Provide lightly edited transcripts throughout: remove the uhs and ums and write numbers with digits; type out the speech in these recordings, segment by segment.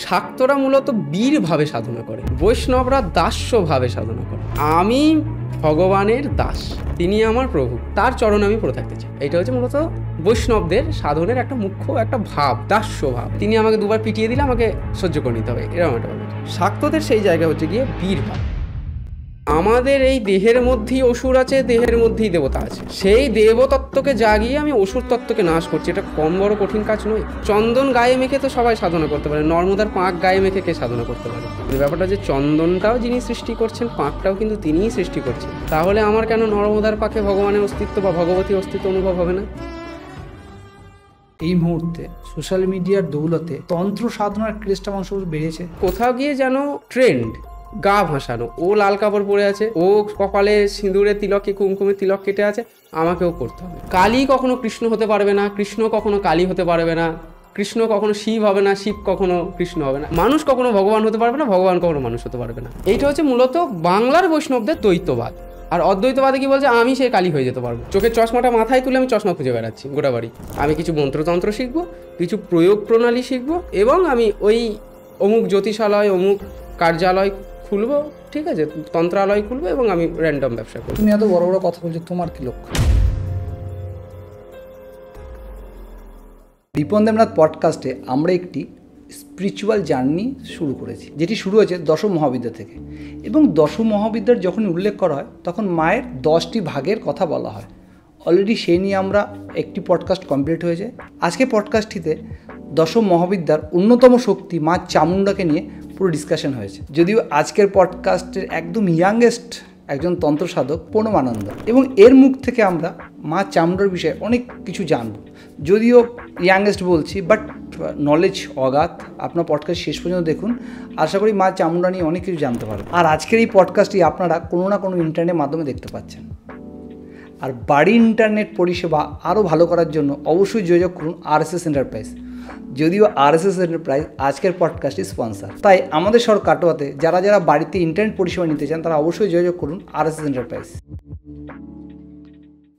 শাক্তরা মূলত বীরভাবে সাধনা করে, বৈষ্ণবরা দাস্যভাবে সাধনা করে। আমি ভগবানের দাস, তিনি আমার প্রভু, তার চরণে আমি পড়ে থাকতে চাই। এইটা হচ্ছে মূলত বৈষ্ণবদের সাধনের একটা মুখ্য একটা ভাব, দাস্য ভাব। তিনি আমাকে দুবার পিটিয়ে দিলে আমাকে সহ্য করে নিতে হবে, এরকম একটা ব্যাপার। শাক্তদের সেই জায়গা হচ্ছে গিয়ে বীর ভাব। আমাদের এই দেহের মধ্যেই অসুর আছে, দেহের মধ্যেই দেবতা আছে। সেই দেবতত্ত্বকে জাগিয়ে আমি অসুর তত্ত্বকে নাশ করছি, এটা কম বড় কঠিন কাজ নয়। চন্দন গায়ে মেখে তো সবাই সাধনা করতে পারে, নর্মদার পাঁক গায়ে মেখে কে সাধনা করতে পারে? এই ব্যাপারটা যে চন্দনটাও যিনি সৃষ্টি করছেন, পাঁকটাও কিন্তু তিনিই সৃষ্টি করছেন। তাহলে আমার কেন নর্মদার পাকে ভগবানের অস্তিত্ব বা ভগবতীর অস্তিত্ব অনুভব হবে না? এই মুহূর্তে সোশ্যাল মিডিয়ার দৌলতে তন্ত্র সাধনার ক্রেজটা মানুষ বেড়েছে। কোথাও গিয়ে যেন ট্রেন্ড গা ভাসানো, ও লাল কাপড় পরে আছে, ও কপালে সিঁদুরে তিলকে কুমকুমে তিলক কেটে আছে, আমাকেও করতে হবে। কালী কখনো কৃষ্ণ হতে পারবে না, কৃষ্ণ কখনো কালী হতে পারবে না, কৃষ্ণ কখনো শিব হবে না, শিব কখনো কৃষ্ণ হবে না, মানুষ কখনো ভগবান হতে পারবে না, ভগবান কখনো মানুষ হতে পারবে না। এইটা হচ্ছে মূলত বাংলার বৈষ্ণবদের দ্বৈতবাদ। আর অদ্বৈতবাদে কি বলছে, আমি সে কালী হয়ে যেতে পারবো। চোখের চশমাটা মাথায় তুলে আমি চশমা খুঁজে বেড়াচ্ছি গোটা বাড়ি। আমি কিছু মন্ত্রতন্ত্র শিখবো, কিছু প্রয়োগ প্রণালী শিখবো, এবং আমি ওই অমুক জ্যোতিষালয়, অমুক কার্যালয় খুলবো, ঠিক আছে, তন্ত্রালয় খুলবো, এবং আমি র্যান্ডম ব্যবসা করবো। তুমি এত বড় বড় কথা বলছো, তোমার কি লক্ষ্য? রিপন দেবনাথ পডকাস্টে আমরা একটি স্পিরিচুয়াল জার্নি শুরু করেছি, যেটি শুরু হয়েছে দশম মহাবিদ্যা থেকে। এবং দশম মহাবিদ্যার যখন উল্লেখ করা হয় তখন মায়ের 10টি ভাগের কথা বলা হয়। অলরেডি সেই নিয়ে আমরা একটি পডকাস্ট কমপ্লিট হয়েছে। আজকে পডকাস্টটিতে দশম মহাবিদ্যার অন্যতম শক্তি মা চামুণ্ডাকে নিয়ে পুরো ডিসকাশন হয়েছে। যদিও আজকের পডকাস্টের একদম ইয়াংগেস্ট একজন তন্ত্র সাধক প্রণমানন্দ, এবং এর মুখ থেকে আমরা মা চামুণ্ডার বিষয়ে অনেক কিছু জানব। যদিও ইয়াংগেস্ট বলছি, বাট নলেজ অগাধ। আপনার পডকাস্ট শেষ পর্যন্ত দেখুন, আশা করি মা চামুণ্ডা নিয়ে অনেক কিছু জানতে পারবেন। আর আজকের এই পডকাস্টটি আপনারা কোনো না কোনো ইন্টারনেটের মাধ্যমে দেখতে পাচ্ছেন। আর বাড়ির ইন্টারনেট পরিষেবা আরও ভালো করার জন্য অবশ্যই যোগাযোগ করুন RSS এন্টারপ্রাইজ। যদিও RSS এন্টারপ্রাইজ আজকের পডকাস্টের স্পন্সর, তাই আমাদের শহর কাটোয়াতে যারা যারা বাড়িতে ইন্টারনেট পরিষেবা নিতে চান তারা অবশ্যই যোগাযোগ করুন RSS এন্টারপ্রাইজ।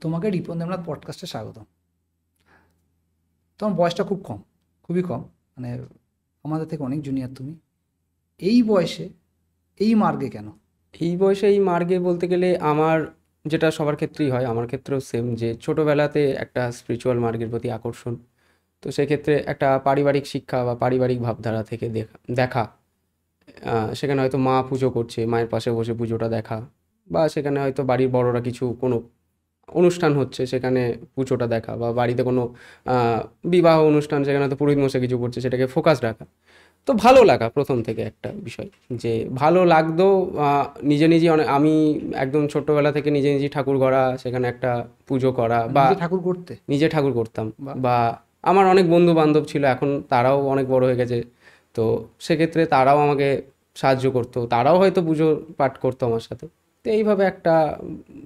তোমাকে রিপন দেবনাথ পডকাস্টে স্বাগত। তোমার বয়সটা খুব কম, খুবই কম, মানে আমাদের থেকে অনেক জুনিয়র তুমি। এই বয়সে এই মার্গে কেন? এই বয়সে এই মার্গে বলতে গেলে আমার যেটা সবার ক্ষেত্রেই হয়, আমার ক্ষেত্রেও সেম, যে ছোটোবেলাতে একটা স্পিরিচুয়াল মার্গের প্রতি আকর্ষণ। তো সেক্ষেত্রে একটা পারিবারিক শিক্ষা বা পারিবারিক ভাবধারা থেকে দেখা সেখানে হয়তো মা পুজো করছে, মায়ের পাশে বসে পুজোটা দেখা, বা সেখানে হয়তো বাড়ির বড়রা কিছু কোনো অনুষ্ঠান হচ্ছে সেখানে পুজোটা দেখা, বা বাড়িতে কোনো বিবাহ অনুষ্ঠান সেখানে হয়তো পুরোহিত মশাই কিছু করছে, সেটাকে ফোকাস রাখা। তো ভালো লাগা প্রথম থেকে একটা বিষয়, যে ভালো লাগতো নিজে নিজে। আমি একদম ছোট্টবেলা থেকে নিজে নিজে ঠাকুর গড়া, সেখানে একটা পুজো করা, বা নিজে ঠাকুর করতাম। বা আমার অনেক বন্ধু বান্ধব ছিল, এখন তারাও অনেক বড় হয়ে গেছে, তো সেক্ষেত্রে তারাও আমাকে সাহায্য করতো, তারাও হয়তো পুজো পাঠ করতো আমার সাথে। তো এইভাবে একটা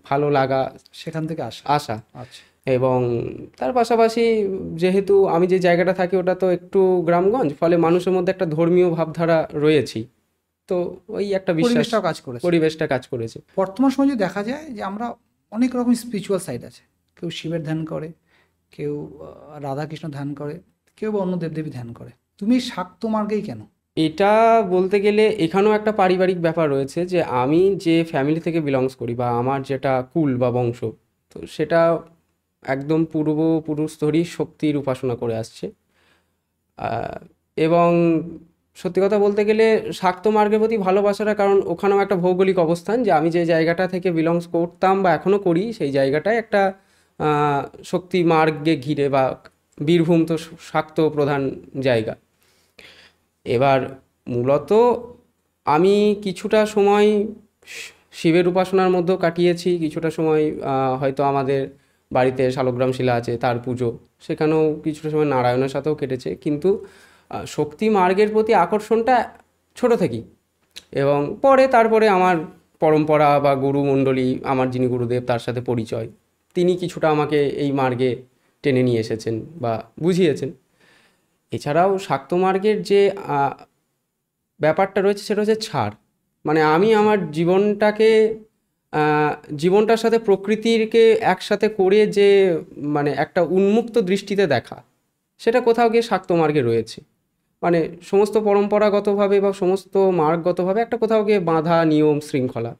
ভালো লাগা সেখান থেকে আসা। আচ্ছা। এবং তার পাশাপাশি যেহেতু আমি যে জায়গাটা থাকি ওটা তো একটু গ্রামগঞ্জ, ফলে মানুষের মধ্যে একটা ধর্মীয় ভাবধারা রয়েছি, তো ওই একটা পরিবেশটা কাজ করেছে। বর্তমান সময়ে যদি দেখা যায় যে আমরা অনেক রকম স্পিরিচুয়াল সাইড আছে, কেউ শিবের ধ্যান করে, কেউ রাধাকৃষ্ণ ধ্যান করে, কেউ বা অন্য দেবদেবী ধ্যান করে। তুমি শাক্ত মার্গেই কেন? এটা বলতে গেলে এখানেও একটা পারিবারিক ব্যাপার রয়েছে, যে আমি যে ফ্যামিলি থেকে বিলংস করি বা আমার যেটা কুল বা বংশ, তো সেটা একদম পূর্বপুরুষস্তরই শক্তির উপাসনা করে আসছে। এবং সত্যি কথা বলতে গেলে শাক্ত মার্গের প্রতি ভালোবাসাটা কারণ ওখানেও একটা ভৌগোলিক অবস্থান, যে আমি যে জায়গাটা থেকে বিলংস করতাম বা এখনও করি, সেই জায়গাটায় একটা শক্তি মার্গে ঘিরে, বা বীরভূম তো শাক্ত প্রধান জায়গা। এবার মূলত আমি কিছুটা সময় শিবের উপাসনার মধ্যেও কাটিয়েছি, কিছুটা সময় হয়তো আমাদের বাড়িতে শালগ্রাম শিলা আছে, তার পুজো, সেখানেও কিছুটা সময় নারায়ণের সাথেও কেটেছে। কিন্তু শক্তি মার্গের প্রতি আকর্ষণটা ছোট থেকেই, এবং তারপরে আমার পরম্পরা বা গুরুমণ্ডলী, আমার যিনি গুরুদেব তার সাথে পরিচয়, তিনি কিছুটা আমাকে এই মার্গে টেনে নিয়ে এসেছেন বা বুঝিয়েছেন। এছাড়াও শাক্ত মার্গের যে ব্যাপারটা রয়েছে সেটা হচ্ছে ছাড়, মানে আমি আমার জীবনটার সাথে প্রকৃতিকে একসাথে করে যে মানে একটা উন্মুক্ত দৃষ্টিতে দেখা, সেটা কোথাও গিয়ে শাক্ত মার্গে রয়েছে। মানে সমস্ত পরম্পরাগতভাবে বা সমস্ত মার্গগতভাবে একটা কোথাও গিয়ে বাঁধা নিয়ম শৃঙ্খলা।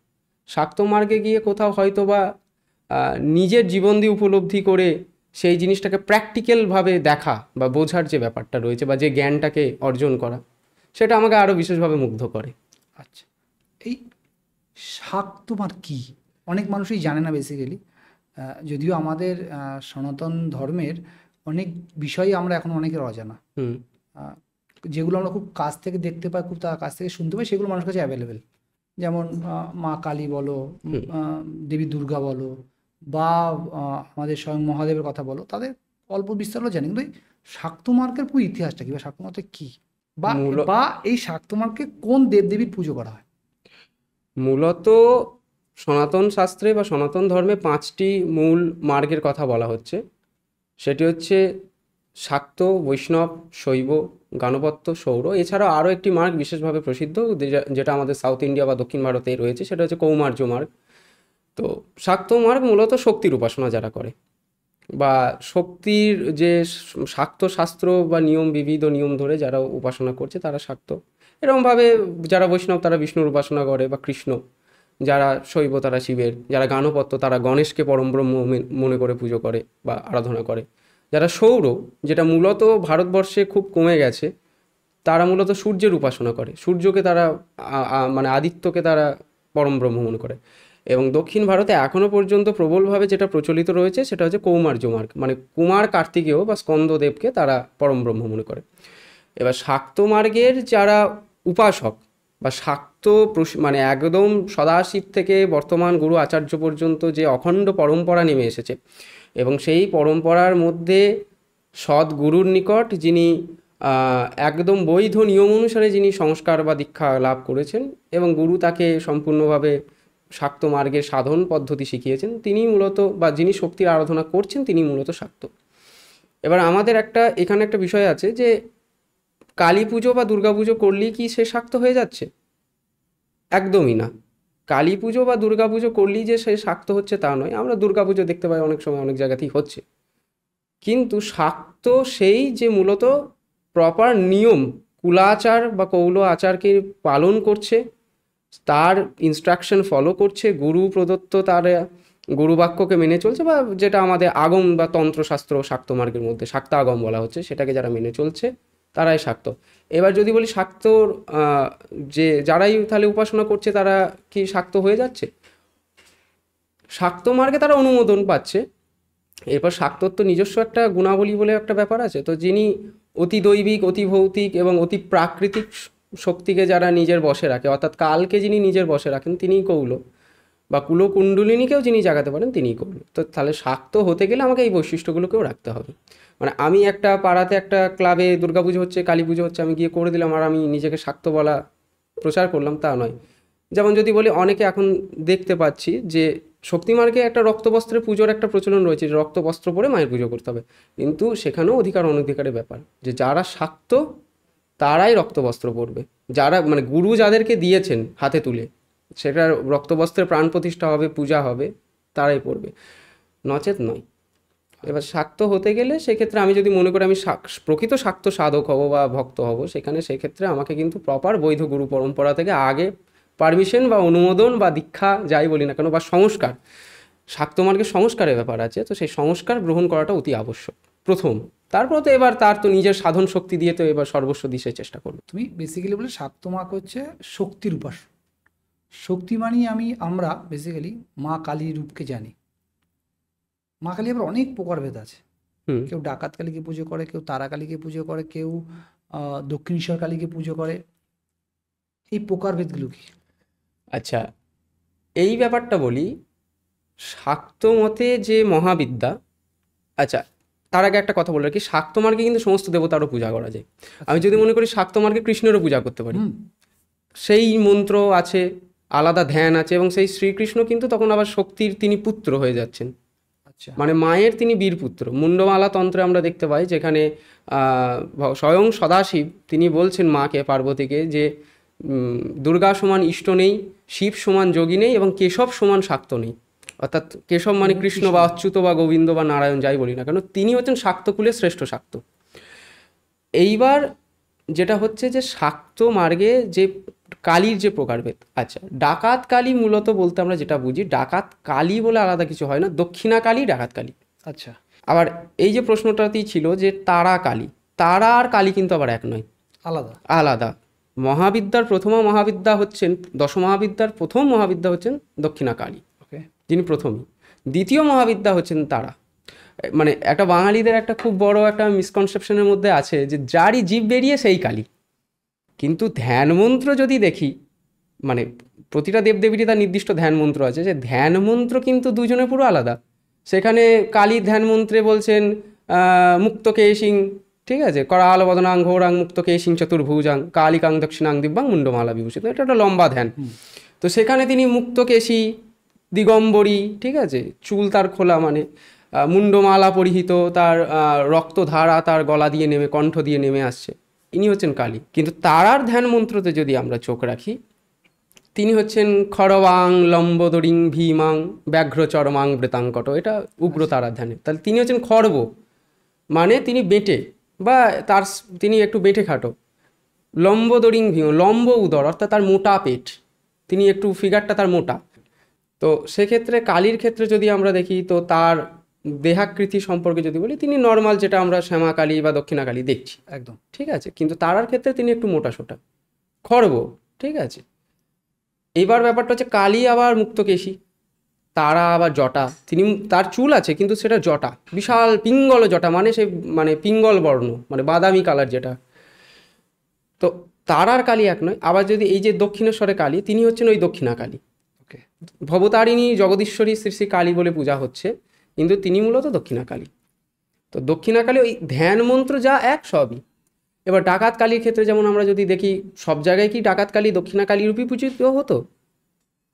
শাক্ত মার্গে গিয়ে কোথাও হয়তো বা নিজের জীবন দিয়ে উপলব্ধি করে সেই জিনিসটাকে প্র্যাকটিক্যালভাবে দেখা বা বোঝার যে ব্যাপারটা রয়েছে বা যে জ্ঞানটাকে অর্জন করা, সেটা আমাকে আরও বিশেষভাবে মুগ্ধ করে। আচ্ছা, এই শাক তোমার কি? অনেক মানুষই জানে না বেসিক্যালি। যদিও আমাদের সনাতন ধর্মের অনেক বিষয়ই আমরা এখন অনেকের অজানা। হুম। আহ, যেগুলো আমরা খুব কাছ থেকে দেখতে পাই, খুব তার কাছ থেকে শুনতে পাই, সেগুলো মানুষের কাছে অ্যাভেলেবেল। যেমন মা কালী বলো, হুম। দেবী দুর্গা বলো, বা আমাদের স্বয়ং মহাদেবের কথা বলো, তাদের অল্প বিস্তার জানি, কিন্তু এই শাক্ত মার্গের পুরো ইতিহাসটা কি, বা শাক্ত মার্গটা কি, বা মূল বা এই শাক্ত মার্গকে কোন দেবদেবীর পুজো করা হয়? মূলত সনাতন শাস্ত্রে বা সনাতন ধর্মে 5টি মূল মার্গের কথা বলা হচ্ছে। সেটি হচ্ছে শাক্ত, বৈষ্ণব, শৈব, গাণপত্য, সৌর। এছাড়াও আরও একটি মার্গ বিশেষভাবে প্রসিদ্ধ, যেটা আমাদের সাউথ ইন্ডিয়া বা দক্ষিণ ভারতে রয়েছে, সেটা হচ্ছে কৌমার্য মার্গ। তো শাক্ত মার্গ মূলত শক্তির উপাসনা যারা করে, বা শক্তির যে শাক্ত শাস্ত্র বা নিয়ম, বিবিধ নিয়ম ধরে যারা উপাসনা করছে তারা শাক্ত। এরকমভাবে যারা বৈষ্ণব তারা বিষ্ণুর উপাসনা করে বা কৃষ্ণ, যারা শৈব তারা শিবের, যারা গাণপত্য তারা গণেশকে পরম ব্রহ্ম মনে করে পুজো করে বা আরাধনা করে, যারা সৌর, যেটা মূলত ভারতবর্ষে খুব কমে গেছে, তারা মূলত সূর্যের উপাসনা করে, সূর্যকে তারা মানে আদিত্যকে তারা পরম ব্রহ্ম মনে করে। এবং দক্ষিণ ভারতে এখনও পর্যন্ত প্রবলভাবে যেটা প্রচলিত রয়েছে সেটা হচ্ছে কৌমার্য মার্গ, মানে কুমার কার্তিকেয় বা স্কন্দদেবকে তারা পরম ব্রহ্ম মনে করে। এবার শাক্ত মার্গের যারা উপাসক বা শাক্ত মানে একদম সদাশিব থেকে বর্তমান গুরু আচার্য পর্যন্ত যে অখণ্ড পরম্পরা নেমে এসেছে, এবং সেই পরম্পরার মধ্যে সদ্গুরুর নিকট যিনি একদম বৈধ নিয়ম অনুসারে যিনি সংস্কার বা দীক্ষা লাভ করেছেন এবং গুরু তাকে সম্পূর্ণভাবে শাক্ত মার্গের সাধন পদ্ধতি শিখিয়েছেন, তিনি মূলত, বা যিনি শক্তির আরাধনা করছেন তিনি মূলত শাক্ত। এবার আমাদের এখানে একটা বিষয় আছে যে কালী পুজো বা দুর্গা পুজো করলেই কি সে শাক্ত হয়ে যাচ্ছে? একদমই না। কালী পুজো বা দুর্গা পুজো করলেই যে সে শাক্ত হচ্ছে তা নয়। আমরা দুর্গা পুজো দেখতে পাই অনেক সময় অনেক জায়গাতেই হচ্ছে, কিন্তু শাক্ত সেই যে মূলত প্রপার নিয়ম, কুলাচার বা কৌল আচারকে পালন করছে, তার ইনস্ট্রাকশন ফলো করছে, গুরু প্রদত্ত তার গুরুবাক্যকে মেনে চলছে, বা যেটা আমাদের আগম বা তন্ত্রশাস্ত্র শাক্ত মার্গের মধ্যে শাক্ত আগম বলা হচ্ছে, সেটাকে যারা মেনে চলছে তারাই শাক্ত। এবার যদি বলি শাক্তর যে যারাই তাহলে উপাসনা করছে তারা কি শাক্ত হয়ে যাচ্ছে? শাক্ত মার্গে তারা অনুমোদন পাচ্ছে। এরপর শাক্তর তো নিজস্ব একটা গুণাবলী বলে একটা ব্যাপার আছে, তো যিনি অতি দৈবিক, অতি ভৌতিক এবং অতি প্রাকৃতিক শক্তিকে যারা নিজের বশে রাখে, অর্থাৎ কালকে যিনি নিজের বশে রাখেন তিনিই কৌল, বা কুলকুণ্ডলিনীকেও যিনি জাগাতে পারেন তিনিই কৌল। তো তাহলে শাক্ত হতে গেলে আমাকে এই বৈশিষ্ট্যগুলোকেও রাখতে হবে। মানে আমি একটা পাড়াতে একটা ক্লাবে দুর্গাপুজো হচ্ছে, কালী পুজো হচ্ছে, আমি গিয়ে করে দিলাম আর আমি নিজেকে শাক্ত বলা প্রচার করলাম, তা নয়। যেমন যদি বলি, অনেকে এখন দেখতে পাচ্ছি যে শক্তিমার্গে একটা রক্তবস্ত্রের পুজোর একটা প্রচলন রয়েছে, যে রক্তবস্ত্র পরে মায়ের পুজো করতে হবে, কিন্তু সেখানেও অধিকার অনধিকারের ব্যাপার, যে যারা শাক্ত তারাই রক্তবস্ত্র পরবে, যারা মানে গুরু যাদেরকে দিয়েছেন হাতে তুলে, সেটা রক্তবস্ত্রের প্রাণ প্রতিষ্ঠা হবে, পূজা হবে, তারাই পরবে, নচেত নয়। এবার শাক্ত হতে গেলে সেক্ষেত্রে আমি যদি মনে করি আমি প্রকৃত শাক্ত সাধক হব বা ভক্ত হব, সেক্ষেত্রে আমাকে কিন্তু প্রপার বৈধ গুরু পরম্পরা থেকে আগে পারমিশন বা অনুমোদন বা দীক্ষা যাই বলি না কেন, বা সংস্কার, শাক্ত মার্গের সংস্কারের ব্যাপার আছে, তো সেই সংস্কার গ্রহণ করাটা অতি আবশ্যক প্রথম। তারপর তো এবার তার তো নিজের সাধন শক্তি দিয়ে তো এবার সর্বস্ব দিশে চেষ্টা করবে। তুমি বেসিক্যালি বলে শাক্ত মার্গ হচ্ছে শক্তির উপাসনা। শক্তি মানি আমরা বেসিক্যালি মা কালীর রূপকে জানি। মা কালী আবার অনেক প্রকারভেদ আছে। হুম। কেউ ডাকাত কালীকে পুজো করে, কেউ তারা কালীকে পুজো করে, কেউ দক্ষিণেশ্বর কালীকে পুজো করে। এই প্রকারভেদগুলো কি? আচ্ছা, এই ব্যাপারটা বলি, শাক্ত মতে যে মহাবিদ্যা, আচ্ছা তার আগে একটা কথা বলে রাখি, শাক্ত মার্গে কিন্তু সমস্ত দেবতারও পূজা করা যায়। আমি যদি মনে করি শাক্ত মার্গে কৃষ্ণেরও পূজা করতে পারি, হুম। সেই মন্ত্র আছে, আলাদা ধ্যান আছে, এবং সেই শ্রীকৃষ্ণ কিন্তু তখন আবার শক্তির তিনি পুত্র হয়ে যাচ্ছেন, আচ্ছা। মানে মায়ের তিনি বীরপুত্র। মুন্ডমালা তন্ত্রে আমরা দেখতে পাই যেখানে স্বয়ং সদাশিব তিনি বলছেন মাকে, পার্বতীকে, যে দুর্গা সমান ইষ্ট নেই, শিব সমান যোগী নেই, এবং কেশব সমান শাক্ত নেই। অর্থাৎ কেশব মানে কৃষ্ণ বা অচ্যুত বা গোবিন্দ বা নারায়ণ যাই বলি না কেন, তিনি হচ্ছেন শাক্তকুলের শ্রেষ্ঠ শাক্ত। এইবার যেটা হচ্ছে যে শাক্ত মার্গে যে কালীর যে প্রকারভেদ। আচ্ছা, ডাকাত কালী মূলত বলতে আমরা যেটা বুঝি, ডাকাত কালী বলে আলাদা কিছু হয় না, দক্ষিণা কালী ডাকাত কালী। আচ্ছা। আবার এই যে প্রশ্নটাতেই ছিল যে তারা কালী, তারা আর কালী কিন্তু আবার এক নয়, আলাদা। আলাদা। মহাবিদ্যার প্রথমা মহাবিদ্যা হচ্ছেন, দশ মহাবিদ্যার প্রথম মহাবিদ্যা হচ্ছেন দক্ষিণা কালী, ওকে। যিনি প্রথমই। দ্বিতীয় মহাবিদ্যা হচ্ছেন তারা। মানে একটা বাঙালিদের একটা খুব বড় একটা মিসকনসেপশনের মধ্যে আছে যে যারই জীব বেরিয়ে সেই কালী। কিন্তু ধ্যান মন্ত্র যদি দেখি, মানে প্রতিটা দেবদেবীরই তার নির্দিষ্ট ধ্যান মন্ত্র আছে, যে ধ্যান মন্ত্র কিন্তু দুজনে পুরো আলাদা। সেখানে কালীর ধ্যান মন্ত্রে বলছেন মুক্তকেশিং, ঠিক আছে, করাল বদনাং ঘোরাং মুক্তকেশিং চতুর্ভুজাং কালিকাং দক্ষিণাং দিব্যাং মুন্ডমালা বিভূষিত, এটা একটা লম্বা ধ্যান। তো সেখানে তিনি মুক্তকেশী, দিগম্বরী, ঠিক আছে, চুল তার খোলা, মানে মুন্ডমালা পরিহিত, তার রক্তধারা তার গলা দিয়ে নেমে, কণ্ঠ দিয়ে নেমে আসছে, ইনি হচ্ছেন কালী। কিন্তু তারার ধ্যান মন্ত্রতে যদি আমরা চোখ রাখি, তিনি হচ্ছেন খড়বাং লম্বোদরিং ভীমাং ব্যাঘ্রচরমাং বৃতাঙ্কট, এটা উগ্র তারার ধ্যানে। তাহলে তিনি হচ্ছেন খড়ব, মানে তিনি বেঁটে, বা তার তিনি একটু বেঁটে খাটো। লম্বোদরিং ভীম, লম্ব উদর, অর্থাৎ তার মোটা পেট, তিনি একটু ফিগারটা তার মোটা। তো সেক্ষেত্রে কালীর ক্ষেত্রে যদি আমরা দেখি, তো তার দেহাকৃতি সম্পর্কে যদি বলি, তিনি নর্মাল যেটা আমরা শ্যামা কালী বা দক্ষিণা কালী দেখছি একদম। ঠিক আছে। কিন্তু তারার ক্ষেত্রে তিনি একটু মোটা সোটা, খড়ব, ঠিক আছে। এইবার ব্যাপারটা হচ্ছে কালী আবার মুক্তকেশী, তারা আবার জটা, তিনি তার চুল আছে কিন্তু সেটা জটা, বিশাল পিঙ্গল জটা, মানে সে মানে পিঙ্গল বর্ণ, মানে বাদামি কালার যেটা। তো তারার কালী এক নয়। আবার যদি এই যে দক্ষিণেশ্বরে কালী, তিনি হচ্ছেন ওই দক্ষিণা কালী। ওকে। ভবতারিণী জগদীশ্বরী শ্রী শ্রী কালী বলে পূজা হচ্ছে, কিন্তু তিনি মূলত দক্ষিণা কালী। তো দক্ষিণা কালী ওই ধ্যান মন্ত্র যা এক সবই। এবার ডাকাত কালীর ক্ষেত্রে যেমন আমরা যদি দেখি, সব জায়গায় কি ডাকাত কালী দক্ষিণা কালী রূপী পূজিত হতো?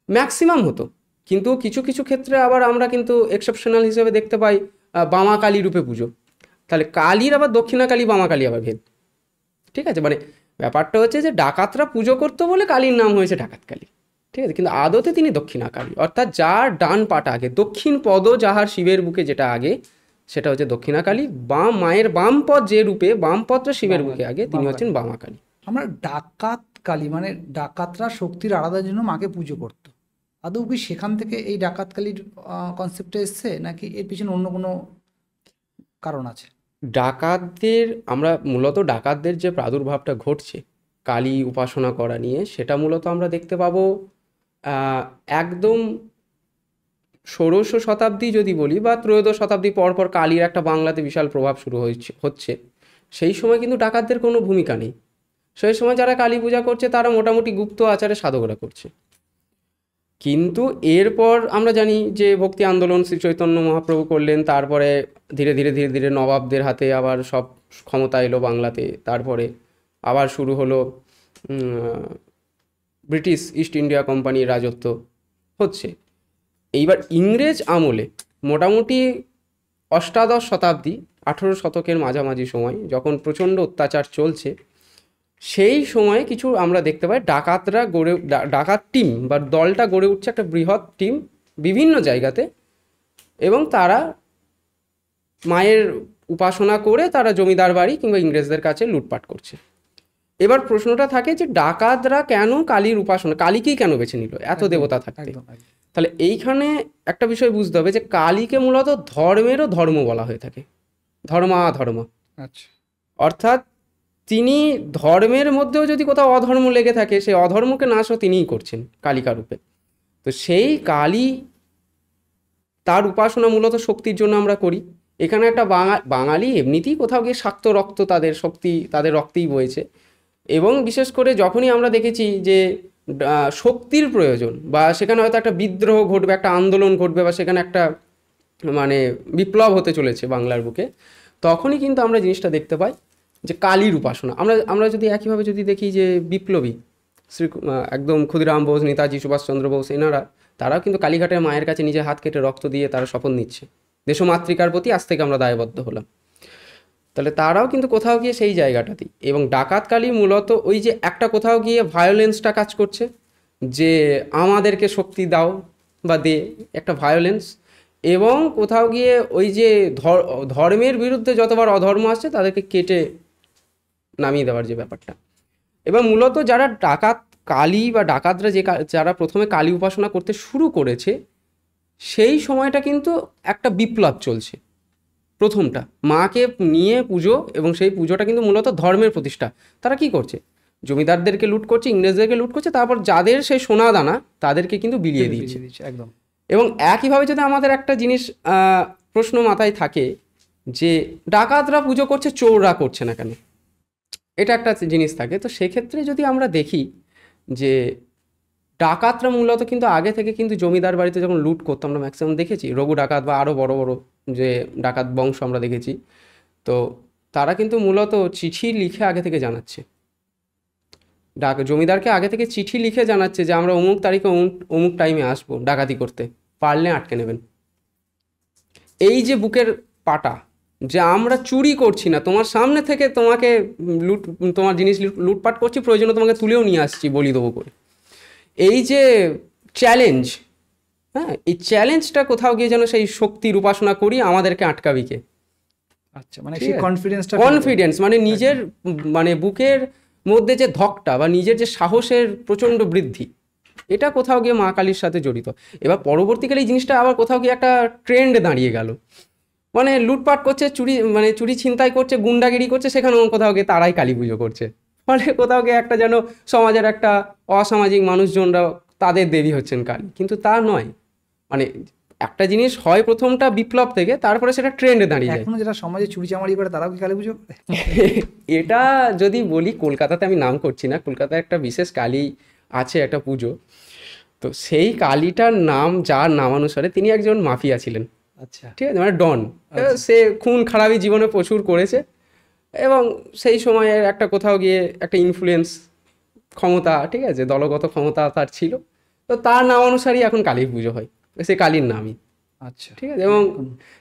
ম্যাক্সিমাম হতো, কিন্তু কিছু কিছু ক্ষেত্রে আবার আমরা কিন্তু এক্সেপশনাল হিসেবে দেখতে পাই বামা কালী রূপে পুজো। তাহলে কালীর আবার দক্ষিণা কালী বামা কালী আবার ভেদ, ঠিক আছে। মানে ব্যাপারটা হচ্ছে যে ডাকাতরা পুজো করতো বলে কালীর নাম হয়েছে ডাকাত কালী, ঠিক আছে, কিন্তু আদতে তিনি দক্ষিণা কালী, অর্থাৎ যার ডান পাটা আগে, দক্ষিণ পদ যাহার শিবের বুকে যেটা আগে, সেটা হচ্ছে দক্ষিণা কালী। বাম, মায়ের বাম পদ যে রূপে, বাম পদটা শিবের বুকে আগে, তিনি হচ্ছেন বামা কালী। আমরা ডাকাত কালী মানে ডাকাতরা শক্তির আলাদার জন্য মাকে পুজো করতো, আদৌ কি সেখান থেকে এই ডাকাত কালীর কনসেপ্টটা এসছে, নাকি এর পিছনে অন্য কোনো কারণ আছে? ডাকাতদের, আমরা মূলত ডাকাতদের যে প্রাদুর্ভাবটা ঘটছে কালী উপাসনা করা নিয়ে, সেটা মূলত আমরা দেখতে পাবো একদম ষোড়শ শতাব্দী যদি বলি, বা ত্রয়োদশ শতাব্দী পর পর কালীর একটা বাংলাতে বিশাল প্রভাব শুরু হচ্ছে। সেই সময় কিন্তু ডাকাতদের কোনো ভূমিকা নেই। সেই সময় যারা কালী পূজা করছে তারা মোটামুটি গুপ্ত আচারে সাধকরা করছে। কিন্তু এরপর আমরা জানি যে ভক্তি আন্দোলন শ্রী চৈতন্য মহাপ্রভু করলেন, তারপরে ধীরে ধীরে ধীরে ধীরে নবাবদের হাতে আবার সব ক্ষমতা এলো বাংলাতে, তারপরে আবার শুরু হলো ব্রিটিশ ইস্ট ইন্ডিয়া কোম্পানির রাজত্ব হচ্ছে। এইবার ইংরেজ আমলে মোটামুটি অষ্টাদশ শতাব্দী, 18 শতকের মাঝামাঝি সময়, যখন প্রচণ্ড অত্যাচার চলছে, সেই সময়ে কিছু আমরা দেখতে পাই ডাকাতরা ডাকাত টিম বা দলটা গড়ে উঠছে, একটা বৃহৎ টিম বিভিন্ন জায়গাতে, এবং তারা মায়ের উপাসনা করে তারা জমিদার বাড়ি কিংবা ইংরেজদের কাছে লুটপাট করছে। এবার প্রশ্নটা থাকে যে ডাকাতরা কেন কালীর উপাসনা, কালীকেই কেন বেছে নিল এত দেবতা থাকতে? তাহলে এইখানে একটা বিষয় বুঝতে হবে যে কালীকে মূলত ধর্মেরও ধর্ম বলা হয়ে থাকে, ধর্মাধর্ম। আচ্ছা। অর্থাৎ তিনি ধর্মের মধ্যেও যদি কোথাও অধর্ম লেগে থাকে, সেই অধর্মকে নাশও তিনিই করছেন কালিকা রূপে। তো সেই কালী, তার উপাসনা মূলত শক্তির জন্য আমরা করি। এখানে একটা বাঙালি এমনিতেই কোথাও গিয়ে শাক্ত রক্ত, তাদের শক্তি তাদের রক্তেই বয়েছে। এবং বিশেষ করে যখনই আমরা দেখেছি যে শক্তির প্রয়োজন, বা সেখানে হয়তো একটা বিদ্রোহ ঘটবে, একটা আন্দোলন ঘটবে, বা সেখানে একটা মানে বিপ্লব হতে চলেছে বাংলার বুকে, তখনই কিন্তু আমরা জিনিসটা দেখতে পাই যে কালীর উপাসনা। আমরা যদি একইভাবে যদি দেখি যে বিপ্লবী একদম ক্ষুদিরাম বোস, নেতাজি সুভাষচন্দ্র বোস, তারাও কিন্তু কালীঘাটের মায়ের কাছে নিজে হাত কেটে রক্ত দিয়ে তারা শপথ নিচ্ছে দেশমাতৃকার প্রতি আজ থেকে আমরা দায়বদ্ধ হলাম। তাহলে তারাও কিন্তু কোথাও গিয়ে সেই জায়গাটাতেই। এবং ডাকাত কালী মূলত ওই যে একটা কোথাও গিয়ে ভায়োলেন্সটা কাজ করছে, যে আমাদেরকে শক্তি দাও বা দে, একটা ভায়োলেন্স। এবং কোথাও গিয়ে ওই যে ধর্মের বিরুদ্ধে যতবার অধর্ম আসছে তাদেরকে কেটে নামিয়ে দেওয়ার যে ব্যাপারটা। এবার মূলত যারা ডাকাত কালী বা ডাকাতরা যারা প্রথমে কালী উপাসনা করতে শুরু করেছে, সেই সময়টা কিন্তু একটা বিপ্লব চলছে। প্রথমটা মাকে নিয়ে পুজো, এবং সেই পুজোটা কিন্তু মূলত ধর্মের প্রতিষ্ঠা। তারা কি করছে? জমিদারদেরকে লুট করছে, ইংরেজদেরকে লুট করছে, তারপর যাদের সেই সোনা দানা তাদেরকে কিন্তু বিলিয়ে দিচ্ছে। একদম। এবং একইভাবে যদি আমাদের একটা জিনিস প্রশ্ন মাথায় থাকে যে ডাকাতরা পুজো করছে, চোররা করছে না কেন, এটা একটা জিনিস থাকে। তো সেক্ষেত্রে যদি আমরা দেখি যে ডাকাতরা মূলত কিন্তু আগে থেকে কিন্তু জমিদার বাড়িতে যখন লুট করতো, আমরা ম্যাক্সিমাম দেখেছি রঘু ডাকাত বা আরও বড় বড় যে ডাকাত বংশ আমরা দেখেছি, তো তারা কিন্তু মূলত চিঠি লিখে আগে থেকে জানাচ্ছে, জমিদারকে আগে থেকে চিঠি লিখে জানাচ্ছে যে আমরা অমুক তারিখে অমুক টাইমে আসবো ডাকাতি করতে, পারলে আটকে নেবেন। এই যে বুকের পাটা, যে আমরা চুরি করছি না, তোমার সামনে থেকে তোমাকে তোমার জিনিস লুটপাট করছি, প্রয়োজনে তোমাকে তুলেও নিয়ে আসছি বলি দেবো করে, এই যে চ্যালেঞ্জ, হ্যাঁ, এই চ্যালেঞ্জটা কোথাও গিয়ে যেন সেই শক্তির উপাসনা করি, আমাদেরকে আটকাবি কে? আচ্ছা, মানে সেই কনফিডেন্স, মানে নিজের মানে বুকের মধ্যে যে ধকটা বা নিজের যে সাহসের প্রচণ্ড বৃদ্ধি, এটা কোথাও গিয়ে মা কালীর সাথে জড়িত। এবার পরবর্তীকালে এই জিনিসটা আবার কোথাও গিয়ে একটা ট্রেন্ড দাঁড়িয়ে গেল, মানে লুটপাট করছে, চুরি ছিনতাই করছে, গুন্ডাগিরি করছে, সেখানেও কোথাও গিয়ে তারাই কালী পুজো করছে। ফলে কোথাও গিয়ে একটা যেন সমাজের একটা অসামাজিক মানুষজনরা তাদের দেবী হচ্ছেন কালী, কিন্তু তা নয়। মানে একটা জিনিস হয় প্রথমটা বিপ্লব থেকে, তারপরে সেটা ট্রেন্ডে দাঁড়িয়ে যায়। এখনো যেটা সমাজে চুরি চামারি করে তারাও কি কালী পুজো করে? এটা যদি বলি, কলকাতাতে আমি নাম করছি না, কলকাতায় একটা বিশেষ কালী আছে, একটা পুজো, তো সেই কালীটার নাম, যার নামানুসারে তিনি একজন মাফিয়া ছিলেন। আচ্ছা, ঠিক আছে, মানে ডন। সে খুন খারাপি জীবনে প্রচুর করেছে, এবং সেই সময়ের একটা কোথাও গিয়ে একটা ইনফ্লুয়েন্স, ক্ষমতা, ঠিক আছে, দলগত ক্ষমতা তার ছিল। তো তার নাম অনুসারেই এখন কালী পুজো হয়, সে কালীর নামই। আচ্ছা, ঠিক আছে। এবং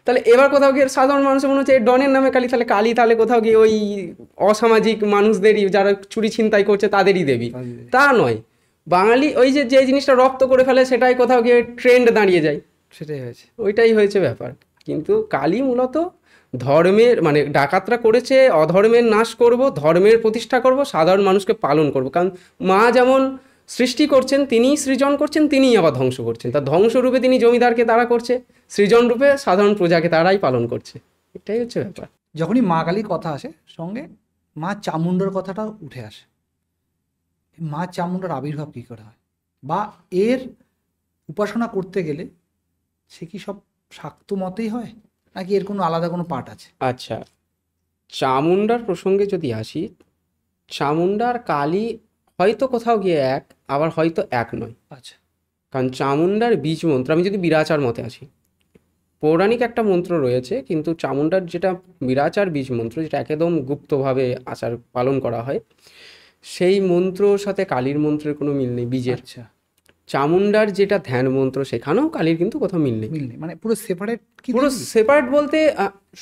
তাহলে এবার কোথাও গিয়ে সাধারণ মানুষের মনে হচ্ছে এই ডনের নামে কালী, তাহলে কালী তাহলে কোথাও গিয়ে ওই অসামাজিক মানুষদেরই, যারা চুরি ছিনতাই করছে তাদেরই দেবী। তা নয়, বাঙালি ওই যে জিনিসটা রপ্ত করে ফেলে, সেটাই কোথাও গিয়ে ট্রেন্ড দাঁড়িয়ে যায়, সেটাই হয়েছে, ওইটাই হয়েছে ব্যাপার। কিন্তু কালী মূলত ধর্মের, মানে ডাকাতরা করেছে অধর্মের নাশ করব, ধর্মের প্রতিষ্ঠা করব, সাধারণ মানুষকে পালন করব। কারণ মা যেমন সৃষ্টি করছেন, তিনিই সৃজন করছেন, তিনিই আবার ধ্বংস করছেন। তার ধ্বংসরূপে তিনি জমিদারকে তাড়া করছে, সৃজন রূপে সাধারণ প্রজাকে তারাই পালন করছে, এটাই হচ্ছে ব্যাপার। যখনই মা কালীর কথা আসে, সঙ্গে মা চামুণ্ডার কথাটাও উঠে আসে। মা চামুণ্ডার আবির্ভাব কী করে হয়, বা এর উপাসনা করতে গেলে সে কি সব শাক্ত মতেই হয়, নাকি এর কোনো আলাদা কোনো পাঠ আছে? আচ্ছা, চামুণ্ডার প্রসঙ্গে যদি আসি, চামুণ্ডার কালী হয়তো কোথাও গিয়ে এক, আবার হয়তো এক নয়। আচ্ছা, কারণ চামুণ্ডার বীজ মন্ত্র, আমি যদি বিরাচার মতে আসি, পৌরাণিক একটা মন্ত্র রয়েছে, কিন্তু চামুণ্ডার যেটা বিরাচার বীজ মন্ত্র, যেটা একদম গুপ্তভাবে আচার পালন করা হয়, সেই মন্ত্রর সাথে কালীর মন্ত্রের কোনো মিল নেই বীজের। আচ্ছা, চামুণ্ডার যেটা ধ্যান মন্ত্র, সেখানেও কালীর কিন্তু কোথাও মিল নেই। মিল নেই, মানে পুরো সেপারেট। কি পুরো সেপারেট বলতে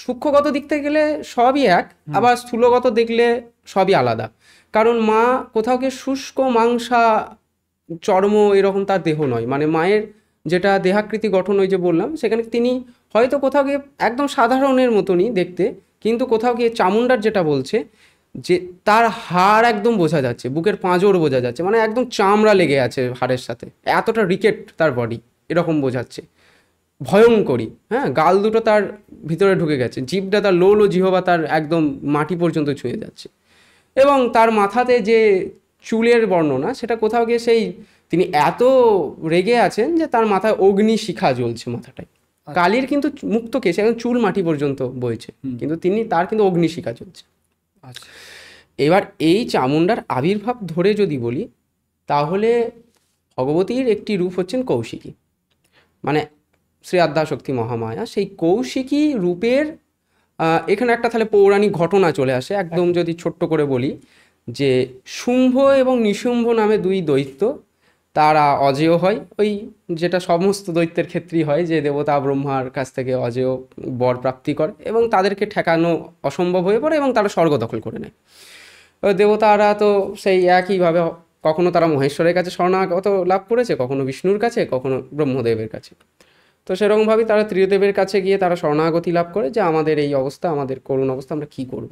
সূক্ষ্মগত দিক থেকে গেলে সবই এক, আবার স্থূলগত দেখলে সবই আলাদা। কারণ মা কোথাও গিয়ে শুষ্ক মাংসা চর্ম এরকম তার দেহ নয়, মানে মায়ের যেটা দেহাকৃতি গঠন, ওই যে বললাম, সেখানে তিনি হয়তো কোথাও গিয়ে একদম সাধারণের মতনই দেখতে, কিন্তু কোথাও গিয়ে চামুণ্ডার যেটা বলছে যে তার হাড় একদম বোঝা যাচ্ছে, বুকের পাঁজর বোঝা যাচ্ছে, মানে একদম চামড়া লেগে আছে হাড়ের সাথে, এতটা রিকেট তার বডি, এরকম বোঝাচ্ছে। ভয়ঙ্করী, হ্যাঁ, গাল দুটো তার ভিতরে ঢুকে গেছে, জিভটা তার লো জিহবা তার একদম মাটি পর্যন্ত ছুঁয়ে যাচ্ছে, এবং তার মাথাতে যে চুলের বর্ণনা, সেটা কোথাও গিয়ে সেই তিনি এত রেগে আছেন যে তার মাথায় অগ্নি শিখা জ্বলছে মাথাটায়। কালীর কিন্তু মুক্ত কেশে এখন চুল মাটি পর্যন্ত বইছে, কিন্তু তার কিন্তু অগ্নিশিখা চলছে। আচ্ছা, এবার এই চামুণ্ডার আবির্ভাব ধরে যদি বলি, তাহলে ভগবতীর একটি রূপ হচ্ছেন কৌশিকী, মানে শ্রী আদ্যাশক্তি মহামায়া। সেই কৌশিকী রূপের এখানে একটা তাহলে পৌরাণিক ঘটনা চলে আসে, একদম যদি ছোট্ট করে বলি, যে শুম্ভ এবং নিশুম্ভ নামে দুই দৈত্য, তারা অজেয় হয়, ওই যেটা সমস্ত দৈত্যের ক্ষেত্রেই হয়, যে দেবতা ব্রহ্মার কাছ থেকে অজেয় বর প্রাপ্তি করে এবং তাদেরকে ঠেকানো অসম্ভব হয়ে পড়ে এবং তারা স্বর্গ দখল করে নেয়। দেবতারা তো সেই একইভাবে, কখনো তারা মহেশ্বরের কাছে শরণাগত লাভ করেছে, কখনো বিষ্ণুর কাছে, কখনো ব্রহ্মদেবের কাছে। তো সেরকমভাবেই তারা ত্রিদেবের কাছে গিয়ে তারা শরণাগতি লাভ করে যে আমাদের এই অবস্থা, আমাদের করুণ অবস্থা, আমরা কী করব।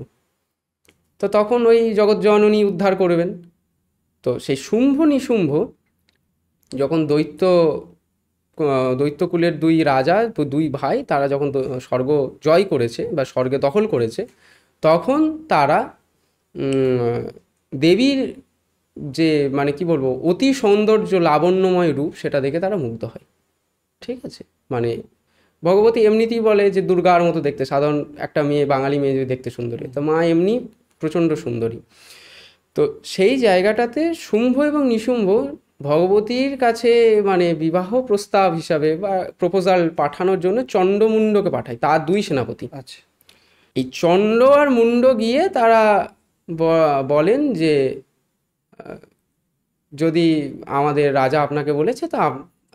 তো তখন ওই জগৎজননী উদ্ধার করবেন। তো সেই শুম্ভ নিশুম্ভ যখন দৈত্যকুলের দুই রাজা, দুই ভাই, তারা যখন স্বর্গ জয় করেছে বা স্বর্গে দখল করেছে, তখন তারা দেবীর যে মানে কি বলবো অতি সৌন্দর্য লাবণ্যময় রূপ সেটা দেখে তারা মুগ্ধ হয়। ঠিক আছে, মানে ভগবতী এমনিতেই বলে যে দুর্গার মতো দেখতে, সাধারণ একটা মেয়ে, বাঙালি মেয়ে যদি দেখতে সুন্দরী, তো মা এমনি প্রচণ্ড সুন্দরী। তো সেই জায়গাটাতে শুম্ভ এবং নিশুম্ভ ভগবতীর কাছে মানে বিবাহ প্রস্তাব হিসাবে বা প্রপোজাল পাঠানোর জন্য চণ্ডমুণ্ডকে পাঠায়, তার দুই সেনাপতি। আচ্ছা। এই চণ্ড আর মুণ্ড গিয়ে তারা বলেন যে যদি আমাদের রাজা আপনাকে বলেছে তা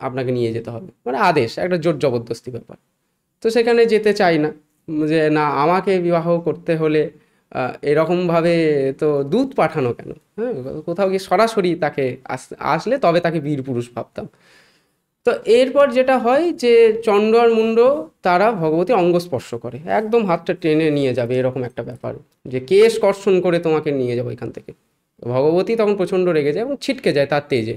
আপনাকে নিয়ে যেতে হবে, মানে আদেশ, একটা জোর জবরদস্তি ব্যাপার। তো সেখানে যেতে চাই না, যে না আমাকে বিবাহ করতে হলে এরকমভাবে তো দূত পাঠানো কেন, হ্যাঁ, কোথাও গিয়ে সরাসরি তাকে আসলে তবে তাকে বীর পুরুষ ভাবতাম। তো এরপর যেটা হয় যে চণ্ড আর মুণ্ড তারা ভগবতী অঙ্গস্পর্শ করে, একদম হাতটা টেনে নিয়ে যাবে এরকম একটা ব্যাপার, যে কেশ কর্ষণ করে তোমাকে নিয়ে যাবো এখান থেকে। ভগবতী তখন প্রচণ্ড রেগে যায় এবং ছিটকে যায় তার তেজে।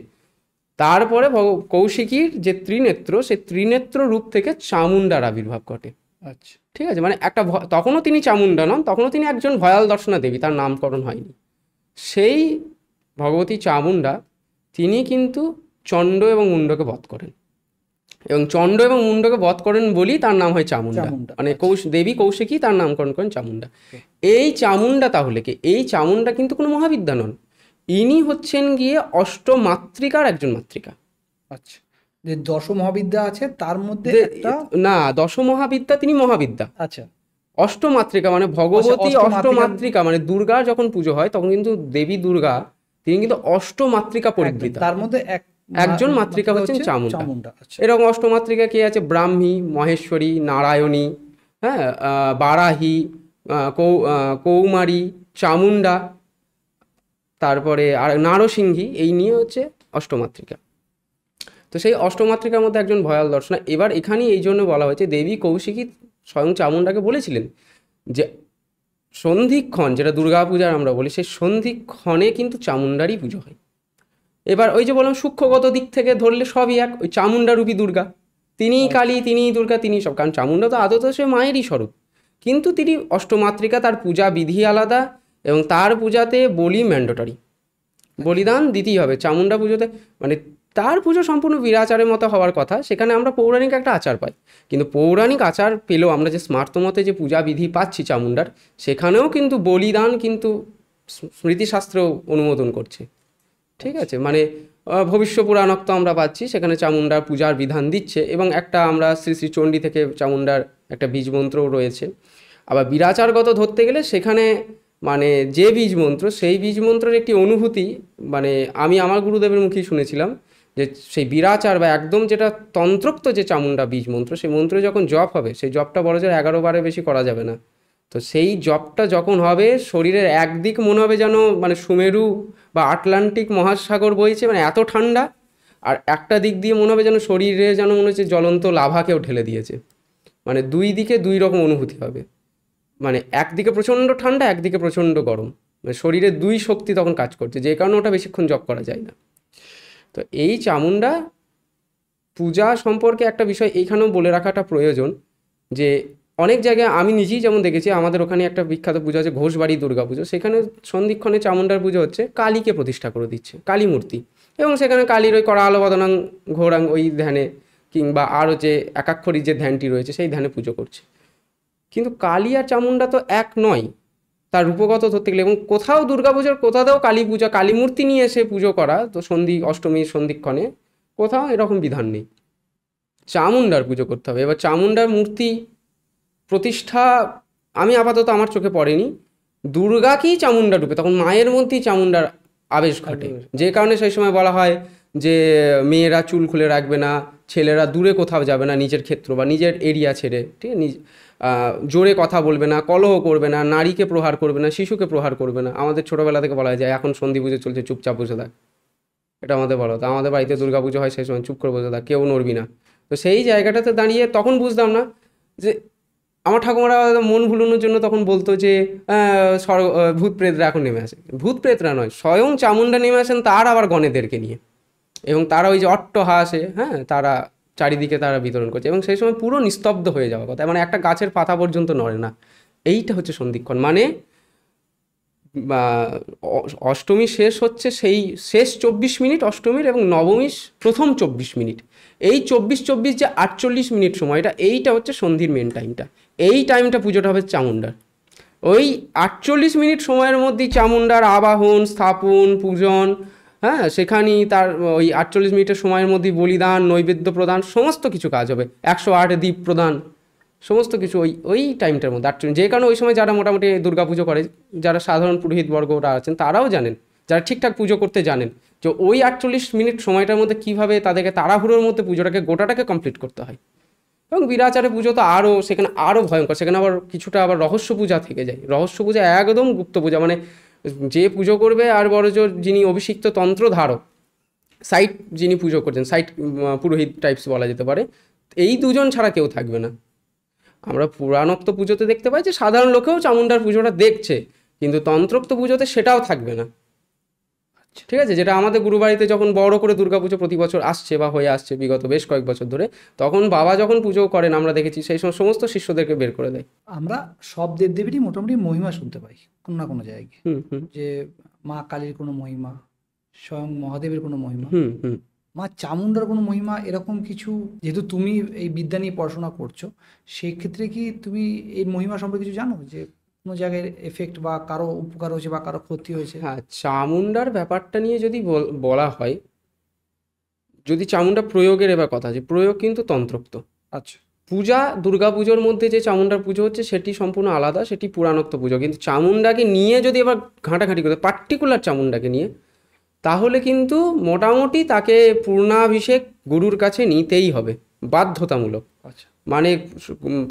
তারপরে কৌশিকীর যে ত্রিনেত্র, সেই ত্রিনেত্র রূপ থেকে চামুণ্ডার আবির্ভাব ঘটে। আচ্ছা। ঠিক আছে, মানে একটা তখনও তিনি চামুণ্ডা নন, তখনও তিনি একজন ভয়াল দর্শনা দেবী, তার নামকরণ হয়নি। সেই ভগবতী চামুণ্ডা তিনি কিন্তু চণ্ড এবং মুণ্ডকে বধ করেন, এবং চণ্ড এবং মুণ্ডকে বধ করেন বলেই তার নাম হয় চামুণ্ডা। মানে দেবী কৌশিকী তার নামকরণ করেন চামুণ্ডা। এই চামুণ্ডা তাহলে কি? এই চামুণ্ডা কিন্তু কোনো মহাবিদ্যা নন, ইনি হচ্ছেন গিয়ে অষ্টমাতৃকার একজন মাতৃকা। আচ্ছা, যে দশ মহাবিদ্যা আছে তার মধ্যে একটা, না, দশ মহাবিদ্যা তিনি মহাবিদ্যা। আচ্ছা, অষ্টমাতৃকা মানে ভগবতী অষ্টমাতৃকা, মানে দুর্গার যখন পুজো হয় তখন কিন্তু দেবী দুর্গা তিনি কিন্তু অষ্টমাতৃকা পরিবৃতা, তার মধ্যে একজন মাতৃকা হচ্ছেন চামুণ্ডা। আচ্ছা। এরকম অষ্টমাতৃকা কে আছে? ব্রাহ্মী, মহেশ্বরী, নারায়ণী, হ্যাঁ, বারাহী, কৌমারী, চামুণ্ডা, তারপরে আর নারসিংহী, এই নিয়ে হচ্ছে অষ্টমাতৃকা। তো সেই অষ্টমাতৃকার মধ্যে একজন ভয়াল দর্শনা। এবার এখানেই এই জন্য বলা হয়েছে দেবী কৌশিকী স্বয়ং চামুণ্ডাকে বলেছিলেন যে সন্ধিক্ষণ, যেটা দুর্গাপূজার আমরা বলি, সেই সন্ধিক্ষণে কিন্তু চামুণ্ডারই পুজো হয়। এবার ওই যে বললাম সূক্ষ্মগত দিক থেকে ধরলে সবই এক, ওই চামুণ্ডা রূপী দুর্গা, তিনিই কালী, তিনিই দুর্গা, তিনিই সব। কারণ চামুণ্ডা তো আদত সে মায়েরই স্বরূপ, কিন্তু তিনি অষ্টমাতৃকা, তার পূজা বিধি আলাদা, এবং তার পূজাতে বলি ম্যান্ডেটরি, বলিদান দিতেই হবে চামুণ্ডা পুজোতে। মানে তার পুজো সম্পূর্ণ বীরাচারের মতো হওয়ার কথা, সেখানে আমরা পৌরাণিক একটা আচার পাই, কিন্তু পৌরাণিক আচার পেলেও আমরা যে স্মার্ত মতে যে পূজা বিধি পাচ্ছি চামুণ্ডার, সেখানেও কিন্তু বলিদান কিন্তু স্মৃতিশাস্ত্র অনুমোদন করছে। ঠিক আছে, মানে ভবিষ্য পুরাণক্ত আমরা পাচ্ছি, সেখানে চামুণ্ডার পূজার বিধান দিচ্ছে, এবং একটা আমরা শ্রী শ্রী চণ্ডী থেকে চামুণ্ডার একটা বীজ মন্ত্রও রয়েছে। আবার বীরাচারগত ধরতে গেলে সেখানে মানে যে বীজ মন্ত্র, সেই বীজ মন্ত্রের একটি অনুভূতি মানে আমি আমার গুরুদেবের মুখেই শুনেছিলাম, যে সেই বীরাচার বা একদম যেটা তন্ত্রোক্ত যে চামুণ্ডা বীজ মন্ত্র, সেই মন্ত্রে যখন জপ হবে, সেই জপটা বড় জোর 11 বারের বেশি করা যাবে না। তো সেই জপটা যখন হবে, শরীরের একদিক মনে হবে যেন মানে সুমেরু বা আটলান্টিক মহাসাগর বইছে, মানে এত ঠান্ডা, আর একটা দিক দিয়ে মনে হবে যেন শরীরে যেন মনে হচ্ছে জ্বলন্ত লাভাকেও ঢেলে দিয়েছে। মানে দুই দিকে দুই রকম অনুভূতি হবে, মানে একদিকে প্রচণ্ড ঠান্ডা, একদিকে প্রচণ্ড গরম, মানে শরীরের দুই শক্তি তখন কাজ করছে, যে কারণে ওটা বেশিক্ষণ জপ করা যায় না। তো এই চামুণ্ডা পূজা সম্পর্কে একটা বিষয় এইখানেও বলে রাখাটা প্রয়োজন, যে অনেক জায়গায় আমি নিজেই যেমন দেখেছি, আমাদের ওখানে একটা বিখ্যাত পুজো আছে ঘোষবাড়ি দুর্গা পুজো, সেখানে সন্ধিক্ষণে চামুণ্ডার পুজো হচ্ছে, কালীকে প্রতিষ্ঠা করে দিচ্ছে, কালী মূর্তি, এবং সেখানে কালীর ওই করা আলো বদনাং ঘোরাং ওই ধ্যানে, কিংবা আরও যে একাক্ষরী যে ধ্যানটি রয়েছে সেই ধ্যানে পুজো করছে। কিন্তু কালী আর চামুণ্ডা তো এক নয় তার রূপগত ধরতে গেলে, এবং কোথাও দুর্গাপুজোর কোথাও কালী পূজা, কালী মূর্তি নিয়ে এসে পুজো করা, তো অষ্টমীর সন্ধিক্ষণে কোথাও এরকম বিধান নেই, চামুণ্ডার পুজো করতে হবে। এবার চামুণ্ডার মূর্তি প্রতিষ্ঠা আমি আপাতত আমার চোখে পড়েনি, দুর্গাকেই চামুণ্ডা রূপে, তখন মায়ের মধ্যেই চামুণ্ডার আবেশ ঘটে, যে কারণে সেই সময় বলা হয় যে মেয়েরা চুল খুলে রাখবে না, ছেলেরা দূরে কোথাও যাবে না নিজের ক্ষেত্র বা নিজের এরিয়া ছেড়ে, ঠিক আছে, জোরে কথা বলবে না, কলহ করবে না, নারীকে প্রহার করবে না, শিশুকে প্রহার করবে না। আমাদের ছোটোবেলা থেকে বলা যায় এখন সন্ধি পুজো চলছে, চুপচাপ বসে থাক, এটা আমাদের বলা হতো। আমাদের বাড়িতে দুর্গা পুজো হয়, সেই সময় চুপ করে বসে থাক, কেউ নড়বি না। তো সেই জায়গাটাতে দাঁড়িয়ে তখন বুঝতাম না যে আমার ঠাকুমারা মন ভুলানোর জন্য তখন বলতো যে ভূত প্রেতরা এখন নেমে আসে। ভূত প্রেতরা নয়, স্বয়ং চামুন্ডা নেমে আসেন, তার আবার গণেদেরকে নিয়ে, এবং তারা ওই যে অট্টহাসে, হ্যাঁ, তারা চারিদিকে তারা বিতরণ করছে, এবং সেই সময় পুরো নিস্তব্ধ হয়ে যাওয়ার কথা, মানে একটা গাছের পাতা পর্যন্ত নড়ে না। এইটা হচ্ছে সন্ধিক্ষণ, মানে অষ্টমী শেষ হচ্ছে সেই শেষ 24 মিনিট অষ্টমীর, এবং নবমীর প্রথম 24 মিনিট, এই 24 যে 48 মিনিট সময়টা, এইটা হচ্ছে সন্ধির মেন টাইমটা। এই টাইমটা পুজোটা হবে চামুন্ডার। ওই 48 মিনিট সময়ের মধ্যেই চামুন্ডার আবাহন, স্থাপন, পূজন, হ্যাঁ, সেখানেই তার ওই 48 মিনিটের সময়ের মধ্যেই বলিদান, নৈবেদ্য প্রদান, সমস্ত কিছু কাজ হবে, 108 দ্বীপ প্রদান, সমস্ত কিছু ওই ওই টাইমটার মধ্যে 48। যে কারণে ওই সময় যারা মোটামুটি দুর্গাপুজো করে, যারা সাধারণ পুরোহিতবর্গরা আছেন, তারাও জানেন, যারা ঠিকঠাক পুজো করতে জানেন, যে ওই 48 মিনিট সময়টার মধ্যে কীভাবে তাদেরকে তাড়াহুড়োর মধ্যে পুজোটাকে গোটাটাকে কমপ্লিট করতে হয়। এবং বিরাচারে পুজো তো আরও, সেখানে আরও ভয়ঙ্কর, সেখানে আবার কিছুটা আবার রহস্য পূজা থেকে যায়। রহস্য পূজা একদম গুপ্ত পূজা, মানে যে পুজো করবে আর বড়জোর যিনি অভিষিক্ত তন্ত্র ধারক, সাইট যিনি পুজো করছেন, সাইট পুরোহিত টাইপস বলা যেতে পারে, এই দুজন ছাড়া কেউ থাকবে না। আমরা পুরাণোক্ত পুজোতে দেখতে পাই যে সাধারণ লোকেও চামুন্ডার পুজোটা দেখছে, কিন্তু তন্ত্রোক্ত পুজোতে সেটাও থাকবে না। ঠিক আছে, যেটা আমাদের গুরুবাড়িতে যখন বড় করে দুর্গাপুজো প্রতি বছর আসছে বা হয়ে আসছে বিগত বেশ কয়েক বছর ধরে, তখন বাবা যখন পুজো করেন আমরা দেখেছি সেই সমস্ত শিষ্যদেরকে বের করে দেয়। আমরা সব দেবদেবীরই মোটামুটি মহিমা শুনতে পাই কোনো না কোনো জায়গায়, যে মা কালীর কোনো মহিমা, স্বয়ং মহাদেবের কোনো মহিমা, মা চামুন্ডার কোনো মহিমা, এরকম কিছু। যেহেতু তুমি এই বিদ্যা নিয়ে পড়াশোনা করছো, সেই ক্ষেত্রে কি তুমি এই মহিমা সম্পর্কে কিছু জানো, যে কোনো জায়গায় এফেক্ট বা কারো উপকার হয়েছে বা কারো ক্ষতি হয়েছে? হ্যাঁ, চামুন্ডার ব্যাপারটা নিয়ে যদি বলা হয়, যদি চামুন্ডা প্রয়োগের এবার কথা, যে প্রয়োগ কিন্তু তন্ত্রোক্ত। আচ্ছা। পূজা, দুর্গা পুজোর মধ্যে যে চামুন্ডার পুজো হচ্ছে সেটি সম্পূর্ণ আলাদা, সেটি পুরাণোক্ত পুজো। কিন্তু চামুন্ডাকে নিয়ে যদি এবার ঘাঁটাঘাঁটি করতে, পার্টিকুলার চামুন্ডাকে নিয়ে, তাহলে কিন্তু মোটামুটি তাকে পূর্ণাভিষেক গুরুর কাছে নিতেই হবে, বাধ্যতামূলক। আচ্ছা। মানে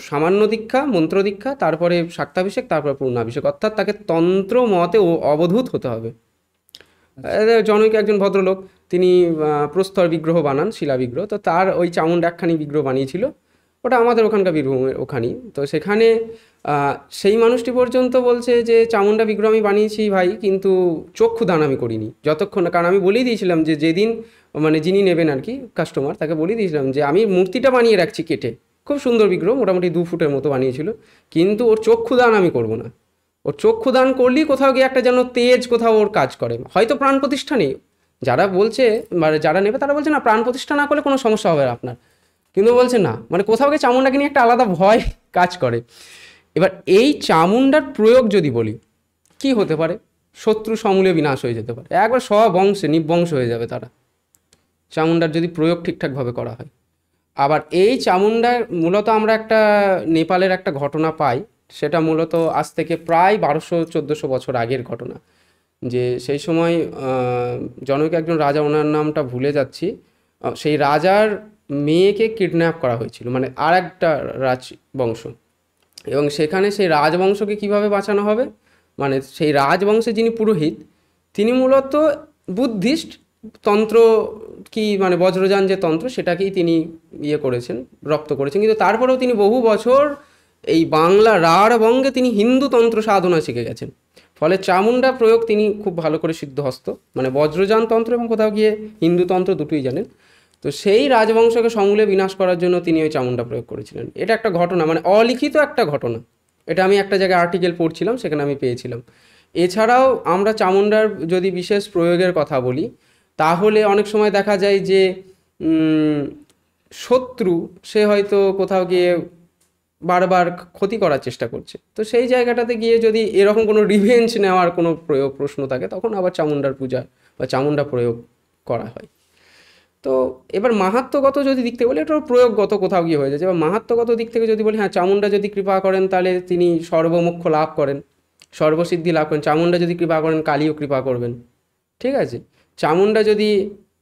সামান্য দীক্ষা, মন্ত্র দীক্ষা, তারপরে শাক্তাভিষেক, তারপরে পূর্ণাভিষেক, অর্থাৎ তাকে তন্ত্র মতে অবধূত হতে হবে। জনৈক একজন ভদ্রলোক, তিনি প্রস্তর বিগ্রহ বানান, শিলা বিগ্রহ, তো তার ওই চামুন্ডা একখানি বিগ্রহ বানিয়েছিল, ওটা আমাদের ওখানকার বীরভূমের ওখানেই। তো সেখানে সেই মানুষটি পর্যন্ত বলছে যে চামুন্ডা বিগ্রহ আমি বানিয়েছি ভাই, কিন্তু চক্ষুদান আমি করিনি যতক্ষণ না, কারণ আমি বলেই দিয়েছিলাম যে যেদিন, মানে যিনি নেবেন আর কি, কাস্টমার, তাকে বলেই দিয়েছিলাম যে আমি মূর্তিটা বানিয়ে রাখছি কেটে, খুব সুন্দর বিগ্রহ, মোটামুটি 2 ফুটের মতো বানিয়েছিল, কিন্তু ওর চক্ষুদান আমি করবো না। ওর চক্ষুদান করলেই কোথাও গিয়ে একটা যেন তেজ কোথাও ওর কাজ করে, হয়তো প্রাণ প্রতিষ্ঠা নেই, যারা বলছে, মানে যারা নেবে তারা বলছে না প্রাণ প্রতিষ্ঠা না করলে কোনো সমস্যা হবে না আপনার, কিন্তু বলছে না, মানে কোথাও গিয়ে চামুন্ডাকে নিয়ে একটা আলাদা ভয় কাজ করে। এবার এই চামুন্ডার প্রয়োগ যদি বলি, কি হতে পারে, শত্রু সমূলে বিনাশ হয়ে যেতে পারে, একবার বংশে নিবংশ হয়ে যাবে তারা, চামুন্ডার যদি প্রয়োগ ঠিকঠাকভাবে করা হয়। আবার এই চামুন্ডার মূলত আমরা একটা নেপালের একটা ঘটনা পাই, সেটা মূলত আজ থেকে প্রায় 1200-1400 বছর আগের ঘটনা, যে সেই সময় জনৈক একজন রাজা, ওনার নামটা ভুলে যাচ্ছি, সেই রাজার মেয়েকে কিডন্যাপ করা হয়েছিল, মানে আর একটা রাজবংশ, এবং সেখানে সেই রাজবংশকে কিভাবে বাঁচানো হবে, মানে সেই রাজবংশে যিনি পুরোহিত, তিনি মূলত বুদ্ধিস্ট তন্ত্র, কি মানে বজ্রযান যে তন্ত্র, সেটাকেই তিনি করেছেন, রপ্ত করেছেন, কিন্তু তারপরেও তিনি বহু বছর এই বাংলা রাঢ়বঙ্গে তিনি হিন্দু তন্ত্র সাধনা শিখে গেছেন। ফলে চামুন্ডা প্রয়োগ তিনি খুব ভালো করে সিদ্ধহস্ত, মানে বজ্রযান তন্ত্র এবং কোথাও গিয়ে হিন্দু তন্ত্র দুটোই জানেন। তো সেই রাজবংশকে সমূলে বিনাশ করার জন্য তিনি ওই চামুন্ডা প্রয়োগ করেছিলেন। এটা একটা ঘটনা, মানে অলিখিত একটা ঘটনা, এটা আমি একটা জায়গায় আর্টিকেল পড়ছিলাম, সেখানে আমি পেয়েছিলাম। এছাড়াও আমরা চামুন্ডার যদি বিশেষ প্রয়োগের কথা বলি, তাহলে অনেক সময় দেখা যায় যে শত্রু, সে হয়তো কোথাও গিয়ে বারবার ক্ষতি করার চেষ্টা করছে, তো সেই জায়গাটাতে গিয়ে যদি এরকম কোনো রিভেঞ্জ নেওয়ার কোনো প্রশ্ন থাকে, তখন আবার চামুন্ডার পূজা বা চামুন্ডা প্রয়োগ করা হয়। তো এবার মাহাত্ম্যগত যদি দিক থেকে বলি, এটা প্রয়োগগত কোথাও গিয়ে হয়ে যাচ্ছে। এবার মাহাত্ম্যগত দিক থেকে যদি বলি, হ্যাঁ, চামুন্ডা যদি কৃপা করেন তাহলে তিনি সর্বমোক্ষ লাভ করেন, সর্বসিদ্ধি লাভ করেন। চামুন্ডা যদি কৃপা করেন, কালীও কৃপা করবেন, ঠিক আছে। চামুন্ডা যদি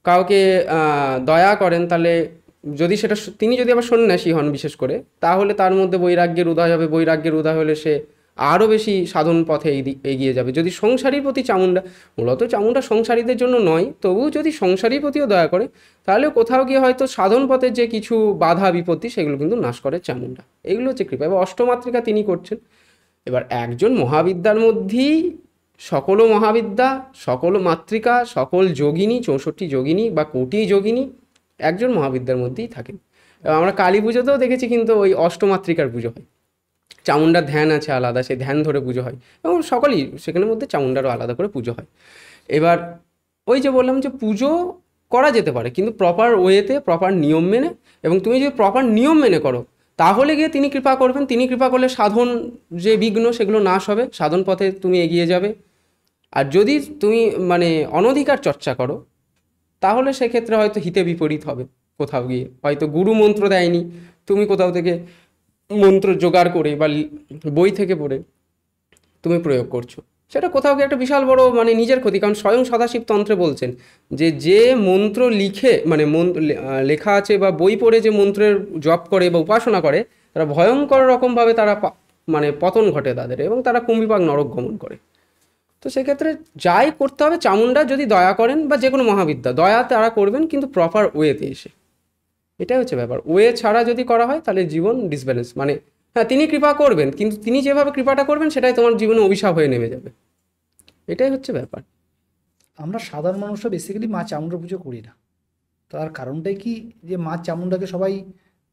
কাউকে দয়া করেন, তাহলে যদি সেটা তিনি যদি আবার সন্ন্যাসী হন বিশেষ করে, তাহলে তার মধ্যে বৈরাগ্যের উদয় হবে, বৈরাগ্যের উদয় হলে সে আরও বেশি সাধন পথে এগিয়ে যাবে। যদি সংসারীর প্রতি চামুণ্ডা, মূলত চামুণ্ডা সংসারীদের জন্য নয়, তবুও যদি সংসারীর প্রতিও দয়া করে, তাহলে কোথাও গিয়ে হয়তো সাধন পথের যে কিছু বাধা বিপত্তি সেগুলো কিন্তু নাশ করে চামুণ্ডা। এগুলো হচ্ছে কৃপা। এবার অষ্টমাতৃকা তিনি করছেন। এবার একজন মহাবিদ্যার মধ্যেই সকল মহাবিদ্যা, সকল মাতৃকা, সকল যোগিনী, 64 যোগিনী বা কোটি যোগিনী একজন মহাবিদ্যার মধ্যেই থাকেন। এবং আমরা কালী পুজোতেও দেখেছি কিন্তু ওই অষ্টমাতৃকার পুজো হয়, চামুণ্ডার ধ্যান আছে আলাদা, সেই ধ্যান ধরে পুজো হয়, এবং সকলেই সেখানের মধ্যে চামুণ্ডারও আলাদা করে পুজো হয়। এবার ওই যে বললাম যে পুজো করা যেতে পারে, কিন্তু প্রপার ওয়েতে, প্রপার নিয়ম মেনে। এবং তুমি যদি প্রপার নিয়ম মেনে করো, তাহলে গিয়ে তিনি কৃপা করবেন। তিনি কৃপা করলে সাধন যে বিঘ্ন সেগুলো নাশ হবে, সাধন পথে তুমি এগিয়ে যাবে। আর যদি তুমি মানে অনধিকার চর্চা করো, তাহলে সেক্ষেত্রে হয়তো হিতে বিপরীত হবে। কোথাও গিয়ে হয়তো গুরু মন্ত্র দেয়নি, তুমি কোথাও থেকে মন্ত্র জোগাড় করে বা বই থেকে পড়ে তুমি প্রয়োগ করছো, সেটা কোথাও গিয়ে একটা বিশাল বড় মানে নিজের ক্ষতি। কারণ স্বয়ং সদাশিব তন্ত্রে বলছেন যে মন্ত্র লিখে মানে লেখা আছে বা বই পড়ে যে মন্ত্রের জপ করে বা উপাসনা করে, তারা ভয়ঙ্কর রকমভাবে তারা মানে পতন ঘটে তাদের, এবং তারা কুম্ভিপাক নরক গমন করে। তো সেক্ষেত্রে যাই করতে হবে, চামুণ্ডা যদি দয়া করেন বা যে কোনো মহাবিদ্যা দয়া তারা করবেন, কিন্তু প্রপার ওয়েতে এসে। এটাই হচ্ছে ব্যাপার। ওয়ে ছাড়া যদি করা হয় তাহলে জীবন ডিসব্যালেন্স। মানে হ্যাঁ, তিনি কৃপা করবেন, কিন্তু তিনি যেভাবে কৃপাটা করবেন সেটাই তোমার জীবনে অভিশাপ হয়ে নেমে যাবে। এটাই হচ্ছে ব্যাপার। আমরা সাধারণ মানুষরা বেসিক্যালি মা চামুণ্ডা পুজো করি না। তার কারণটাই কি যে মা চামুণ্ডাকে সবাই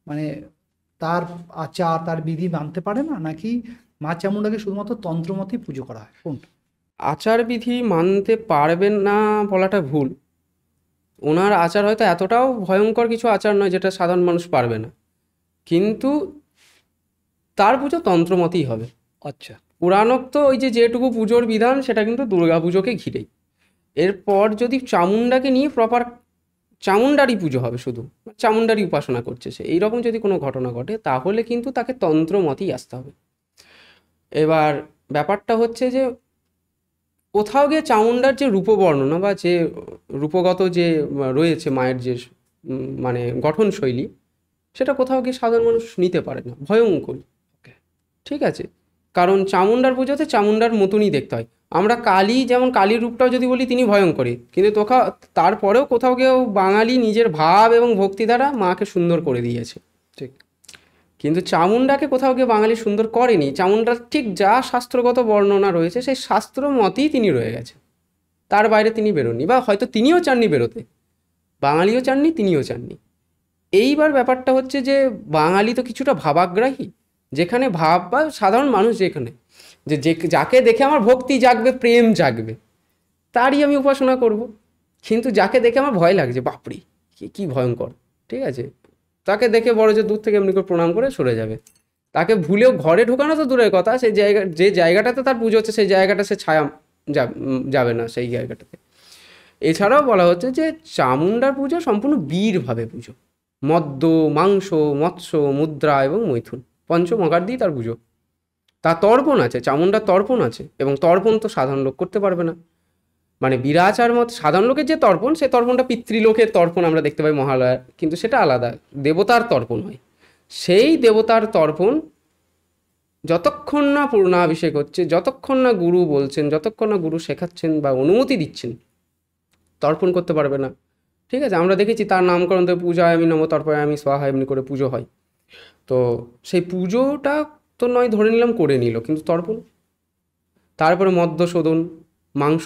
মানে তার আচার তার বিধি মানতে পারে না, নাকি মা চামুণ্ডাকে শুধুমাত্র তন্ত্রমতেই পুজো করা হয়? কোনটা? আচার বিধি মানতে পারবেন না বলাটা ভুল। ওনার আচার হয়তো এতটাও ভয়ঙ্কর কিছু আচার নয় যেটা সাধারণ মানুষ পারবে না, কিন্তু তার পুজো তন্ত্রমতেই হবে। আচ্ছা। পুরাণোক্ত ওই যেটুকু পুজোর বিধান সেটা কিন্তু দুর্গা পুজোকে ঘিরেই। এরপর যদি চামুণ্ডাকে নিয়ে প্রপার চামুণ্ডারই পুজো হবে, শুধু চামুণ্ডারই উপাসনা করছে সে, এইরকম যদি কোনো ঘটনা ঘটে, তাহলে কিন্তু তাকে তন্ত্রমতেই আসতে হবে। এবার ব্যাপারটা হচ্ছে যে কোথাও গিয়ে চামুণ্ডার যে রূপবর্ণনা বা যে রূপগত যে রয়েছে মায়ের যে মানে গঠনশৈলী, সেটা কোথাও গিয়ে সাধারণ মানুষ নিতে পারে না, ভয়ঙ্কর। ঠিক আছে, কারণ চামুণ্ডার পুজোতে চামুণ্ডার মতনই দেখতে হয়। আমরা কালী, যেমন কালীর রূপটাও যদি বলি তিনি ভয়ঙ্করী, কিন্তু তারপরেও কোথাও কেউ বাঙালি নিজের ভাব এবং ভক্তি দ্বারা মাকে সুন্দর করে দিয়েছে। ঠিক। কিন্তু চামুণ্ডাকে কোথাও গিয়ে বাঙালি সুন্দর করেনি। চামুণ্ডার ঠিক যা শাস্ত্রগত বর্ণনা রয়েছে সেই শাস্ত্র মতেই তিনি রয়ে গেছে, তার বাইরে তিনি বেরোননি, বা হয়তো তিনিও চাননি বেরোতে, বাঙালিও চাননি, তিনিও চাননি। এইবার ব্যাপারটা হচ্ছে যে বাঙালি তো কিছুটা ভাবাগ্রাহী, যেখানে ভাব বা সাধারণ মানুষ যেখানে যাকে দেখে আমার ভক্তি জাগবে, প্রেম জাগবে, তারই আমি উপাসনা করব। কিন্তু যাকে দেখে আমার ভয় লাগছে, বাপরে কি ভয়ঙ্কর, ঠিক আছে, তাকে দেখে বড় যে দূর থেকে এমনি করে প্রণাম করে সরে যাবে। তাকে ভুলেও ঘরে ঢোকানো তো দূরের কথা, সেই যে জায়গাটাতে তার পুজো হচ্ছে সেই জায়গাটা সে ছায়া যাবে না সেই জায়গাটাতে। এছাড়াও বলা হচ্ছে যে চামুণ্ডার পুজো সম্পূর্ণ বীরভাবে পুজো, মদ্য, মাংস, মৎস্য, মুদ্রা এবং মৈথুন, পঞ্চমকার দিয়ে তার পুজো। তার তর্পণ আছে, চামুণ্ডার তর্পণ আছে, এবং তর্পণ তো সাধারণ লোক করতে পারবে না। মানে বিরাচার মত সাধারণ লোকের যে তর্পণ, সে তর্পণটা পিতৃলোকের তর্পণ আমরা দেখতে পাই মহালয়ার, কিন্তু সেটা আলাদা, দেবতার তর্পণ হয়। সেই দেবতার তর্পণ যতক্ষণ না পূর্ণাভিষেক হচ্ছে, যতক্ষণ না গুরু বলছেন, যতক্ষণ না গুরু শেখাচ্ছেন বা অনুমতি দিচ্ছেন, তর্পণ করতে পারবে না। ঠিক আছে, আমরা দেখেছি তার নামকরণ তো পূজা আমি নম তর্পয়ামি স্বাহা এমনি করে পুজো হয়। তো সেই পুজোটা তো নয় ধরে নিলাম করে নিল, কিন্তু তর্পণ, তারপরে মদ্য শোধন, মাংস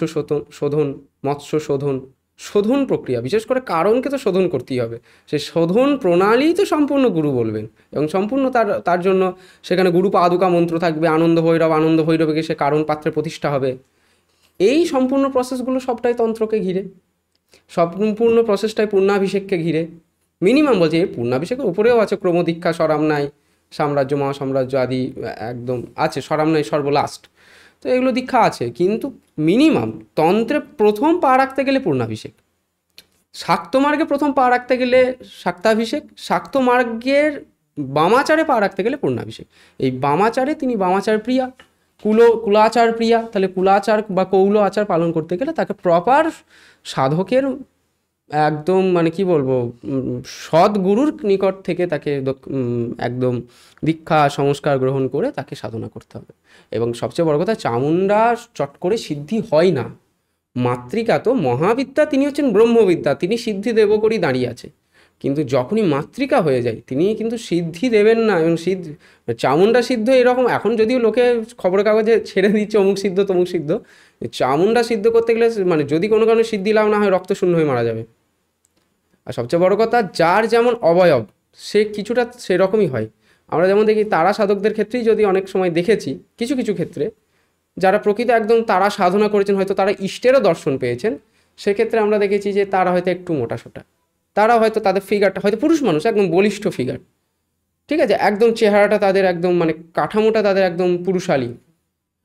শোধন, মৎস্য শোধন, শোধন প্রক্রিয়া, বিশেষ করে কারণকে তো শোধন করতেই হবে। সেই শোধন প্রণালী তো সম্পূর্ণ গুরু বলবেন, এবং সম্পূর্ণ তার জন্য সেখানে গুরু পাদুকা মন্ত্র থাকবে, আনন্দ ভৈরবকে সে কারণ পাত্রে প্রতিষ্ঠা হবে। এই সম্পূর্ণ প্রসেসগুলো সবটাই তন্ত্রকে ঘিরে, সম্পূর্ণ প্রসেসটাই পূর্ণাভিষেককে ঘিরে। মিনিমাম বলছে, পূর্ণাভিষেকের উপরেও আছে ক্রমদীক্ষা, সরামনাই, সাম্রাজ্য, মহাসাম্রাজ্য আদি একদম আছে, সরামনাই সর্বলাস্ট। তো এগুলো দীক্ষা আছে, কিন্তু মিনিমাম তন্ত্রে প্রথম পা রাখতে গেলে পূর্ণাভিষেক, শাক্ত মার্গে প্রথম পা রাখতে গেলে শাক্তাভিষেক, শাক্ত মার্গের বামাচারে পা রাখতে গেলে পূর্ণাভিষেক। এই বামাচারে তিনি বামাচার প্রিয়া, কুলাচার প্রিয়া, তাহলে কুলাচার বা কৌল আচার পালন করতে গেলে তাকে প্রপার সাধকের একদম মানে কি বলবো, সৎ গুরুর নিকট থেকে তাকে একদম দীক্ষা সংস্কার গ্রহণ করে তাকে সাধনা করতে হবে। এবং সবচেয়ে বড় কথা, চামুণ্ডা চট করে সিদ্ধি হয় না। মাতৃকা তো মহাবিদ্যা, তিনি হচ্ছেন ব্রহ্মবিদ্যা, তিনি সিদ্ধি দেব করেই দাঁড়িয়ে আছে। কিন্তু যখনই মাতৃকা হয়ে যায় তিনি কিন্তু সিদ্ধি দেবেন না। এবং চামুণ্ডা সিদ্ধ এরকম, এখন যদিও লোকে খবরের কাগজে ছেড়ে দিচ্ছে অমুক সিদ্ধ তমুক সিদ্ধ, চামুণ্ডা সিদ্ধ করতে গেলে মানে যদি কোনো কারণে সিদ্ধি লাভ না হয় রক্ত শূন্য হয়ে মারা যাবে। আর সবচেয়ে বড় কথা, যার যেমন অবয়ব সে কিছুটা সেরকমই হয়। আমরা যেমন দেখি তারা সাধকদের ক্ষেত্রেই যদি অনেক সময় দেখেছি কিছু কিছু ক্ষেত্রে, যারা প্রকৃত একদম তারা সাধনা করেছেন, হয়তো তারা ইষ্টেরও দর্শন পেয়েছেন, সেক্ষেত্রে আমরা দেখেছি যে তারা হয়তো একটু মোটাসোটা, তারা হয়তো তাদের ফিগারটা হয়তো পুরুষ মানুষ একদম বলিষ্ঠ ফিগার, ঠিক আছে, একদম চেহারাটা তাদের একদম মানে কাঠামোটা তাদের একদম পুরুষালী।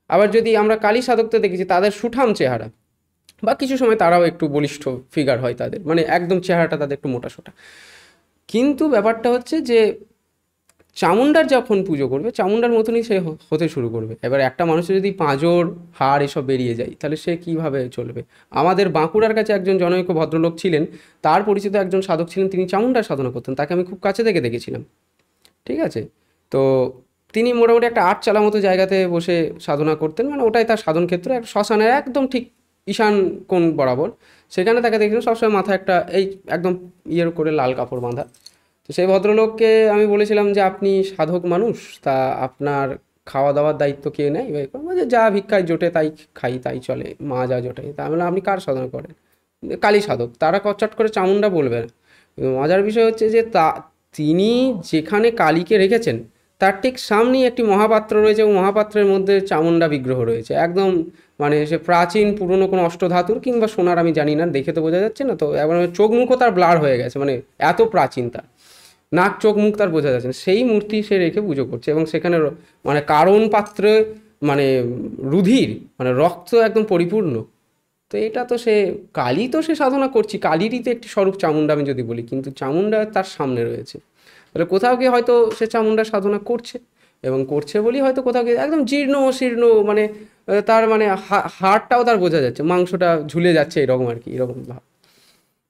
আবার যদি আমরা কালী সাধকদের দেখেছি তাদের সুঠাম চেহারা, বা কিছু সময় তারাও একটু বলিষ্ঠ ফিগার হয় তাদের, মানে একদম চেহারাটা তাদের একটু মোটাসোটা। কিন্তু ব্যাপারটা হচ্ছে যে চামুণ্ডার যখন পুজো করবে চামুণ্ডার মতনই সে হতে শুরু করবে। এবার একটা মানুষের যদি পাঁজর হাড় এসব বেরিয়ে যায় তাহলে সে কিভাবে চলবে? আমাদের বাঁকুড়ার কাছে একজন জনৈক ভদ্রলোক ছিলেন, তার পরিচিত একজন সাধক ছিলেন, তিনি চামুণ্ডার সাধনা করতেন, তাকে আমি খুব কাছে থেকে দেখেছিলাম, ঠিক আছে। তো তিনি মোটামুটি একটা 8 চালা মতো জায়গাতে বসে সাধনা করতেন, মানে ওটাই তার সাধন ক্ষেত্র, এক শ্মশানের একদম ঠিক ঈশান কোণ বরাবর। সেখানে তাকে দেখলাম সবসময় মাথায় একটা এই একদম ইয়ের করে লাল কাপড় বাঁধা। তো সেই ভদ্রলোককে আমি বলেছিলাম যে আপনি সাধক মানুষ, তা আপনার খাওয়া দাওয়ার দায়িত্ব কে নেয়? যে যা ভিক্ষায় জোটে তাই খাই, তাই চলে, মা যা জোটে। তা আমি বললাম আপনি কার সাধনা করেন? কালী সাধক। তারা চট করে চামুণ্ডা বলবে না। কিন্তু মজার বিষয় হচ্ছে যে তিনি যেখানে কালীকে রেখেছেন তার ঠিক সামনেই একটি মহাপাত্র রয়েছে, এবং মহাপাত্রের মধ্যে চামুণ্ডা বিগ্রহ রয়েছে, একদম মানে সে প্রাচীন পুরনো কোনো অষ্টধাতুর কিংবা সোনার, আমি জানি না, দেখে তো বোঝা যাচ্ছে না। তো একবার চোখ মুখও তার ব্লার হয়ে গেছে, মানে এত প্রাচীন তার নাক চোখ মুখ তার বোঝা যাচ্ছে না, সেই মূর্তি সে রেখে পুজো করছে। এবং সেখানে মানে কারণ পাত্রে মানে রুধির মানে রক্ত একদম পরিপূর্ণ। তো এটা তো সে কালী, তো সে সাধনা করছি, কালীরই তো একটি স্বরূপ চামুণ্ডা আমি যদি বলি, কিন্তু চামুণ্ডা তার সামনে রয়েছে। তাহলে কোথাও গিয়ে হয়তো সে চামুণ্ডা সাধনা করছে, এবং করছে বলি হয়তো কোথাও গিয়ে একদম জীর্ণ শীর্ণ, মানে তার মানে হাড়টাও তার বোঝা যাচ্ছে, মাংসটা ঝুলে যাচ্ছে, এরকম আর কি, এরকম ভাব।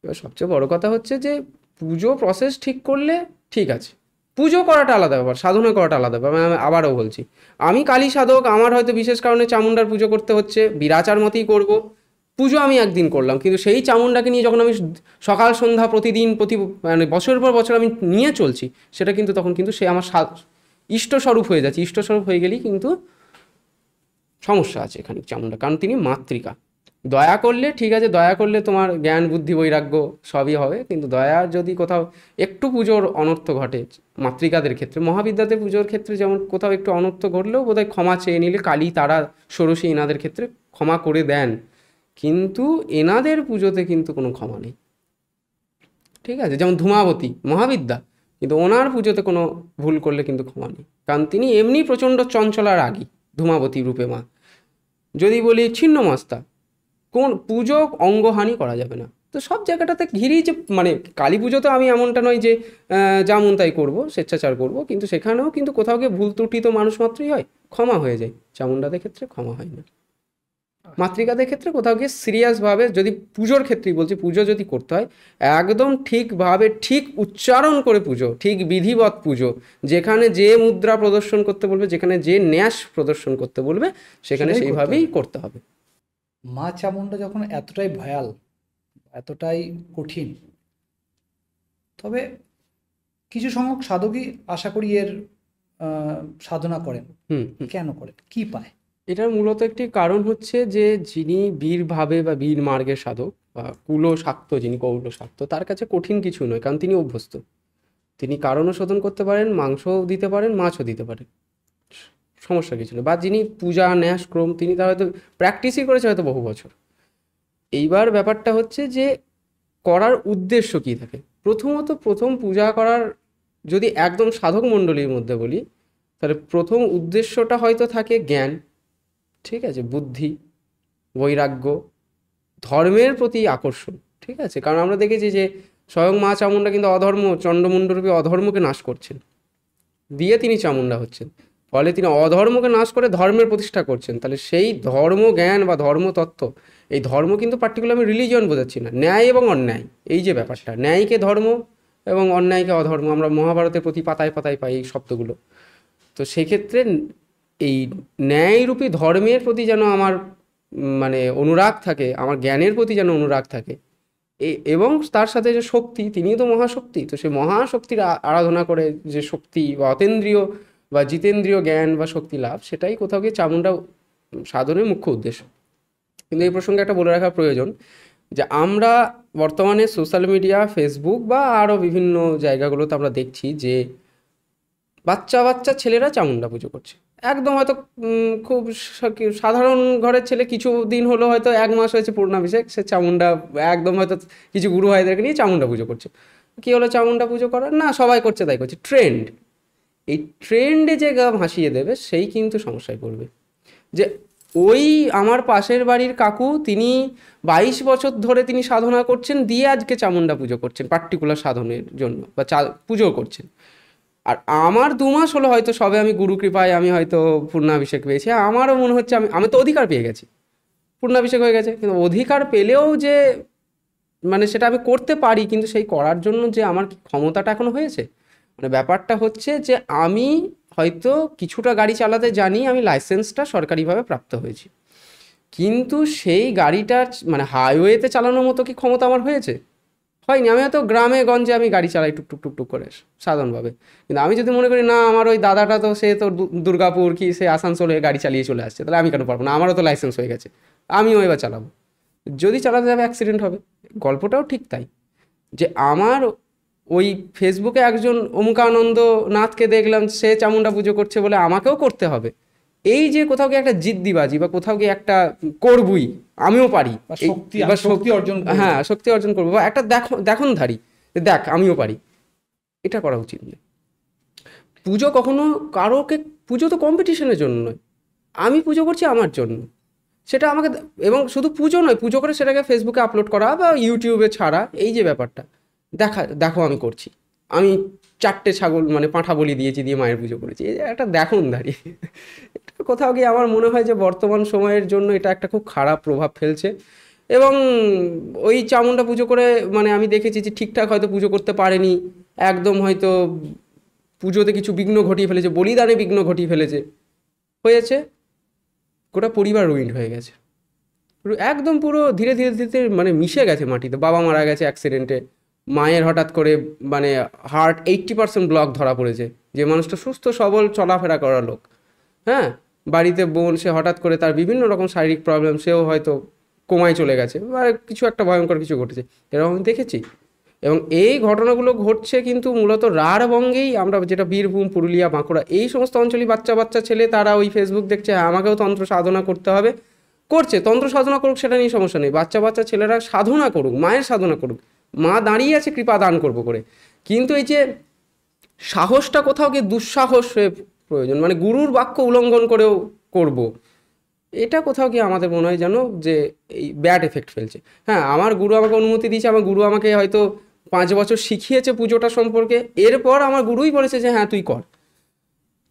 এবার সবচেয়ে বড় কথা হচ্ছে যে পুজো প্রসেস ঠিক করলে ঠিক আছে, পুজো করাটা আলাদা ব্যাপার, সাধনা করাটা আলাদা ব্যাপার। আমি আবারও বলছি, আমি কালী সাধক, আমার হয়তো বিশেষ কারণে চামুণ্ডার পুজো করতে হচ্ছে, বিরাচার মতোই করব, পুজো আমি একদিন করলাম, কিন্তু সেই চামুণ্ডাকে নিয়ে যখন আমি সকাল সন্ধ্যা প্রতিদিন মানে বছরের পর বছর আমি নিয়ে চলছি, সেটা কিন্তু তখন কিন্তু সে আমার ইষ্টস্বরূপ হয়ে যাচ্ছে। ইষ্টস্বরূপ হয়ে গেলেই কিন্তু সমস্যা আছে এখানে চামুণ্ডা, কারণ তিনি মাতৃকা। দয়া করলে ঠিক আছে, দয়া করলে তোমার জ্ঞান বুদ্ধি বৈরাগ্য সবই হবে, কিন্তু দয়া যদি কোথাও একটু পুজোর অনর্থ ঘটে, মাতৃকাদের ক্ষেত্রে, মহাবিদ্যাতে পুজোর ক্ষেত্রে যেমন কোথাও একটু অনর্থ ঘটলেও বোধহয় ক্ষমা চেয়ে নিলে কালী তারা ষোড়শী এনাদের ক্ষেত্রে ক্ষমা করে দেন, কিন্তু এনাদের পুজোতে কিন্তু কোনো ক্ষমা নেই, ঠিক আছে। যেমন ধূমাবতী মহাবিদ্যা, কিন্তু ওনার পুজোতে কোনো ভুল করলে কিন্তু ক্ষমা নেই, কারণ তিনি এমনি প্রচণ্ড চঞ্চলা রাগী ধূমাবতী রূপে মা। যদি বলি ছিন্নমস্তা, কোন পুজো অঙ্গহানি করা যাবে না। তো সব জায়গাটাতে ঘিরেই যে মানে কালী পুজো, তো আমি এমনটা নয় যে যেমন তাই করবো, স্বেচ্ছাচার করব, কিন্তু সেখানেও কিন্তু কোথাও গিয়ে ভুল ত্রুটি তো মানুষ মাত্রই হয়, ক্ষমা হয়ে যায়। চামুণ্ডাদের ক্ষেত্রে ক্ষমা হয় না। মাতৃকাদের ক্ষেত্রে কোথাও গিয়ে সিরিয়াসভাবে, যদি পুজোর ক্ষেত্রেই বলছি, পুজো যদি করতে হয় একদম ঠিকভাবে ঠিক উচ্চারণ করে পুজো, ঠিক বিধিবৎ পুজো, যেখানে যে মুদ্রা প্রদর্শন করতে বলবে, যেখানে যে ন্যাস প্রদর্শন করতে বলবে, সেখানে সেটাই করতে সেইভাবেই হবে। করতে হবে। মা চামুণ্ডা যখন এতটাই ভয়াল, এতটাই কঠিন, তবে কিছু সংখ্যক সাধকই আশা করি এর সাধনা করেন। হুম। কেন করেন, কি পায়? এটার মূলত একটি কারণ হচ্ছে যে যিনি বীরভাবে বা বীর মার্গের সাধক বা শাক্ত, যিনি কৌল শাক্ত, তার কাছে কঠিন কিছু নয়, কারণ তিনি অভ্যস্ত। তিনি কারণও শোধন করতে পারেন, মাংসও দিতে পারেন, মাছও দিতে পারেন, সমস্যা কিছু নেই। বা যিনি পূজা ন্যাস ক্রম, তিনি তার হয়তো প্র্যাকটিসই করেছে হয়তো বহু বছর। এইবার ব্যাপারটা হচ্ছে যে করার উদ্দেশ্য কী থাকে। প্রথমত প্রথম পূজা করার, যদি একদম সাধক মণ্ডলীর মধ্যে বলি, তাহলে প্রথম উদ্দেশ্যটা হয়তো থাকে জ্ঞান, ঠিক আছে, বুদ্ধি, বৈরাগ্য, ধর্মের প্রতি আকর্ষণ, ঠিক আছে। কারণ আমরা দেখেছি যে স্বয়ং মা চামুণ্ডা কিন্তু অধর্ম, চণ্ডমুণ্ডরূপী অধর্মকে নাশ করছেন, দিয়ে তিনি চামুণ্ডা হচ্ছেন। ফলে তিনি অধর্মকে নাশ করে ধর্মের প্রতিষ্ঠা করছেন। তাহলে সেই ধর্ম জ্ঞান বা ধর্মতত্ত্ব, এই ধর্ম কিন্তু পার্টিকুলার আমি রিলিজিয়ন বোঝাচ্ছি না, ন্যায় এবং অন্যায়, এই যে ব্যাপারটা, ন্যায়কে ধর্ম এবং অন্যায়কে অধর্ম, আমরা মহাভারতের প্রতি পাতায় পাতায় পাই এই শব্দগুলো। তো সেক্ষেত্রে এই ন্যায়রূপী ধর্মের প্রতি যেন আমার মানে অনুরাগ থাকে, আমার জ্ঞানের প্রতি যেন অনুরাগ থাকে, এবং তার সাথে যে শক্তি, তিনিও তো মহাশক্তি, তো সেই মহাশক্তির আরাধনা করে যে শক্তি বা অতীন্দ্রিয় বা জিতেন্দ্রীয় জ্ঞান বা শক্তি লাভ, সেটাই কোথাও গিয়ে চামুণ্ডা সাধনের মুখ্য উদ্দেশ্য। কিন্তু এই প্রসঙ্গে একটা বলে রাখা প্রয়োজন যে আমরা বর্তমানে সোশ্যাল মিডিয়া, ফেসবুক বা আরও বিভিন্ন জায়গাগুলোতে আমরা দেখছি যে বাচ্চা বাচ্চা ছেলেরা চামুণ্ডা পুজো করছে। একদম হয়তো খুব সাধারণ ঘরের ছেলে, কিছু দিন হলো, হয়তো 1 মাস হয়েছে পূর্ণাভিষেক, সে চামুণ্ডা একদম হয়তো কিছু গুরু ভাইদেরকে নিয়ে চামুণ্ডা পুজো করছে। কী হলো চামুণ্ডা পুজো করার? না, সবাই করছে তাই করছে, ট্রেন্ড। এই ট্রেন্ডে যে গা ভাসিয়ে দেবে সেই কিন্তু সমস্যায় পড়বে। যে ওই আমার পাশের বাড়ির কাকু, তিনি 22 বছর ধরে তিনি সাধনা করছেন, দিয়ে আজকে চামুণ্ডা পুজো করছেন পার্টিকুলার সাধনের জন্য বা পুজো করছেন। আর আমার 2 মাস হলো হয়তো সবে আমি গুরু কৃপায় আমি হয়তো পূর্ণাভিষেক পেয়েছি, আমারও মনে হচ্ছে আমি তো অধিকার পেয়ে গেছি, পূর্ণাভিষেক হয়ে গেছে। কিন্তু অধিকার পেলেও যে মানে সেটা আমি করতে পারি, কিন্তু সেই করার জন্য যে আমার কি ক্ষমতাটা এখনো হয়েছে? মানে ব্যাপারটা হচ্ছে যে আমি হয়তো কিছুটা গাড়ি চালাতে জানি, আমি লাইসেন্সটা সরকারিভাবে প্রাপ্ত হয়েছি, কিন্তু সেই গাড়িটা মানে হাইওয়েতে চালানোর মতো কি ক্ষমতা আমার হয়েছে? হয়নি। আমি হয়তো গ্রামে গঞ্জে আমি গাড়ি চালাই টুকটুক টুকটুক করে সাধারণভাবে, কিন্তু আমি যদি মনে করি না আমার ওই দাদাটা তো সে তো দুর্গাপুর কি সে আসানসোলে গাড়ি চালিয়ে চলে আসছে, তাহলে আমি কেন পারবো না? আমারও তো লাইসেন্স হয়ে গেছে, আমিও এবার চালাবো। যদি চালাতে যাবে অ্যাক্সিডেন্ট হবে। গল্পটাও ঠিক তাই, যে আমার ওই ফেসবুকে একজন অমুকানন্দ নাথকে দেখলাম সে চামুণ্ডা পুজো করছে বলে আমাকেও করতে হবে, এই যে কোথাও গিয়ে একটা জিদ্দিবাজি বা কোথাও গিয়ে একটা করবই, আমিও পারি, শক্তি অর্জন করবো। হ্যাঁ শক্তি অর্জন করবো, বা একটা দেখনধারী, দেখ আমিও পারি, এটা করা উচিত নয়। পুজো কখনো কারোকে, পুজো তো কম্পিটিশনের জন্য নয়, আমি পুজো করছি আমার জন্য, সেটা আমাকে, এবং শুধু পুজো নয়, পুজো করে সেটাকে ফেসবুকে আপলোড করা বা ইউটিউবে ছাড়া, এই যে ব্যাপারটা, দেখো আমি করছি, আমি 4টে ছাগল মানে পাঁঠা বলি দিয়েছি, দিয়ে মায়ের পুজো করেছি, এই একটা দেখনধারী। এটা কোথাও গিয়ে আমার মনে হয় যে বর্তমান সময়ের জন্য এটা একটা খুব খারাপ প্রভাব ফেলছে। এবং ওই চামুণ্ডা পুজো করে মানে আমি দেখেছি যে ঠিকঠাক হয়তো পুজো করতে পারেনি, একদম হয়তো পুজোতে কিছু বিঘ্ন ঘটিয়ে ফেলেছে, বলিদানে বিঘ্ন ঘটিয়ে ফেলেছে, হয়েছে গোটা পরিবার রুইন্ড হয়ে গেছে, একদম পুরো ধীরে ধীরে ধীরে মানে মিশে গেছে মাটিতে। বাবা মারা গেছে অ্যাক্সিডেন্টে, মায়ের হঠাৎ করে মানে হার্ট 80% ব্লক ধরা পড়েছে, যে মানুষটা সুস্থ সবল চলাফেরা করা লোক, হ্যাঁ, বাড়িতে বোন, সে হঠাৎ করে তার বিভিন্ন রকম শারীরিক প্রবলেম, সেও হয়তো কোমায় চলে গেছে, বা কিছু একটা ভয়ঙ্কর কিছু ঘটেছে, এরকম আমি দেখেছি। এবং এই ঘটনাগুলো ঘটছে কিন্তু মূলত রাঢ়বঙ্গেই, আমরা যেটা বীরভূম, পুরুলিয়া, বাঁকুড়া, এই সমস্ত অঞ্চলেই বাচ্চা বাচ্চা ছেলে তারা ওই ফেসবুক দেখছে, আমাকেও তন্ত্র সাধনা করতে হবে, করছে, তন্ত্র সাধনা করুক, সেটা নিয়ে সমস্যা নেই, বাচ্চা বাচ্চা ছেলেরা সাধনা করুক, মায়ের সাধনা করুক, মা দাঁড়িয়ে আছে কৃপা দান করবো করে। কিন্তু এই যে সাহসটা কোথাও গিয়ে দুঃসাহস হয়ে প্রয়োজন, মানে গুরুর বাক্য উল্লঙ্ঘন করেও করব, এটা কোথাও গিয়ে আমাদের মনে হয় যেন যে এই ব্যাড এফেক্ট ফেলছে। হ্যাঁ, আমার গুরু আমাকে অনুমতি দিয়েছে, আমার গুরু আমাকে হয়তো 5 বছর শিখিয়েছে পুজোটা সম্পর্কে, এরপর আমার গুরুই বলেছে যে হ্যাঁ তুই কর,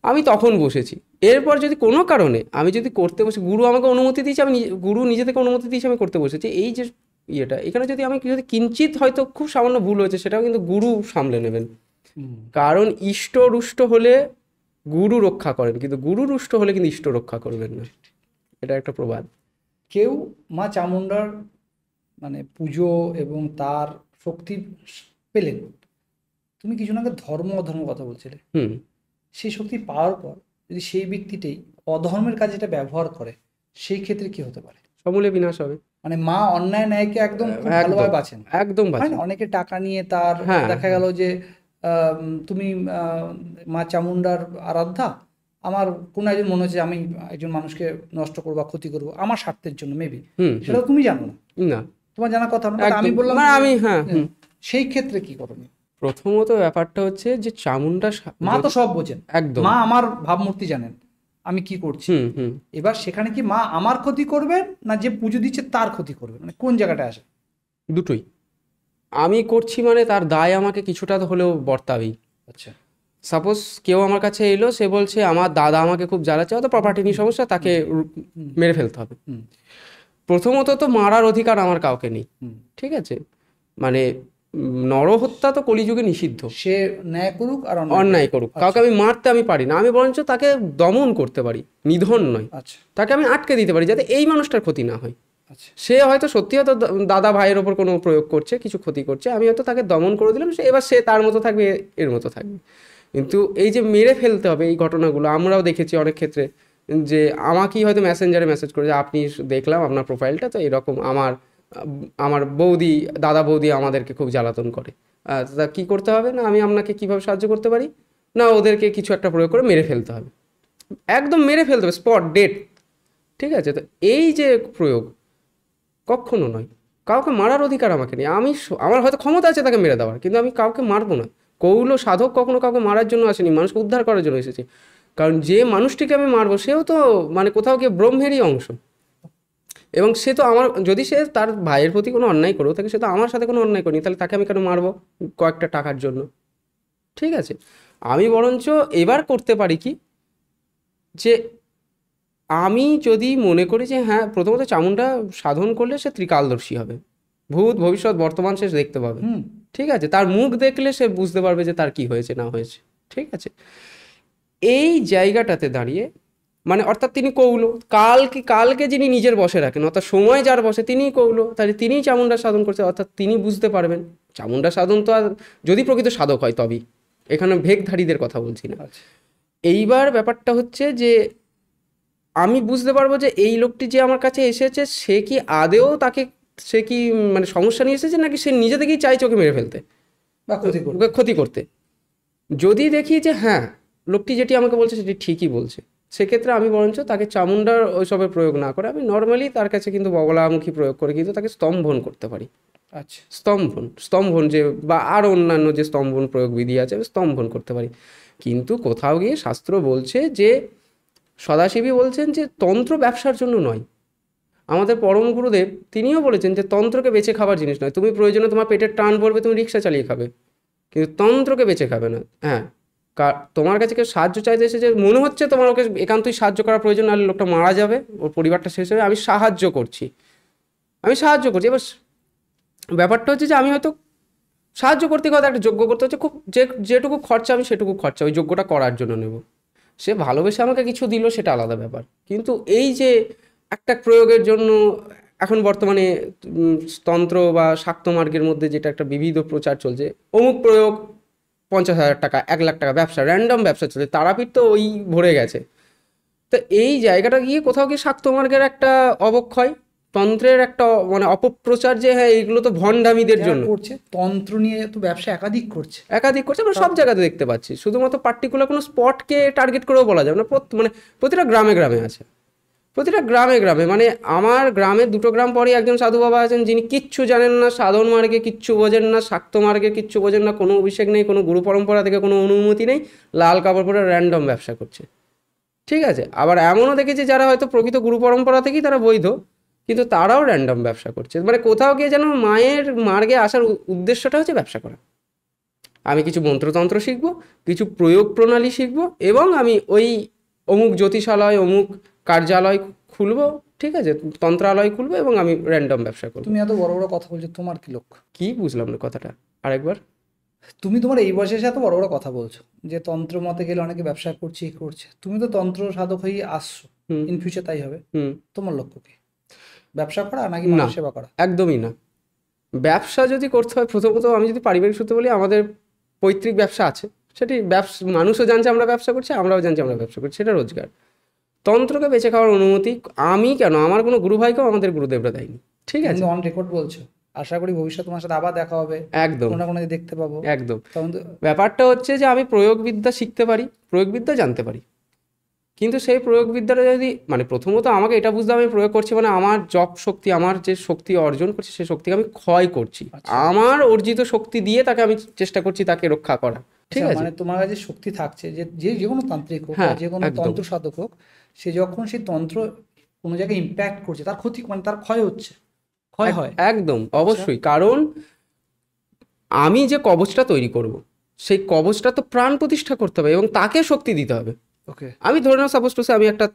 আমি তখন বসেছি। এরপর যদি কোনো কারণে আমি যদি করতে বসে, গুরু আমাকে অনুমতি দিয়েছে, আমি গুরু নিজে থেকে অনুমতি দিয়েছে, আমি করতে বসেছি, এই যে ইয়েটা এখানে যদি আমি যদি কিঞ্চিত হয়তো খুব সামান্য ভুল হয়েছে, সেটাও কিন্তু গুরু সামলে নেবেন। কারণ ইষ্ট রুষ্ট হলে গুরু রক্ষা করেন, কিন্তু গুরু রুষ্ট হলে কিন্তু ইষ্ট রক্ষা করবেন না, এটা একটা প্রবাদ। কেউ মা চামুণ্ডার মানে পুজো এবং তার শক্তি পেলেন, তুমি কিছু না ধর্ম অধর্ম কথা বলছিলে, সেই শক্তি পাওয়ার পর যদি সেই ব্যক্তিটাই অধর্মের কাজে এটা ব্যবহার করে, সেই ক্ষেত্রে কি হতে পারে? সমূলে বিনাশ হবে। মানে মা অন্যায় ন্যায়কে একদম খুব ভালোভাবে বাঁচেন, একদম বাঁচেন। অনেকে টাকা নিয়ে তার দেখা গেল যে তুমি মা চামুণ্ডার আরাধ্যা, আমার কোনো একজন মনে হচ্ছে আমি একজন মানুষকে নষ্ট করবো বা ক্ষতি করবো আমার স্বার্থের জন্য, মেবি সেটা তুমি জানো না, তোমার জানার কথা না, আমি বললাম আমি হ্যাঁ, সেই ক্ষেত্রে কি করণীয়? প্রথমত ব্যাপারটা হচ্ছে যে চামুণ্ডা, মা তো সব বোঝেন, একদম, মা আমার ভাবমূর্তি জানেন আমি কি করছি, এবার সেখানে কি মা আমার ক্ষতি করবেন না যে পুজো দিচ্ছে তার ক্ষতি করবেন, মানে কোন জায়গাটা আসে? দুটোই। আমি করছি মানে তার দায় আমাকে কিছুটা হলেও বর্তাবেই। আচ্ছা, সাপোজ কেউ আমার কাছে এলো, সে বলছে আমার দাদা আমাকে খুব জ্বালাচ্ছে, হয়তো প্রপার্টি নিয়ে সমস্যা, তাকে মেরে ফেলতে হবে। প্রথমত তো মারার অধিকার আমার কাউকে নেই, ঠিক আছে? মানে নরহত্যা তো কলিযুগে নিষিদ্ধ। সে ন্যায় করুক আর অন্যায় করুক, কাউকে আমি মারতে আমি পারি না, আমি বরঞ্চ তাকে দমন করতে পারি, নিধন নয়, আচ্ছা তাকে আমি আটকে দিতে পারি যাতে এই মানুষটার ক্ষতি না হয়। আচ্ছা সে হয়তো সত্যি হয়তো দাদা ভাইয়ের ওপর কোনো প্রয়োগ করছে, কিছু ক্ষতি করছে, আমি হয়তো তাকে দমন করে দিলাম, এবার সে তার মতো থাকবে, এর মতো থাকবে। কিন্তু এই যে মেরে ফেলতে হবে, এই ঘটনাগুলো আমরাও দেখেছি অনেক ক্ষেত্রে, যে আমাকেই হয়তো মেসেঞ্জারে মেসেজ করে যে আপনি দেখলাম আপনার প্রোফাইলটা, তো এরকম আমার আমার বৌদি, দাদা বৌদি আমাদেরকে খুব জ্বালাতন করে, তা কী করতে হবে? না আমি আপনাকে কীভাবে সাহায্য করতে পারি, না ওদেরকে কিছু একটা প্রয়োগ করে মেরে ফেলতে হবে, একদম মেরে ফেলতে হবে, স্পট ডেট, ঠিক আছে? তো এই যে প্রয়োগ কখনো নয়, কাউকে মারার অধিকার আমাকে নেই, আমার হয়তো ক্ষমতা আছে তাকে মেরে দেওয়ার, কিন্তু আমি কাউকে মারবো না। কৌল সাধক কখনো কাউকে মারার জন্য আসেনি, মানুষকে উদ্ধার করার জন্য এসেছে। কারণ যে মানুষটিকে আমি মারবো সেও তো মানে কোথাও গিয়ে ব্রহ্মেরই অংশ, এবং সে তো আমার, যদি সে তার ভাইয়ের প্রতি কোনো অন্যায় করো থাকে, সে তো আমার সাথে কোনো অন্যায় করেনি, তাহলে তাকে আমি কেন মারবো কয়েকটা টাকার জন্য? ঠিক আছে, আমি বরঞ্চ এবার করতে পারি কি, যে আমি যদি মনে করি যে হ্যাঁ, প্রথমত চামুন্ডা সাধন করলে সে ত্রিকালদর্শী হবে, ভূত ভবিষ্যৎ বর্তমান সে দেখতে পাবে, ঠিক আছে? তার মুখ দেখলে সে বুঝতে পারবে যে তার কি হয়েছে না হয়েছে, ঠিক আছে? এই জায়গাটাতে দাঁড়িয়ে মানে অর্থাৎ তিনি কৌল, কালকে যিনি নিজের বশে রাখেন, অর্থাৎ সময় যার বসে তিনিই কৌল, তাহলে তিনিই চামুন্ডা সাধন করছে, অর্থাৎ তিনি বুঝতে পারবেন। চামুন্ডা সাধন তো আর যদি প্রকৃত সাধক হয় তবেই, এখানে ভেগধারীদের কথা বলছি না। এইবার ব্যাপারটা হচ্ছে যে আমি বুঝতে পারবো যে এই লোকটি যে আমার কাছে এসেছে সে কি আদেও তাকে, সে কি মানে সমস্যা নিয়ে এসেছে, নাকি সে নিজে থেকেই চাইছে ওকে মেরে ফেলতে বা ক্ষতি করতে। যদি দেখি যে হ্যাঁ, লোকটি যেটি আমাকে বলছে সেটি ঠিকই বলছে, সেক্ষেত্রে আমি বরঞ্চ তাকে চামুন্ডার ওইসবের প্রয়োগ না করে আমি নর্মালি তার কাছে কিন্তু বগলামুখী প্রয়োগ করে কিন্তু তাকে স্তম্ভন করতে পারি। আচ্ছা স্তম্ভন যে বা আরও অন্যান্য যে স্তম্ভন প্রয়োগ বিধি আছে, আমি স্তম্ভন করতে পারি। কিন্তু কোথাও গিয়ে শাস্ত্র বলছে যে, সদাশিবই বলছেন যে তন্ত্র ব্যবসার জন্য নয়। আমাদের পরম গুরুদেব তিনিও বলেছেন যে তন্ত্রকে বেঁচে খাবার জিনিস নয়, তুমি প্রয়োজনে তোমার পেটের টান পড়বে, তুমি রিক্সা চালিয়ে খাবে, কিন্তু তন্ত্রকে বেঁচে খাবে না। হ্যাঁ, তোমার কাছে কেউ সাহায্য চাইতে এসেছে, মনে হচ্ছে তোমার ওকে একান্তই সাহায্য করা প্রয়োজন, নাহলে লোকটা মারা যাবে, ওর পরিবারটা শেষ হবে, আমি সাহায্য করছি। এবার ব্যাপারটা হচ্ছে যে আমি হয়তো সাহায্য করতে গেলে একটা যোগ্য করতে হচ্ছে, খুব যেটুকু খরচা আমি সেটুকু খরচা ওই যোগ্যটা করার জন্য নেব। সে ভালোবেসে আমাকে কিছু দিল সেটা আলাদা ব্যাপার, কিন্তু এই যে একটা প্রয়োগের জন্য এখন বর্তমানে তন্ত্র বা শাক্ত মার্গের মধ্যে যেটা একটা বিবিধ প্রচার চলছে, অমুক প্রয়োগ 50,000 টাকা 1,00,000 টাকা ব্যবসা, র্যান্ডম ব্যবসা চলছে, তারাপীঠ তো ওই ভরে গেছে। তো এই জায়গাটা গিয়ে কোথাও গিয়ে শাক্ত মার্গের একটা অবক্ষয়, তন্ত্রের একটা মানে অপপ্রচার, যে হ্যাঁ এইগুলো তো ভণ্ডামিদের জন্য করছে, তন্ত্র নিয়ে তো ব্যবসা একাধিক করছে। আমরা সব জায়গাতে দেখতে পাচ্ছি, শুধুমাত্র পার্টিকুলার কোনো স্পটকে টার্গেট করেও বলা যাবে না, মানে প্রতিটা গ্রামে গ্রামে আছে, প্রতিটা গ্রামে গ্রামে। মানে আমার গ্রামে 2টো গ্রাম পরে একজন সাধু বাবা আছেন যিনি কিচ্ছু জানেন না, সাধন মার্গে কিচ্ছু বোঝেন না, শাক্ত মার্গে কিচ্ছু বোঝেন না, কোনো অভিষেক নেই, কোনো গুরু পরম্পরা থেকে কোনো অনুমতি নেই, লাল কাপড় পরে র্যান্ডম ব্যবসা করছে, ঠিক আছে? আবার এমনও দেখেছি যারা হয়তো প্রকৃত গুরু পরম্পরা থেকেই তারা বৈধ, কিন্তু তারাও র্যান্ডম ব্যবসা করছে। মানে কোথাও গিয়ে যেন মায়ের মার্গে আসার উদ্দেশ্যটা হচ্ছে ব্যবসা করা। আমি কিছু মন্ত্রতন্ত্র শিখবো, কিছু প্রয়োগ প্রণালী শিখবো, এবং আমি ওই অমুক জ্যোতিষালয় অমুক কার্যালয় খুলবো, ঠিক আছে, তন্ত্রালয় খুলবো, এবং আমি র্যান্ডম ব্যবসা করবো। তুমি এত বড় বড় কথা বলছো, তোমার কি লক্ষ্য? কি বুঝলাম না কথাটা, আরেকবার। তুমি তোমার এই বয়সে এসে এত বড় বড় কথা বলছো যে তন্ত্র মতে গেলে অনেকে ব্যবসা করছে করছে, তুমি তো তন্ত্র সাধক হয়ে আসছো, ইন ফিউচার তাই হবে। তোমার লক্ষ্য কি, ব্যবসা করা নাকি মানুষ সেবা করা? একদমই না। ব্যবসা যদি করতে হয়, প্রথমত আমি যদি পারিবারিক সূত্রে বলি, আমাদের পৈতৃক ব্যবসা আছে, সেটি মানুষও জানছে আমরা ব্যবসা করছি, আমরাও জানছি আমরা ব্যবসা করছি, সেটা রোজগার। তন্ত্রকে বেঁচে খাওয়ার অনুমতি আমি কেন, আমার কোনো গুরু ভাইকেও আমাদের গুরুদেবরা দেয়নি, ঠিক আছে? অন রেকর্ড বলছো, আশা করি ভবিষ্যৎ তোমার সাথে আবার দেখা হবে, একদম কোনো না কোনো দেখতে পাবো। একদম। ব্যাপারটা হচ্ছে যে আমি প্রয়োগবিদ্যা শিখতে পারি, প্রয়োগবিদ্যা জানতে পারি, কিন্তু সেই প্রয়োগবিদ্যাটা যদি মানে প্রথমত আমাকে এটা বুঝতে হবে আমি প্রয়োগ করছি মানে আমার জপ শক্তি, আমার যে শক্তি অর্জন করছি সেই শক্তিকে আমি ক্ষয় করছি, আমার অর্জিত শক্তি দিয়ে তাকে আমি চেষ্টা করছি তাকে রক্ষা করা, ঠিক আছে? মানে তোমার কাছে শক্তি থাকছে যে যে কোনো তান্ত্রিক হোক বা যে কোনো তন্ত্র সাধক হোক, সে যখন সেই তন্ত্র কোনো জায়গায় ইম্প্যাক্ট করছে, তার ক্ষতি মানে তার ক্ষয় হচ্ছে, ক্ষয় হয়। একদম অবশ্যই, কারণ আমি যে কবচটা তৈরি করব, সেই কবচটা তো প্রাণ প্রতিষ্ঠা করতে হবে এবং তাকে শক্তি দিতে হবে। ওকে। আমি ধরে নাও সাপোজ টু সে আমি একটা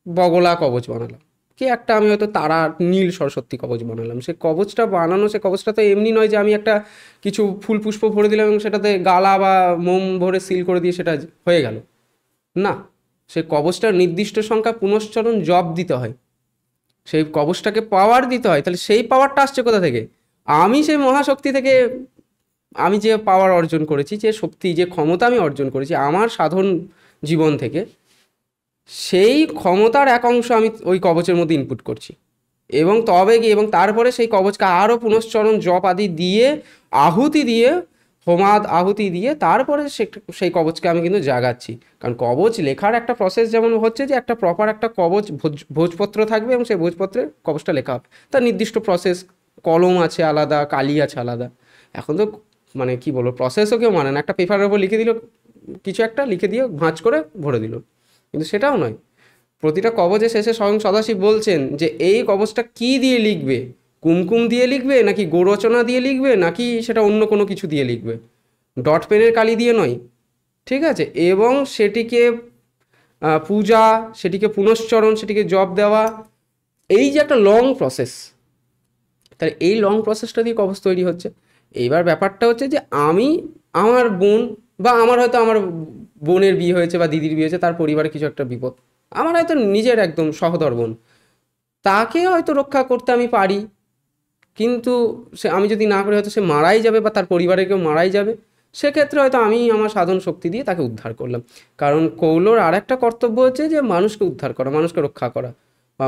বগলা কবচ বানালাম, কি একটা আমি হয়তো তারা নীল সরস্বতী কবচ বানালাম। সে কবচটা বানানো, সে কবচটা তো এমনি নয় যে আমি একটা কিছু ফুল পুষ্প ভরে দিলাম এবং সেটাতে গালা বা মোম ভরে সিল করে দিয়ে সেটা হয়ে গেল না। সেই কবচটার নির্দিষ্ট সংখ্যা পুনশ্চরণ জপ দিতে হয়, সেই কবচটাকে পাওয়ার দিতে হয়। তাহলে সেই পাওয়ারটা আসছে কোথা থেকে? আমি সেই মহাশক্তি থেকে, আমি যে পাওয়ার অর্জন করেছি, যে শক্তি, যে ক্ষমতা আমি অর্জন করেছি আমার সাধন জীবন থেকে, সেই ক্ষমতার এক অংশ আমি ওই কবচের মধ্যে ইনপুট করছি এবং তবে গিয়ে এবং তারপরে সেই কবচকে আরও পুনশ্চরণ জপ আদি দিয়ে, আহুতি দিয়ে, হোমাদ আহুতি দিয়ে তারপরে সেই কবচকে আমি কিন্তু জাগাচ্ছি। কারণ কবচ লেখার একটা প্রসেস যেমন হচ্ছে যে একটা প্রপার একটা কবচ ভোজপত্র থাকবে এবং সেই ভোজপত্রে কবচটা লেখা হবে, তার নির্দিষ্ট প্রসেস, কলম আছে আলাদা, কালি আছে আলাদা। এখন তো মানে কি বলবো, প্রসেসও কেউ মানে না, একটা পেপারের ওপর লিখে দিল, কিছু একটা লিখে দিয়ে ভাঁজ করে ভরে দিল, কিন্তু সেটাও নয়। প্রতিটা কবচের শেষে স্বয়ং সদাশিব বলছেন যে এই কবচটা কি দিয়ে লিখবে, কুমকুম দিয়ে লিখবে নাকি গোরচনা দিয়ে লিখবে নাকি সেটা অন্য কোনো কিছু দিয়ে লিখবে, ডট পেনের কালি দিয়ে নয়, ঠিক আছে? এবং সেটিকে পূজা, সেটিকে পুনশ্চরণ, সেটিকে জপ দেওয়া, এই যে একটা লং প্রসেস, তাহলে এই লং প্রসেসটা দিয়ে কবচ তৈরি হচ্ছে। এইবার ব্যাপারটা হচ্ছে যে আমি, আমার বোন বা আমার হয়তো আমার বোনের বিয়ে হয়েছে বা দিদির বিয়ে হয়েছে, তার পরিবারে কিছু একটা বিপদ, আমার হয়তো নিজের একদম সহোদর বোন, তাকে হয়তো রক্ষা করতে আমি পারি, কিন্তু সে আমি যদি না করি হয়তো সে মারাই যাবে বা তার পরিবারে কেউ মারাই যাবে। সেক্ষেত্রে হয়তো আমি আমার সাধন শক্তি দিয়ে তাকে উদ্ধার করলাম। কারণ কৌলোর আর একটা কর্তব্য হচ্ছে যে মানুষকে উদ্ধার করা, মানুষকে রক্ষা করা, বা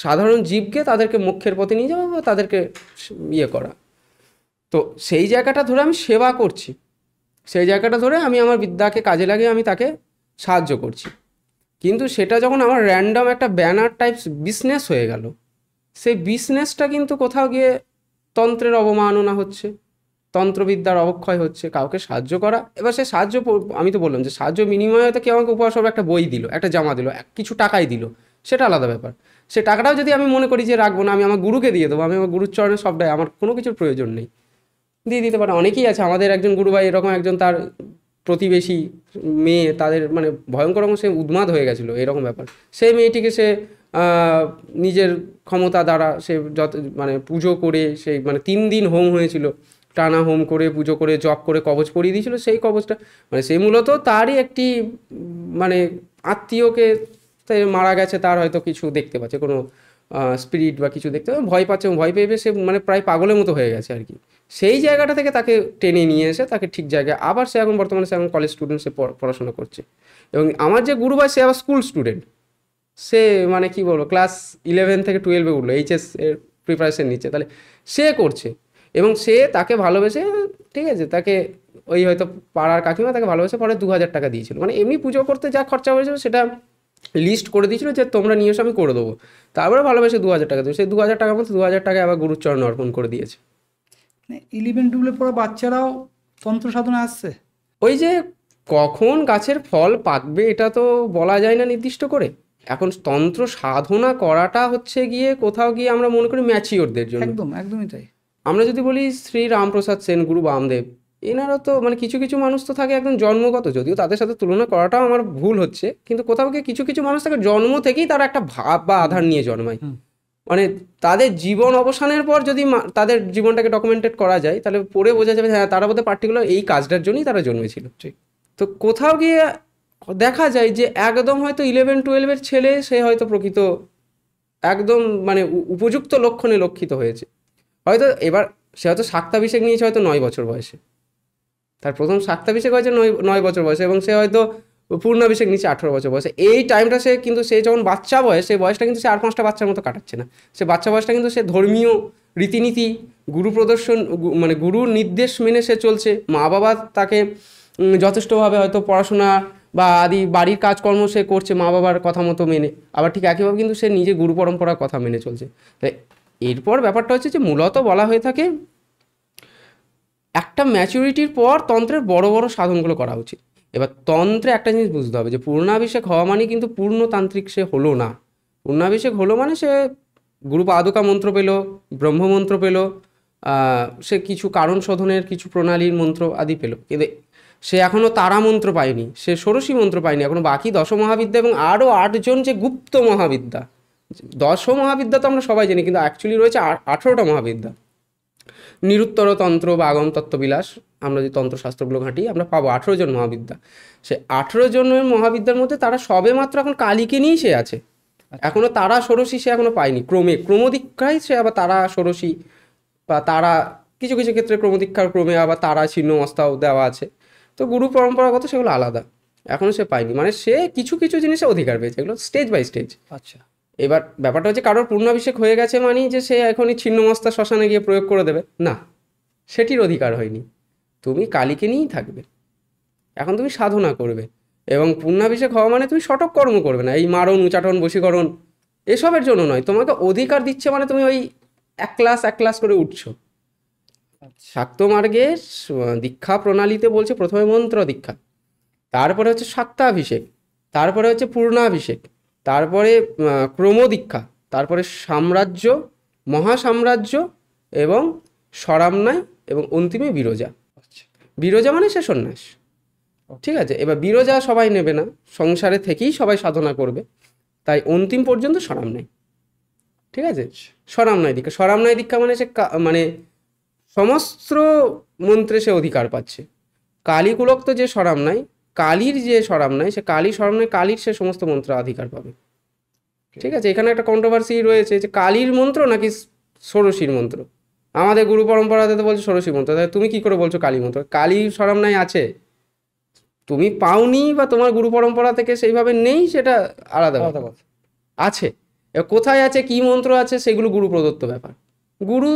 সাধারণ জীবকে তাদেরকে মোক্ষের পথে নিয়ে যাওয়া বা তাদেরকে ইয়ে করা। তো সেই জায়গাটা ধরে আমি সেবা করছি, সেই জায়গাটা ধরে আমি আমার বিদ্যাকে কাজে লাগিয়ে আমি তাকে সাহায্য করছি। কিন্তু সেটা যখন আমার র্যান্ডম একটা ব্যানার টাইপস বিজনেস হয়ে গেল, সেই বিজনেসটা কিন্তু কোথাও গিয়ে তন্ত্রের অবমাননা হচ্ছে, তন্ত্রবিদ্যার অবক্ষয় হচ্ছে। কাউকে সাহায্য করা, এবার সে সাহায্য, আমি তো বললাম যে সাহায্য বিনিময়ে হয়তো কেউ আমাকে উপহার স্বরূপ একটা বই দিল, একটা জামা দিল, কিছু টাকাই দিল, সেটা আলাদা ব্যাপার। সে টাকাটাও যদি আমি মনে করি যে রাখবো না, আমি আমার গুরুকে দিয়ে দেবো, আমি আমার গুরুর চরণে সবটাই, আমার কোনো কিছুর প্রয়োজন নেই, দিয়ে দিতে পারে। অনেকেই আছে, আমাদের একজন গুরুভাই এরকম একজন, তার প্রতিবেশী মেয়ে, তাদের মানে ভয়ঙ্কর রকম সে উন্মাদ হয়ে গেছিলো, এরকম ব্যাপার। সেই মেয়েটিকে সে নিজের ক্ষমতা দ্বারা সে যত মানে পুজো করে, সেই মানে 3 দিন হোম হয়েছিল, টানা হোম করে, পুজো করে, জপ করে কবচ পরিয়ে দিয়েছিল। সেই কবচটা মানে সে মূলত তারই একটি মানে আত্মীয়কে মারা গেছে, তার হয়তো কিছু দেখতে পাচ্ছে, কোনো স্পিরিট বা কিছু দেখতে ভয় পাচ্ছে, ভয় পেয়ে সে মানে প্রায় পাগলের মতো হয়ে গেছে আর কি। সেই জায়গাটা থেকে তাকে টেনে নিয়ে এসে তাকে ঠিক জায়গায়, আবার সে এখন বর্তমানে সে এখন কলেজ স্টুডেন্ট, সে পড়াশোনা করছে। এবং আমার যে গুরুভাই সে আবার স্কুল স্টুডেন্ট, সে মানে কি বলবো ক্লাস 11 থেকে 12-এ উঠলো, এইচএস এর প্রিপারেশন নিচ্ছে, তাহলে সে করছে এবং সে তাকে ভালোবেসে, ঠিক আছে, তাকে ওই হয়তো পাড়ার কাকিমা তাকে ভালোবেসে পরে 2000 টাকা দিয়েছিল, মানে এমনি পুজো করতে যা খরচা হয়েছিল সেটা লিস্ট করে দিয়েছিল যে তোমরা নিয়ে এসো আমি করে দেবো। তারপরে ভালোবেসে 2000 টাকা দেবো, সেই 2000 টাকার মধ্যে 2000 টাকা আবার গুরুর চরণে অর্পণ করে দিয়েছে। 11-12 পড়া বাচ্চারাও তন্ত্র সাধনা আসছে। ওই যে কখন গাছের ফল পাকবে এটা তো বলা যায় না নির্দিষ্ট করে। এখন তন্ত্র সাধনা করাটা হচ্ছে গিয়ে কোথাও গিয়ে আমরা মনে করি ম্যাচিওরদের জন্য, একদমই তাই। আমরা যদি বলি শ্রী রামপ্রসাদ সেন, গুরু বামদেব, এনারা তো মানে কিছু কিছু মানুষ তো থাকে একদম জন্মগত, যদিও তাদের সাথে তুলনা করাটাও আমার ভুল হচ্ছে, কিন্তু কোথাও গিয়ে কিছু কিছু মানুষ থাকে জন্ম থেকেই তারা একটা ভাব বা আধার নিয়ে জন্মায়। মানে তাদের জীবন অবসানের পর যদি তাদের জীবনটাকে ডকুমেন্টেড করা যায়, তাহলে পড়ে বোঝা যাবে হ্যাঁ তারা বোধহয় পার্টিকুলার এই কাজটার জন্যই তারা জন্মেছিল। ঠিক। তো কোথাও গিয়ে দেখা যায় যে একদম হয়তো 11-12-এর ছেলে, সে হয়তো প্রকৃত একদম মানে উপযুক্ত লক্ষণে লক্ষিত হয়েছে। হয়তো এবার সে হয়তো শাক্তাভিষেক নিয়েছে হয়তো 9 বছর বয়সে, তার প্রথম শাক্তাভিষেক হয়েছে 9 বছর বয়সে, এবং সে হয়তো পূর্ণাভিষেক নিচে 18 বছর বয়সে। এই টাইমটা সে কিন্তু, সে যখন বাচ্চা বয়স, সেই বয়সটা কিন্তু সে আর 5টা বাচ্চার মতো কাটাচ্ছে না। সে বাচ্চা বয়সটা কিন্তু সে ধর্মীয় রীতিনীতি, গুরু প্রদর্শন মানে গুরুর নির্দেশ মেনে সে চলছে। মা বাবা তাকে যথেষ্টভাবে হয়তো পড়াশোনা বা আদি বাড়ির কাজকর্ম সে করছে মা বাবার কথা মতো মেনে, আবার ঠিক একইভাবে কিন্তু সে নিজে গুরু পরম্পরার কথা মেনে চলছে। তাই এরপর ব্যাপারটা হচ্ছে যে মূলত বলা হয়ে থাকে একটা ম্যাচুরিটির পর তন্ত্রের বড় বড় সাধনগুলো করা উচিত। এবার তন্ত্রে একটা জিনিস বুঝতে হবে যে পূর্ণাভিষেক হওয়া মানে কিন্তু পূর্ণতান্ত্রিক সে হলো না। পূর্ণাভিষেক হলো মানে সে গুরু পাদুকা মন্ত্র পেল, ব্রহ্মমন্ত্র পেল, সে কিছু কারণ শোধনের কিছু প্রণালীর মন্ত্র আদি পেল, কিন্তু সে এখনও তারা মন্ত্র পায়নি, সে ষোড়শী মন্ত্র পায়নি, এখনো বাকি দশ মহাবিদ্যা এবং আরও 8জন যে গুপ্ত মহাবিদ্যা। দশ মহাবিদ্যা তো আমরা সবাই জানি, কিন্তু অ্যাকচুয়ালি রয়েছে 18টা মহাবিদ্যা। নিরুত্তর তন্ত্র বা আগম তত্ত্ববিলাস, আমরা যে তন্ত্রশাস্ত্রগুলো ঘাঁটি আমরা পাবো 18জন মহাবিদ্যা। সে 18 জনের মহাবিদ্যার মধ্যে তারা সবে মাত্র এখন কালীকে নিয়েই সে আছে, এখনো তারা ষোড়শী সে এখনো পায়নি। ক্রমদীক্ষায় সে আবার তারা ষোড়শী বা তারা কিছু কিছু ক্ষেত্রে ক্রমদীক্ষার ক্রমে আবার তারা ছিন্ন মস্তাও দেওয়া আছে। তো গুরু পরম্পরাগত সেগুলো আলাদা, এখনো সে পায়নি, মানে সে কিছু কিছু জিনিসে অধিকার পেয়েছে, এগুলো স্টেজ বাই স্টেজ। আচ্ছা, এবার ব্যাপারটা হচ্ছে কারোর পূর্ণাভিষেক হয়ে গেছে মানেই যে সে এখনই ছিন্নমস্তা শ্মশানে গিয়ে প্রয়োগ করে দেবে না, সেটির অধিকার হয়নি। তুমি কালীকে নিয়েই থাকবে, এখন তুমি সাধনা করবে, এবং পূর্ণাভিষেক হওয়া মানে তুমি সটক কর্ম করবে না, এই মারণ উচাটন বশীকরণ এসবের জন্য নয়। তোমাকে অধিকার দিচ্ছে মানে তুমি ওই এক ক্লাস করে উঠছো। শাক্ত মার্গের দীক্ষা প্রণালীতে বলছে প্রথমে মন্ত্র দীক্ষা, তারপরে হচ্ছে শাক্তাভিষেক, তারপরে হচ্ছে পূর্ণাভিষেক, তারপরে ক্রমদীক্ষা, তারপরে সাম্রাজ্য, মহাসাম্রাজ্য এবং স্বরামনায়, এবং অন্তিমে বিরজা। বিরজা মানে সে সন্ন্যাস, ঠিক আছে। এবার বিরজা সবাই নেবে না, সংসারে থেকেই সবাই সাধনা করবে, তাই অন্তিম পর্যন্ত স্বরামনায়, ঠিক আছে। স্বরামনায় দীক্ষা, স্বরামনায় দীক্ষা মানে সে মানে সমস্ত মন্ত্রে সে অধিকার পাচ্ছে। কালীকুলক্ত যে স্বরামনায়, কালীর যে স্বরামনায়, সে কালী স্বরামনায় কালীর সে সমস্ত মন্ত্র অধিকার পাবে, ঠিক আছে। এখানে একটা কন্ট্রোভার্সি রয়েছে যে কালীর মন্ত্র নাকি ষোড়শীর মন্ত্র। আমাদের গুরু পরম্পরাতে তো বলছে ষোড়শী মন্ত্র, তাই তুমি কি করে বলছো কালী মন্ত্র? কালীর স্বরামনায় আছে, তুমি পাওনি বা তোমার গুরু পরম্পরা থেকে সেইভাবে নেই, সেটা আলাদা কথা। আছে, এবার কোথায় আছে, কি মন্ত্র আছে, সেগুলো গুরু প্রদত্ত ব্যাপার, গুরু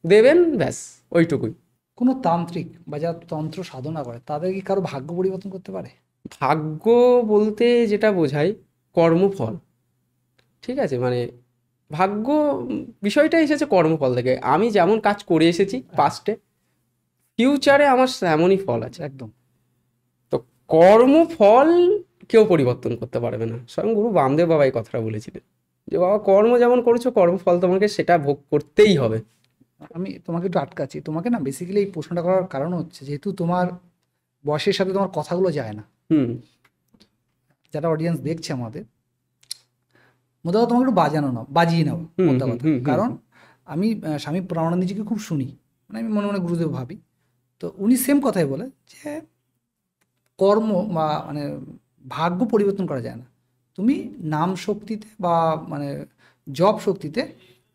দেবেন, ব্যাস ওইটুকুই। কোনো তান্ত্রিক বা যারা তন্ত্র সাধনা করে তাদের কি কারো ভাগ্য পরিবর্তন করতে পারে? ভাগ্য বলতে যেটা বোঝায় কর্মফল, ঠিক আছে। মানে ভাগ্য বিষয়টা এসেছে কর্মফল থেকে। আমি যেমন কাজ করে এসেছি পাস্টে, ফিউচারে আমার তেমনই ফল আছে, একদম। তো কর্মফল কেউ পরিবর্তন করতে পারবে না। স্বয়ং গুরু বামদেব বাবা এই কথাটা বলেছিলেন যে বাবা কর্ম যেমন করেছো, কর্মফল তোমাকে সেটা ভোগ করতেই হবে। আমি তোমাকে একটু আটকাচ্ছি, তোমাকে না বেসিক্যালি এই প্রশ্নটা করার কারণ হচ্ছে যেহেতু তোমার বয়সের সাথে তোমার কথাগুলো যায় না, হুম যারা অডিয়েন্স দেখছে আমাদের, মোদ্দা কথা তোমাকে একটু বাজিয়ে নাও মোদ্দা কথা। কারণ আমি স্বামী প্রাণানন্দজিকে খুব শুনি, মানে আমি মনে মনে গুরুদেব ভাবি, তো উনি সেম কথাই বলে যে কর্ম বা মানে ভাগ্য পরিবর্তন করা যায় না। তুমি নাম শক্তিতে বা মানে জব শক্তিতে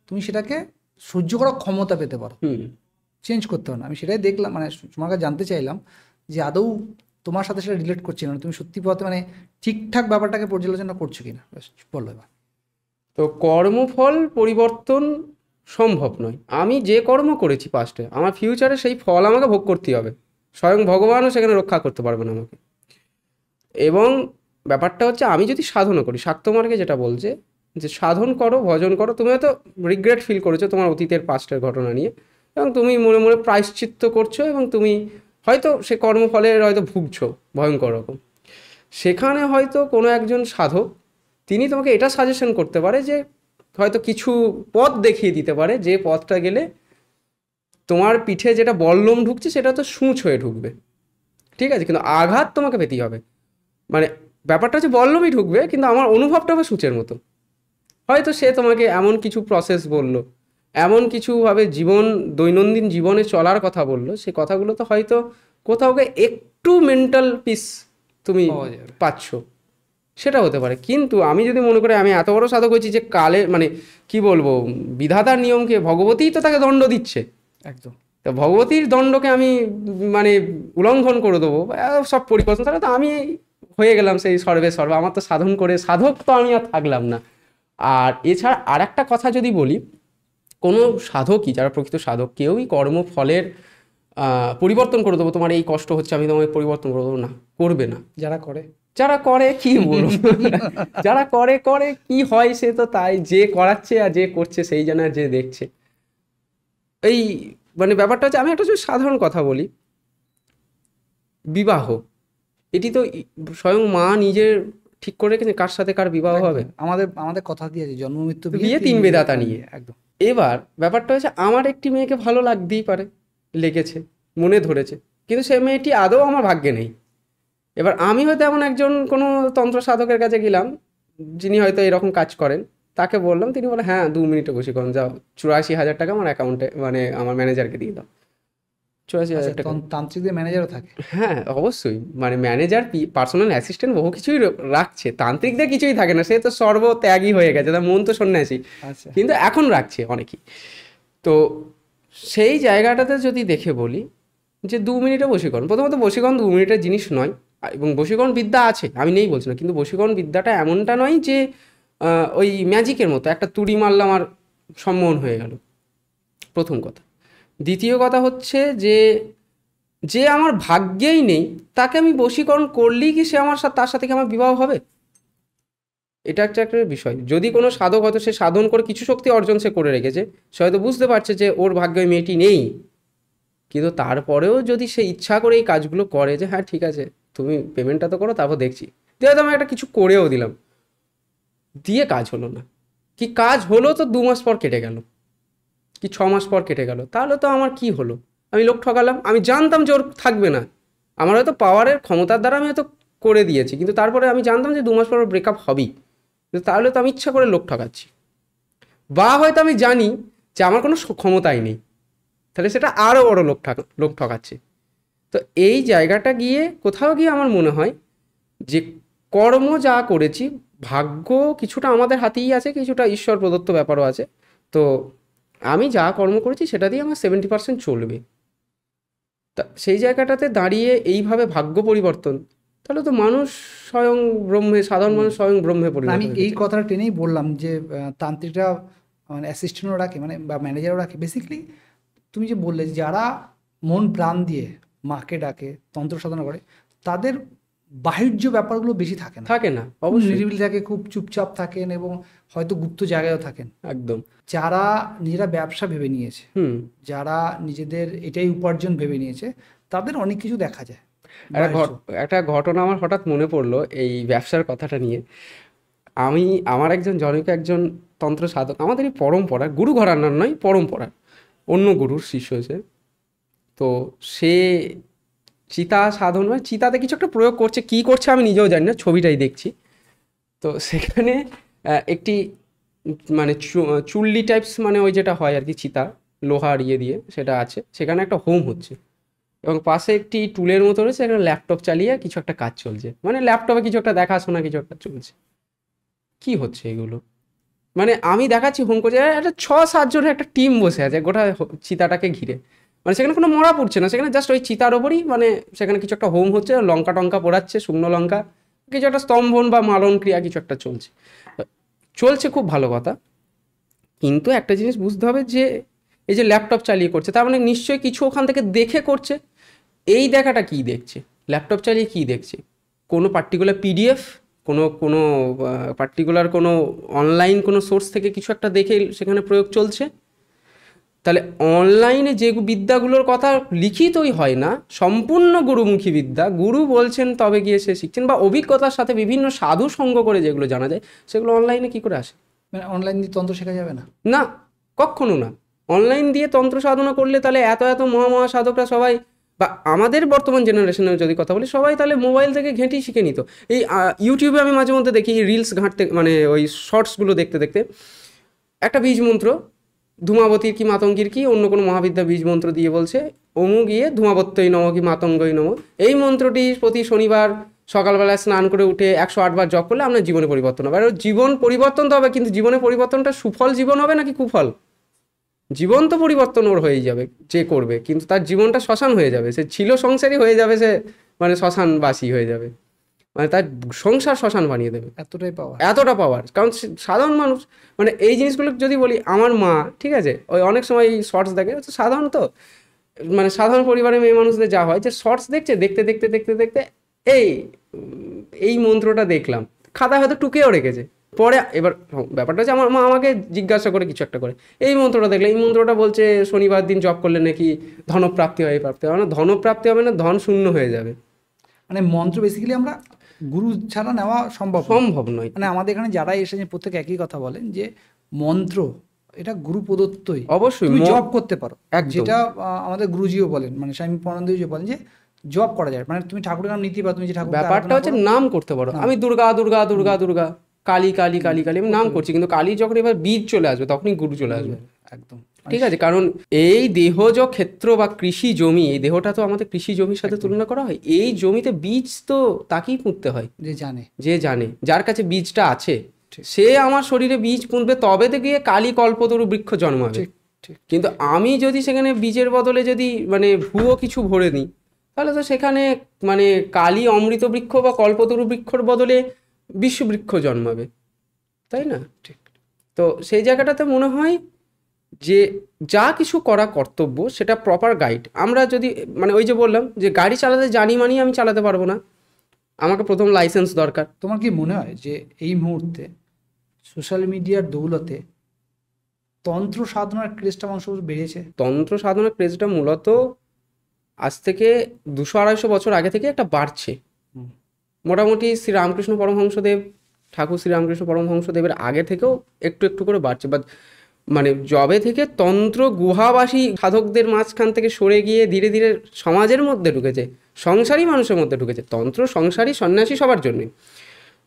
তুমি সেটাকে সহ্য করার ক্ষমতা পেতে পারো, চেঞ্জ করতে হবে না। আমি সেটাই দেখলাম, মানে তোমার কাছে জানতে চাইলাম যে আদৌ তোমার সাথে সেটা রিলেট করছি না, তুমি সত্যি পথে মানে ঠিকঠাক ব্যাপারটাকে পর্যালোচনা করছো কিনা, বলো এবার। তো কর্মফল পরিবর্তন সম্ভব নয়। আমি যে কর্ম করেছি পাস্টে, আমার ফিউচারে সেই ফল আমাকে ভোগ করতেই হবে, স্বয়ং ভগবানও সেখানে রক্ষা করতে পারবে না আমাকে। এবং ব্যাপারটা হচ্ছে আমি যদি সাধনা করি, শাক্তমার্গে যেটা বলছে যে সাধন করো, ভজন করো, তুমি হয়তো রিগ্রেট ফিল করেছো তোমার অতীতের পাস্টের ঘটনা নিয়ে, এবং তুমি মনে মনে প্রায়শ্চিত্ত করছো, এবং তুমি হয়তো সে কর্মফলের হয়তো ভুগছো ভয়ঙ্কর রকম। সেখানে হয়তো কোনো একজন সাধক তিনি তোমাকে এটা সাজেশন করতে পারে যে হয়তো কিছু পথ দেখিয়ে দিতে পারে, যে পথটা গেলে তোমার পিঠে যেটা বল্লম ঢুকছে সেটা তো সূঁচ হয়ে ঢুকবে, ঠিক আছে, কিন্তু আঘাত তোমাকে পেতেই হবে। মানে ব্যাপারটা হচ্ছে বল্লমই ঢুকবে, কিন্তু আমার অনুভবটা হবে সূচের মতো। হয়তো সে তোমাকে এমন কিছু প্রসেস বললো, এমন কিছুভাবে দৈনন্দিন জীবনে চলার কথা বললো, সে কথাগুলো তো হয়তো কোথাও একটু মেন্টাল পিস তুমি পাচ্ছ, সেটা হতে পারে। কিন্তু আমি যদি মনে করি আমি এত বড় সাধক হয়েছি যে কালে মানে কি বলবো, বিধাতার নিয়মকে, ভগবতীই তো তাকে দণ্ড দিচ্ছে, একদম, তো ভগবতীর দণ্ডকে আমি মানে উল্লঙ্ঘন করে দেবো সব পরিবর্তন, তাহলে তো আমি হয়ে গেলাম সেই সর্বে, আমার তো সাধন করে সাধক তো আমি আর থাকলাম না। আর এছাড়া আর একটা কথা যদি বলি, কোনো সাধকই, যারা প্রকৃত সাধক, কেউই কর্মফলের পরিবর্তন করে দেবো, তোমার এই কষ্ট হচ্ছে আমি তোমাকে পরিবর্তন করে দেবো, না, করবে না। যারা করে কি বলবো যারা করে কি হয় সে তো তাই, যে করাচ্ছে আর যে করছে সেই জানে, আর যে দেখছে। এই মানে ব্যাপারটা হচ্ছে, আমি একটা যদি সাধারণ কথা বলি, বিবাহ এটি তো স্বয়ং মা নিজের ঠিক করে রেখেছে কার সাথে কার বিবাহ হবে। আমাদের কথা দিয়েছে জন্ম মৃত্যু বিয়ে তিন বেদাতা নিয়ে। একদম। এবার ব্যাপারটা হচ্ছে আমার একটি মেয়েকে ভালো লাগতেই পারে, লেগেছে, মনে ধরেছে, কিন্তু সে মেয়েটি আদৌ আমার ভাগ্যে নেই। এবার আমি হয়তো এমন একজন কোনো তন্ত্র সাধকের কাছে গেলাম যিনি হয়তো এরকম কাজ করেন, তাকে বললাম, তিনি বলে হ্যাঁ 2 মিনিটে বশীকরণ, যাও 84,000 টাকা আমার অ্যাকাউন্টে মানে আমার ম্যানেজারকে দিয়ে দাও। 84,000 টাকা। তান্ত্রিকদের ম্যানেজারও থাকে? হ্যাঁ অবশ্যই, মানে ম্যানেজার, পার্সোনাল অ্যাসিস্ট্যান্ট বহু কিছুই রাখছে, তান্ত্রিকদের কিছুই থাকে না, সে তো সর্বত্যাগী হয়ে গেছে, তার মন তো সন্ন্যাসী, আচ্ছা। কিন্তু এখন রাখছে অনেকেই। তো সেই জায়গাটাতে যদি দেখে বলি যে 2 মিনিটে বশীকরণ, প্রথমত বশীকরণ 2 মিনিটের জিনিস নয়, এবং বশীকরণ বিদ্যা আছে, আমি নেই বলছি না, কিন্তু বশীকরণ বিদ্যাটা এমনটা নয় যে ওই ম্যাজিকের মতো একটা তুড়ি মারলাম আর সম্মোহন হয়ে গেল, প্রথম কথা। দ্বিতীয় কথা হচ্ছে যে যে আমার ভাগ্যেই নেই তাকে আমি বশীকরণ করলেই কি সে আমার সাথে, তার সাথে কি আমার বিবাহ হবে? এটা একটা একটা বিষয়। যদি কোনো সাধক হয়তো সে সাধন করে কিছু শক্তি অর্জন সে করে রেখেছে, সে হয়তো বুঝতে পারছে যে ওর ভাগ্যে ওই মেয়েটি নেই, কিন্তু তারপরেও যদি সে ইচ্ছা করে এই কাজগুলো করে যে হ্যাঁ ঠিক আছে তুমি পেমেন্টটা তো করো, তারপর দেখছি, দিয়ে হয়তো আমি একটা কিছু করেও দিলাম, দিয়ে কাজ হলো না, কি কাজ হলো তো 2 মাস পর কেটে গেল, কি 6 মাস পর কেটে গেল, তাহলে তো আমার কি হলো? আমি লোক ঠকালাম, আমি জানতাম যে ওর থাকবে না, আমার হয়তো পাওয়ারের ক্ষমতার দ্বারা আমি হয়তো করে দিয়েছি, কিন্তু তারপরে আমি জানতাম যে 2 মাস পর ব্রেকআপ হবেই, কিন্তু তাহলে তো আমি ইচ্ছা করে লোক ঠকাচ্ছি। বা হয়তো আমি জানি যে আমার কোনো ক্ষমতাই নেই, তাহলে সেটা আরও বড় লোক ঠকাচ্ছে। তো এই জায়গাটা গিয়ে কোথাও গিয়ে আমার মনে হয় যে কর্ম যা করেছি, ভাগ্য কিছুটা আমাদের হাতেই আছে, কিছুটা ঈশ্বর প্রদত্ত ব্যাপারও আছে। তো আমি যা কর্ম করেছি সেটা দিয়ে আমার 70% চলবে। তা সেই জায়গাটাতে দাঁড়িয়ে এইভাবে ভাগ্য পরিবর্তন, তাহলে তো মানুষ স্বয়ং ব্রহ্মে, সাধারণ মানুষ স্বয়ং ব্রহ্মে না, পরিণত আমি হয়ে এই গেছে। কথাটা টেনেই বললাম যে তান্ত্রিকরা মানে অ্যাসিস্ট্যান্টও রাখে, মানে বা ম্যানেজারও রাখে। বেসিক্যালি তুমি যে বললে যে যারা মন প্রাণ দিয়ে মাকে ডাকে, তন্ত্র সাধনা করে, তাদের বাহির্য ব্যাপারগুলো বেশি থাকে না, থাকে না, খুব অবশ্যই, নিরিবিলি থাকে, খুব চুপচাপ থাকেন এবং হয়তো গুপ্ত জায়গায়ও থাকেন। একদম। যারা নিজেরা ব্যবসা ভেবে নিয়েছে, হুম। যারা নিজেদের এটাই উপার্জন ভেবে নিয়েছে, তাদের অনেক কিছু দেখা যায় একটা বাহির্য। একটা ঘটনা আমার হঠাৎ মনে পড়লো এই ব্যবসার কথাটা নিয়ে। আমার একজন জনৈক একজন তন্ত্র সাধক, আমাদেরই পরম্পরা, গুরু ঘরানার নয়, পরম্পরা, অন্য গুরুর শিষ্য সে। তো সে চিতা সাধন, মানে চিতাতে কিছু একটা প্রয়োগ করছে, কি করছে আমি নিজেও জানি না, ছবিটাই দেখছি। তো সেখানে একটি মানে চুল্লি টাইপস, মানে ওই যেটা হয় আর কি, চিতা লোহার ইয়ে দিয়ে সেটা আছে, সেখানে একটা হোম হচ্ছে, এবং পাশে একটি টুলের মতো রয়েছে, একটা ল্যাপটপ চালিয়ে কিছু একটা কাজ চলছে, মানে ল্যাপটপে কিছু একটা দেখাশোনা কিছু একটা চলছে। কি হচ্ছে এগুলো? মানে আমি দেখাচ্ছি হোম করছে, একটা 6-7 জনের একটা টিম বসে আছে গোটা চিতাটাকে ঘিরে, মানে সেখানে কোনো মরা পড়ছে না, সেখানে জাস্ট ওই চিতার ওপরই মানে সেখানে কিছু একটা হোম হচ্ছে, লঙ্কা টঙ্কা পোড়াচ্ছে, শুকনো লঙ্কা, কিছু একটা স্তম্ভন বা মালন ক্রিয়া কিছু একটা চলছে। চলছে, খুব ভালো কথা, কিন্তু একটা জিনিস বুঝতে হবে যে এই যে ল্যাপটপ চালিয়ে করছে, তার মানে নিশ্চয়ই কিছু ওখান থেকে দেখে করছে। এই দেখাটা কি দেখছে, ল্যাপটপ চালিয়ে কি দেখছে, কোনো পার্টিকুলার পিডিএফ, কোনো কোনো পার্টিকুলার কোনো অনলাইন কোনো সোর্স থেকে কিছু একটা দেখে সেখানে প্রয়োগ চলছে। তাহলে অনলাইনে যে বিদ্যাগুলোর কথা লিখিতই হয় না, সম্পূর্ণ গুরুমুখী বিদ্যা, গুরু বলছেন তবে গিয়ে সে শিখছেন, বা অভিজ্ঞতার সাথে বিভিন্ন সাধু সঙ্গ করে যেগুলো জানা যায়, সেগুলো অনলাইনে কি করে আসে? মানে অনলাইন দিয়ে তন্ত্র শেখা যাবে না? না, কখনো না। অনলাইন দিয়ে তন্ত্র সাধনা করলে তাহলে এত এত মহা সাধকরা সবাই, বা আমাদের বর্তমান জেনারেশনের যদি কথা বলি, সবাই তাহলে মোবাইল থেকে ঘেঁটি শিখে নিত। এই ইউটিউবে আমি মাঝে মধ্যে দেখি রিলস ঘাঁটতে, মানে ওই শর্টসগুলো দেখতে দেখতে একটা বীজ মন্ত্র, ধূমাবতীর কি মাতঙ্গীর কি অন্য কোনো মহাবিদ্যা বীজ মন্ত্র দিয়ে বলছে, অমু গিয়ে ধূমাবত্যই নম কি মাতঙ্গই নম, এই মন্ত্রটি প্রতি শনিবার সকালবেলায় স্নান করে উঠে 108 বার জপ করলে আপনার জীবনে পরিবর্তন হবে। আর জীবন পরিবর্তন তো হবে, কিন্তু জীবনে পরিবর্তনটা সুফল জীবন হবে নাকি কুফল? জীবন তো পরিবর্তন ওর হয়েই যাবে যে করবে, কিন্তু তার জীবনটা শ্মশান হয়ে যাবে, সে ছিল সংসারই হয়ে যাবে, সে মানে শ্মশানবাসী হয়ে যাবে, মানে তার সংসার শ্মশান বানিয়ে দেবে, এতটাই পাওয়া? এতটা পাওয়ার। কারণ সাধারণ মানুষ, মানে এই জিনিসগুলো যদি বলি, আমার মা ঠিক আছে ওই অনেক সময় শর্টস দেখে, সাধারণত মানে সাধারণ পরিবারের মেয়ে মানুষদের যা হয় যে শর্টস দেখছে, দেখতে দেখতে দেখতে দেখতে এই এই মন্ত্রটা দেখলাম, খাতায় হয়তো টুকেও রেখেছে, পরে এবার ব্যাপারটা হচ্ছে আমার মা আমাকে জিজ্ঞাসা করে কিছু একটা করে, এই মন্ত্রটা দেখলে, এই মন্ত্রটা বলছে শনিবার দিন জপ করলে নাকি ধনপ্রাপ্তি হয়, প্রাপ্তি হয় না, ধনপ্রাপ্তি হবে না, ধন শূন্য হয়ে যাবে। মানে মন্ত্র বেসিক্যালি আমরা গুরু ছাড়া নেওয়া সম্ভব নয়। সম্ভব নয়। মানে আমাদের এখানে যারাই এসেছেন প্রত্যেকে একই কথা বলেন যে মন্ত্র এটা গুরু প্রদত্তই। অবশ্যই তুমি জব করতে পারো, একদম। যেটা আমাদের গুরুজিও বলেন, মানে স্বামী পরমানন্দজিও বলেন যে জব করা যায়, মানে তুমি ঠাকুরের নাম নিতে পারো, তুমি যে ঠাকুরকে ব্যাপারটা আরাধনা হচ্ছে করো। নাম করতে পারো, নাম। আমি দুর্গা দুর্গা দুর্গা দুর্গা, কালী কালী কালী কালী আমি নাম করতে করছি, কিন্তু কালী যখন এবার বীজ চলে আসবে তখনই গুরু চলে আসবে। একদম ঠিক আছে, কারণ এই দেহজ ক্ষেত্র বা কৃষি জমি, এই দেহটা তো আমাদের কৃষি জমির সাথে তুলনা করা হয়, এই জমিতে বীজ তো তাকেই পুঁততে হয় যে জানে। যে জানে, যার কাছে বীজটা আছে, ঠিক। সে আমার শরীরে বীজ পুঁতবে, তবে তো গিয়ে কালী কল্পতরু বৃক্ষ জন্মাবে। ঠিক ঠিক। কিন্তু আমি যদি সেখানে বীজের বদলে যদি মানে ভুয়ো কিছু ভরে নিই, তাহলে তো সেখানে মানে কালী অমৃত বৃক্ষ বা কল্পতরু বৃক্ষর বদলে বিশ্ববৃক্ষ জন্মাবে, তাই না? ঠিক। তো সেই জায়গাটাতে মনে হয় যে যা কিছু করা কর্তব্য সেটা প্রপার গাইড। আমরা যদি মানে ওই যে বললাম যে গাড়ি চালাতে জানি মানি আমি চালাতে পারবো না, আমাকে প্রথম লাইসেন্স দরকার। তোমার কি মনে হয় যে এই মুহূর্তে সোশ্যাল মিডিয়ার দৌলতে তন্ত্র সাধনার ক্রেজটা মানুষের বেড়েছে? তন্ত্র সাধনার ক্রেজটা মূলত আজ থেকে 200-250 বছর আগে থেকে একটা বাড়ছে। মোটামুটি শ্রী রামকৃষ্ণ পরমহংসদেব, ঠাকুর শ্রী রামকৃষ্ণ পরমহংসদেবের আগে থেকেও একটু একটু করে বাড়ছে। বাট মানে জবে থেকে তন্ত্র গুহাবাসী সাধকদের মাঝখান থেকে সরে গিয়ে ধীরে ধীরে সমাজের মধ্যে ঢুকেছে, সংসারী মানুষের মধ্যে ঢুকেছে। তন্ত্র সংসারী সন্ন্যাসী সবার জন্যই,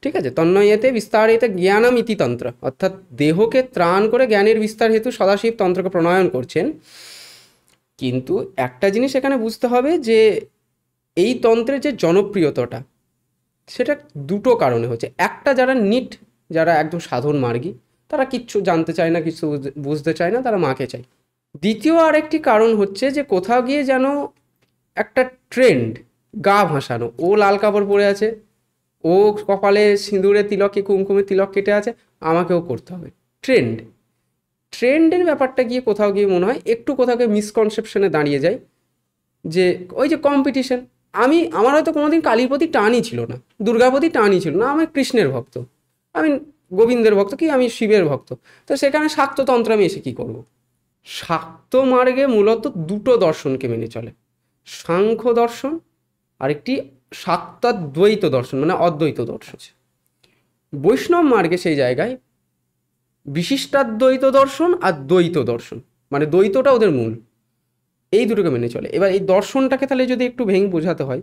ঠিক আছে। তন্ময়েতে বিস্তারিত জ্ঞানাম ইতি তন্ত্র, অর্থাৎ দেহকে ত্রাণ করে জ্ঞানের বিস্তার হেতু সদাশিব তন্ত্রকে প্রণয়ন করছেন। কিন্তু একটা জিনিস এখানে বুঝতে হবে যে এই তন্ত্রের যে জনপ্রিয়তাটা, সেটা দুটো কারণে হচ্ছে। একটা, যারা নিট, যারা একদম সাধন মার্গী, তারা কিচ্ছু জানতে চায় না, কিছু বুঝতে চায় না, তারা মাকে চায়। দ্বিতীয় আরেকটি কারণ হচ্ছে যে কোথাও গিয়ে যেন একটা ট্রেন্ড, গা ভাসানো, ও লাল কাপড় পরে আছে, ও কপালে সিঁদুরে তিলকে কুমকুমে তিলক কেটে আছে, আমাকেও করতে হবে। ট্রেন্ডের ব্যাপারটা গিয়ে কোথাও গিয়ে মনে হয় একটু কোথাও গিয়ে মিসকনসেপশনে দাঁড়িয়ে যায়, যে ওই যে কম্পিটিশন। আমার হয়তো কোনোদিন কালীর প্রতি টানই ছিল না, দুর্গার প্রতি টানই ছিল না, আমি কৃষ্ণের ভক্ত, আমি গোবিন্দের ভক্ত, কি আমি শিবের ভক্ত। তো সেখানে শাক্ততন্ত্র আমি এসে কী করব? শাক্ত মার্গে মূলত দুটো দর্শনকে মেনে চলে, সাংখ্য দর্শন আর একটি শাক্তাদ্বৈত দর্শন, মানে অদ্বৈত দর্শন। বৈষ্ণব মার্গে সেই জায়গায় বিশিষ্টাদ্বৈত দর্শন আর দ্বৈত দর্শন, মানে দ্বৈতটা ওদের মূল, এই দুটোকে মেনে চলে। এবার এই দর্শনটাকে তাহলে যদি একটু ভেঙে বোঝাতে হয়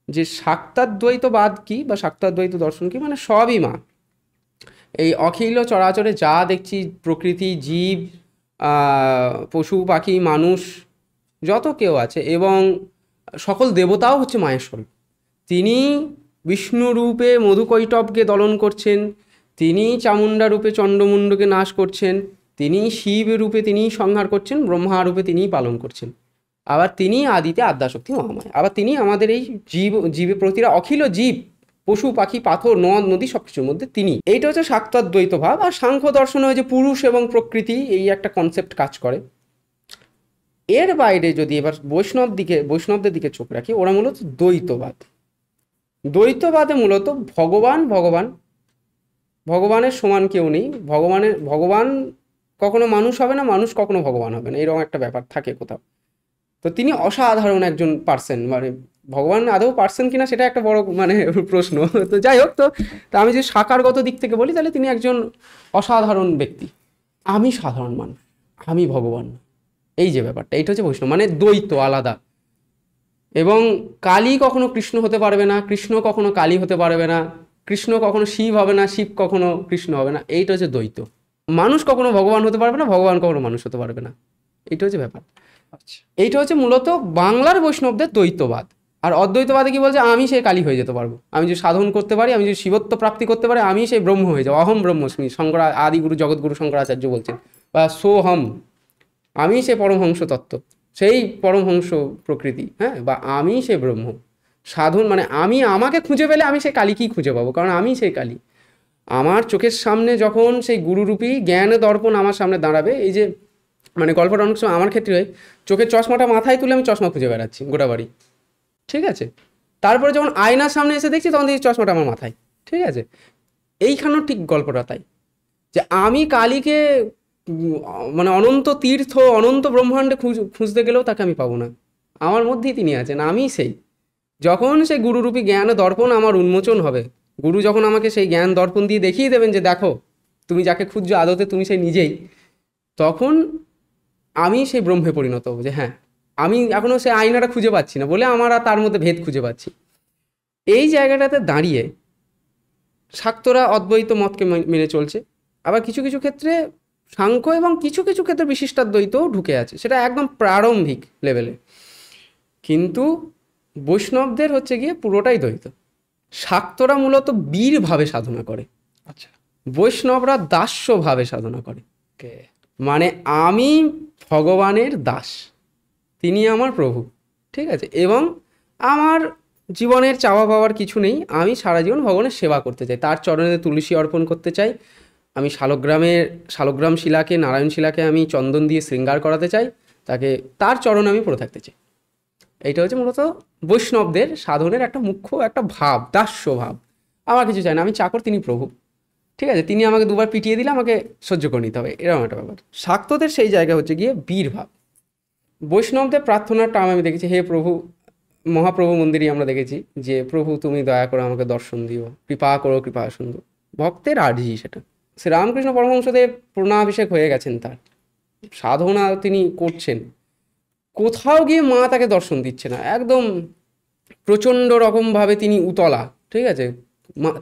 যে শাক্তাদ্বৈতবাদ কি বা শাক্তাদ্বৈত দর্শন কি, মানে সবই মা। এই অখিল চরাচরে যা দেখছি, প্রকৃতি, জীব, পশু পাখি, মানুষ, যত কেউ আছে, এবং সকল দেবতাও হচ্ছে মায়ের স্বরূপ। তিনি বিষ্ণু রূপে মধুকৈটবকে দলন করছেন, তিনি চামুণ্ডা রূপে চণ্ডমুণ্ডকে নাশ করছেন, তিনি শিব রূপে তিনিই সংহার করছেন, ব্রহ্মা রূপে তিনিই পালন করছেন, আবার তিনি আদিতে আদ্যাশক্তি মহামায়া, আবার তিনি আমাদের এই জীবে প্রতিটা অখিল জীব, পশু পাখি, পাথর, নদ নদী সব কিছুর মধ্যে তিনি। এইটা হচ্ছে শাক্তাদ্বৈত ভাব। আর সাংখ্য দর্শনে হয়েছে পুরুষ এবং প্রকৃতি, এই একটা কনসেপ্ট কাজ করে। এর বাইরে যদি এবার বৈষ্ণবদের দিকে চোখ রাখি, ওরা মূলত দ্বৈতবাদ। দ্বৈতবাদে মূলত ভগবানের সমান কেউ নেই, ভগবান কখনো মানুষ হবে না, মানুষ কখনো ভগবান হবে না, এরকম একটা ব্যাপার থাকে কোথাও। তো তিনি অসাধারণ একজন পার্সন, মানে ভগবান আদৌ পার্সন কিনা সেটা একটা বড় মানে প্রশ্ন। তো যাই হোক, তো আমি যদি সাকারগত দিক থেকে বলি, তাহলে তিনি একজন অসাধারণ ব্যক্তি। আমি সাধারণ মানুষ, আমি ভগবান, এই যে ব্যাপারটা, এইটা হচ্ছে বৈষ্ণব, মানে দ্বৈত, আলাদা। এবং কালী কখনো কৃষ্ণ হতে পারবে না, কৃষ্ণ কখনো কালী হতে পারবে না, কৃষ্ণ কখনো শিব হবে না, শিব কখনো কৃষ্ণ হবে না, এইটা হচ্ছে দ্বৈত। মানুষ কখনো ভগবান হতে পারবে না, ভগবান কখনো মানুষ হতে পারবে না, এইটা হচ্ছে ব্যাপার। আচ্ছা, এইটা হচ্ছে মূলত বাংলার বৈষ্ণবদের দ্বৈতবাদ। আর অদ্বৈতবাদে কি বলছে, আমি সেই কালী হয়ে যেতে পারবো, আমি যদি সাধন করতে পারি, আমি যদি শিবত্ব প্রাপ্তি করতে পারি, আমি সেই ব্রহ্ম হয়ে যাবো, অহম ব্রহ্মস্মি, আদিগুরু জগৎগুরু শঙ্করাচার্য বলছেন, বা সোহম, আমি সেই পরমহংস তত্ত্ব, সেই পরমহংস প্রকৃতি, হ্যাঁ, বা আমি সেই ব্রহ্ম। সাধন মানে আমি আমাকে খুঁজে পেলে আমি সেই কালীকেই খুঁজে পাবো, কারণ আমি সেই কালী। আমার চোখের সামনে যখন সেই গুরুরূপী জ্ঞান দর্পণ আমার সামনে দাঁড়াবে, এই যে মানে গল্পটা অনেক সময় আমার ক্ষেত্রে হয়, চোখের চশমাটা মাথায় তুলে আমি চশমা খুঁজে বেড়াচ্ছি গোটা বাড়ি, ঠিক আছে। তারপরে যখন আয়নার সামনে এসে দেখছি, তখন দেখছি চশমাটা আমার মাথায়, ঠিক আছে। এইখানেও ঠিক গল্পটা তাই, যে আমি কালীকে মানে অনন্ত তীর্থ, অনন্ত ব্রহ্মাণ্ডে খুঁজতে গেলেও তাকে আমি পাবো না, আমার মধ্যেই তিনি আছেন, আমি সেই। যখন সেই গুরুরূপী জ্ঞান দর্পণ আমার উন্মোচন হবে, গুরু যখন আমাকে সেই জ্ঞান দর্পণ দিয়ে দেখিয়ে দেবেন যে দেখো তুমি যাকে খুঁজছো আদতে তুমি সেই নিজেই, তখন আমি সেই ব্রহ্মে পরিণত হবো, যে হ্যাঁ আমি এখনও সেই আয়নাটা খুঁজে পাচ্ছি না বলে আমার আর তার মধ্যে ভেদ খুঁজে পাচ্ছি। এই জায়গাটাতে দাঁড়িয়ে শাক্তরা অদ্বৈত মতকে মেনে চলছে, আবার কিছু কিছু ক্ষেত্রে সাংখ্য এবং কিছু কিছু ক্ষেত্রে বিশিষ্টাদ্বৈতও ঢুকে আছে, সেটা একদম প্রারম্ভিক লেভেলে। কিন্তু বৈষ্ণবদের হচ্ছে গিয়ে পুরোটাই দ্বৈত। শাক্তরা মূলত বীরভাবে সাধনা করে, আচ্ছা, বৈষ্ণবরা দাস্যভাবে সাধনা করে। ওকে, মানে আমি ভগবানের দাস, তিনি আমার প্রভু, ঠিক আছে, এবং আমার জীবনের চাওয়া পাওয়ার কিছু নেই, আমি সারা জীবন ভগবানের সেবা করতে চাই, তার চরণে তুলসী অর্পণ করতে চাই, আমি শালগ্রাম শিলাকে, নারায়ণ শিলাকে আমি চন্দন দিয়ে শৃঙ্গার করাতে চাই, তাকে তার চরণে আমি পড়ে থাকতে চাই। এইটা হচ্ছে মূলত বৈষ্ণবদের সাধনের একটা মুখ্য একটা ভাব, দাস্য ভাব। আমার কিছু চাই না, আমি চাকর, তিনি প্রভু, ঠিক আছে, তিনি আমাকে দুবার পিটিয়ে দিলে আমাকে সহ্য করে নিতে হবে, এরকম একটা ব্যাপার। শাক্তদের সেই জায়গা হচ্ছে গিয়ে বীর ভাব। বৈষ্ণবদের প্রার্থনার টার্ম আমি দেখেছি, হে প্রভু, মহাপ্রভু মন্দিরই আমরা দেখেছি যে প্রভু তুমি দয়া করে আমাকে দর্শন দিও, কৃপা করো, কৃপা সুন্দর, ভক্তের আর্জি সেটা। শ্রীরামকৃষ্ণ পরমহংসদেব পূর্ণাভিষেক হয়ে গেছেন, তার সাধনা তিনি করছেন, কোথাও গিয়ে মা তাকে দর্শন দিচ্ছে না, একদম প্রচণ্ড রকমভাবে তিনি উতলা, ঠিক আছে,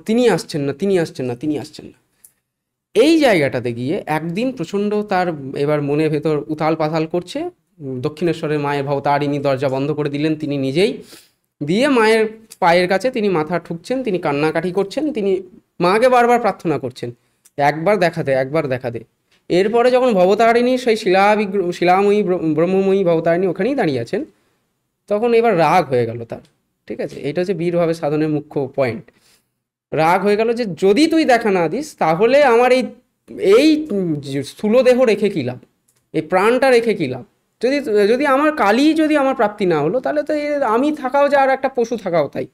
তিনি আসছেন না, তিনি আসছেন না, তিনি আসছেন না। এই জায়গাটাতে গিয়ে একদিন প্রচণ্ড তার এবার মনে ভেতর উথাল পাথাল করছে, দক্ষিণেশ্বরের মায়ের ভবতারিণী দরজা বন্ধ করে দিলেন তিনি নিজেই, দিয়ে মায়ের পায়ের কাছে তিনি মাথা ঠুকছেন, তিনি কান্নাকাটি করছেন, তিনি মাকে বারবার প্রার্থনা করছেন, একবার দেখা দে, একবার দেখা দে। এরপরে যখন ভবতারিণী সেই শিলাময়ী ব্রহ্মময়ী ভবতারিণী ওখানেই দাঁড়িয়ে আছেন, তখন এবার রাগ হয়ে গেল তার, ঠিক আছে, এটা হচ্ছে বীরভাবে সাধনের মুখ্য পয়েন্ট। রাগ হয়ে গেল যে যদি তুই দেখা না দিস তাহলে আমার এই এই স্থূল দেহ রেখে কী লাভ, এই প্রাণটা রেখে কী লাভ, যদি যদি আমার কালই যদি আমার প্রাপ্তি না হলো তাহলে তো আমি থাকাও যা আর একটা পশু থাকাও তাই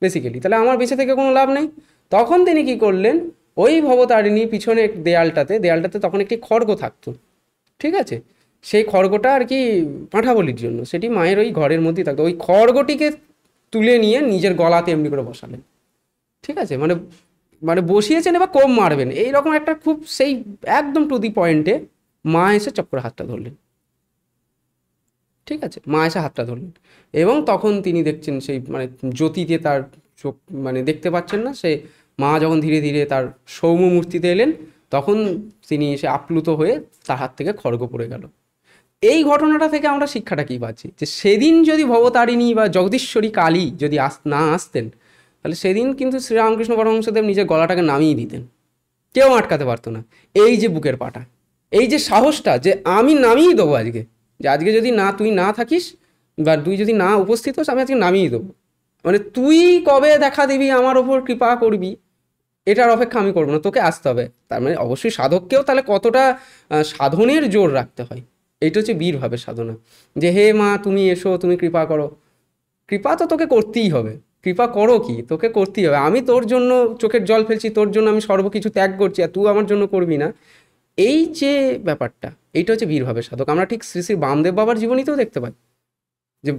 বেসিক্যালি, তাহলে আমার বেঁচে থেকে কোনো লাভ নেই। তখন তিনি কি করলেন, ওই ভবতারিণী পিছনে দেয়ালটাতে তখন একটি খড়গ থাকতো, ঠিক আছে, সেই খড়গটা আর কি পাঁঠা বলির জন্য, সেটি মায়ের ওই ঘরের মধ্যেই থাকতো, ওই খড়গটিকে তুলে নিয়ে নিজের গলাতে এমনি করে বসালেন, ঠিক আছে, মানে মানে বসিয়েছেন এবার কোপ মারবেন এইরকম একটা খুব সেই একদম টু দি পয়েন্টে মা এসে চপ করে হাতটা ধরলেন, ঠিক আছে, মা এসে হাতটা ধরলেন, এবং তখন তিনি দেখছেন সেই মানে জ্যোতিতে তার চোখ মানে দেখতে পাচ্ছেন না, সে মা যখন ধীরে ধীরে তার সৌম্য মূর্তিতে এলেন তখন তিনি এসে আপ্লুত হয়ে তার হাত থেকে খড়গ পড়ে গেল। এই ঘটনাটা থেকে আমরা শিক্ষাটা কী পাচ্ছি, যে সেদিন যদি ভবতারিণী বা জগদীশ্বরী কালী যদি না আসতেন তাহলে সেদিন কিন্তু শ্রীরামকৃষ্ণ পরমহংসদেব নিজের গলাটাকে নামিয়ে দিতেন, কেউ আটকাতে পারতো না। এই যে বুকের পাটা, এই যে সাহসটা যে আমি নামিয়ে দেবো আজকে, যে আজকে যদি না তুই না থাকিস বা তুই যদি না উপস্থিত হোস আমি আজকে নামিয়ে দেবো, মানে তুই কবে দেখা দিবি আমার ওপর কৃপা করবি এটার অপেক্ষা আমি করবো না, তোকে আসতে হবে। তার মানে অবশ্যই সাধককেও তাহলে কতটা সাধনের জোর রাখতে হয়, এইটা হচ্ছে বীরভাবে সাধনা, যে হে মা তুমি এসো, তুমি কৃপা করো, কৃপা তো তোকে করতেই হবে, কৃপা করো কি তোকে করতেই হবে, আমি তোর জন্য চোখের জল ফেলছি, তোর জন্য আমি সর্বকিছু ত্যাগ করছি, আর তুই আমার জন্য করবি না, এই যে ব্যাপারটা, এইটা হচ্ছে বীরভাবে সাধক। আমরা ঠিক শ্রী শ্রী বামদেব বাবার জীবনীতেও দেখতে পাই যে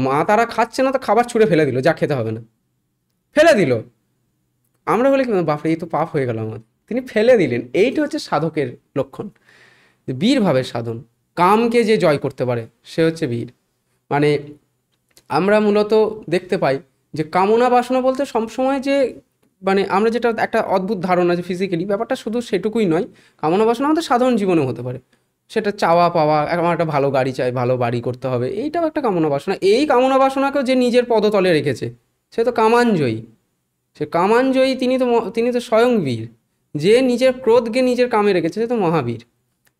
মা তারা খাচ্ছে না তো খাবার ছুঁড়ে ফেলে দিল, যা খেতে হবে না, ফেলে দিল। আমরা বলি কি বাপরে এই তো পাপ হয়ে গেল আমাদের, তিনি ফেলে দিলেন। এইটা হচ্ছে সাধকের লক্ষণ, যে বীরভাবে সাধন, কামকে যে জয় করতে পারে সে হচ্ছে বীর। মানে আমরা মূলত দেখতে পাই যে কামনা বাসনা বলতে সবসময় যে মানে আমরা যেটা একটা অদ্ভুত ধারণা যে ফিজিক্যালি ব্যাপারটা শুধু সেটুকুই নয়, কামনা বাসনা আমাদের সাধারণ জীবনেও হতে পারে, সেটা চাওয়া পাওয়া, আমার একটা ভালো গাড়ি চাই, ভালো বাড়ি করতে হবে, এইটাও একটা কামনা বাসনা। এই কামনা বাসনাকেও যে নিজের পদতলে রেখেছে সে তো কামানজয়ী, সে কামানজয়ী, তিনি তো স্বয়ং বীর, যে নিজের ক্রোধকে নিজের কামে রেখেছে সে তো মহাবীর।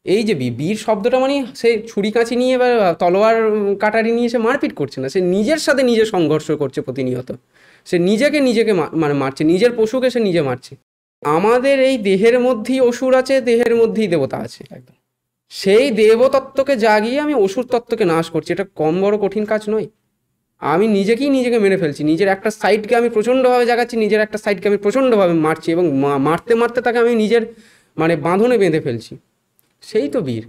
এই যে বীর শব্দটা মানে সে ছুরি কাঁচি নিয়ে বা তলোয়ার কাটারি নিয়ে সে মারপিট করছে না, সে নিজের সাথে নিজে সংঘর্ষ করছে প্রতিনিয়ত, সে নিজেকে মানে মারছে, নিজের পশুকে সে নিজে মারছে। আমাদের এই দেহের মধ্যেই অসুর আছে, দেহের মধ্যেই দেবতা আছে, একদম সেই দেবতত্ত্বকে জাগিয়ে আমি অসুর তত্ত্বকে নাশ করছি, এটা কম বড় কঠিন কাজ নয়। আমি নিজেকে মেরে ফেলছি, নিজের একটা সাইডকে আমি প্রচণ্ডভাবে জাগাচ্ছি, নিজের একটা সাইডকে আমি প্রচণ্ডভাবে মারছি, এবং মারতে মারতে তাকে আমি নিজের মানে বাঁধনে বেঁধে ফেলছি, সেই তো বীর।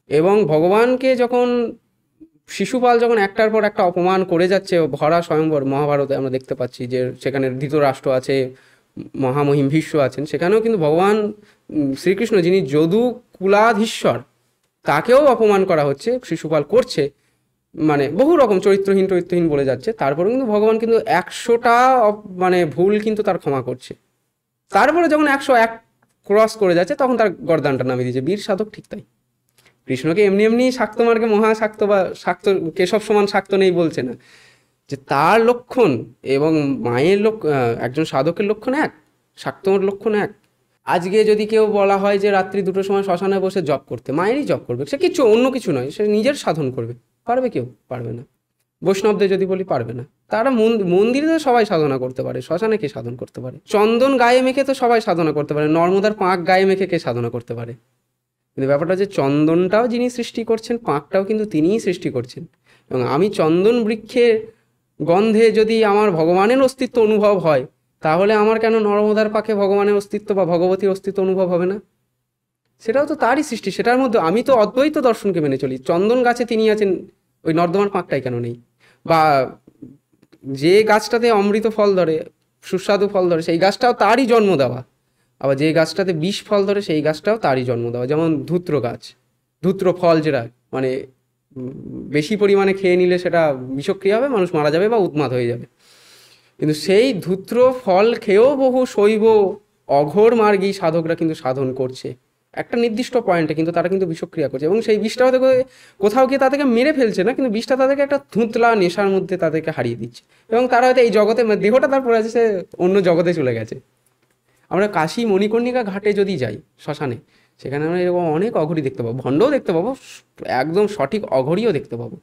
এবং ভগবানকে যখন শিশুপাল যখন একটার পর একটা অপমান করে যাচ্ছে, ভরা স্বয়ংবর মহাভারতে আমরা দেখতে পাচ্ছি যে সেখানে ধৃতরাষ্ট্র আছে, মহামহিম ভীষ্ম আছেন, সেখানেও কিন্তু ভগবান শ্রীকৃষ্ণ যিনি যদু কুলাধীশ্বর, তাকেও অপমান করা হচ্ছে, শিশুপাল করছে, মানে বহু রকম চরিত্রহীন বলে যাচ্ছে, তারপরে কিন্তু ভগবান কিন্তু 100টা মানে ভুল কিন্তু তার ক্ষমা করছে। তারপরে যখন 101 ক্রস করে যাচ্ছে তখন তার গর্দানটা নামিয়ে দিয়েছে। বীর সাধক ঠিক তাই। কৃষ্ণকে এমনি শাক্ত মার্গে মহাশাক্ত বা শাক্ত কেশব সমান শাক্ত নেই বলছে না, যে তার লক্ষণ এবং মায়ের একজন সাধকের লক্ষণ এক, শাক্তর লক্ষণ এক। আজকে যদি কেউ বলা হয় যে রাত্রি 2টোর সময় শ্মশানে বসে জপ করতে, মায়েরই জপ করবে, সে কিছু অন্য কিছু নয়, সে নিজের সাধন করবে। পারবে কেউ? পারবে না। বৈষ্ণবদের যদি বলি, পারবে না। তারা মন্দিরে তো সবাই সাধনা করতে পারে, শ্মশানে কে সাধন করতে পারে? চন্দন গায়ে মেখে তো সবাই সাধনা করতে পারে, নর্মদার পাঁক গায়ে মেখে কে সাধনা করতে পারে? কিন্তু ব্যাপারটা যে চন্দনটাও যিনি সৃষ্টি করছেন, পাঁকটাও কিন্তু তিনিই সৃষ্টি করছেন। এবং আমি চন্দন বৃক্ষের গন্ধে যদি আমার ভগবানের অস্তিত্ব অনুভব হয়, তাহলে আমার কেন নর্মদার পাকে ভগবানের অস্তিত্ব বা ভগবতীর অস্তিত্ব অনুভব হবে না? সেটাও তো তারই সৃষ্টি। সেটার মধ্যে আমি তো অদ্বৈত দর্শনকে মেনে চলি। চন্দন গাছে তিনি আছেন, ওই নর্দমার পাঁকটাই কেন নেই? বা যে গাছটাতে অমৃত ফল ধরে, সুস্বাদু ফল ধরে, সেই গাছটাও তারই জন্ম দেওয়া। আবার যে গাছটাতে বিষ ফল ধরে, সেই গাছটাও তারই জন্ম দেওয়া। যেমন ধূত্র গাছ, ধূত্র ফল যেটা মানে বেশি পরিমাণে খেয়ে নিলে সেটা বিষক্রিয়া হবে, মানুষ মারা যাবে বা উন্মাদ হয়ে যাবে। কিন্তু সেই ধূত্র ফল খেয়েও বহু শৈব অঘোর মার্গী সাধকরা কিন্তু সাধন করছে একটা নির্দিষ্ট পয়েন্টে, কিন্তু তারা কিন্তু বিষক্রিয়া করছে এবং সেই বিষটা হয়তো কোথাও গিয়ে তাদেরকে মেরে ফেলছে না, কিন্তু বিষটা তাদেরকে একটা ধুঁতলা নেশার মধ্যে তাদেরকে হারিয়ে দিচ্ছে। এবং তারা হয়তো এই জগতে, দেহটা তার পড়ে আছে, সে অন্য জগতে চলে গেছে। আমরা কাশী মণিকর্ণিকা ঘাটে যদি যাই, শ্মশানে, সেখানে আমরা এরকম অনেক অঘরী দেখতে পাবো, ভণ্ডও দেখতে পাবো, একদম সঠিক অঘরীও দেখতে পাবো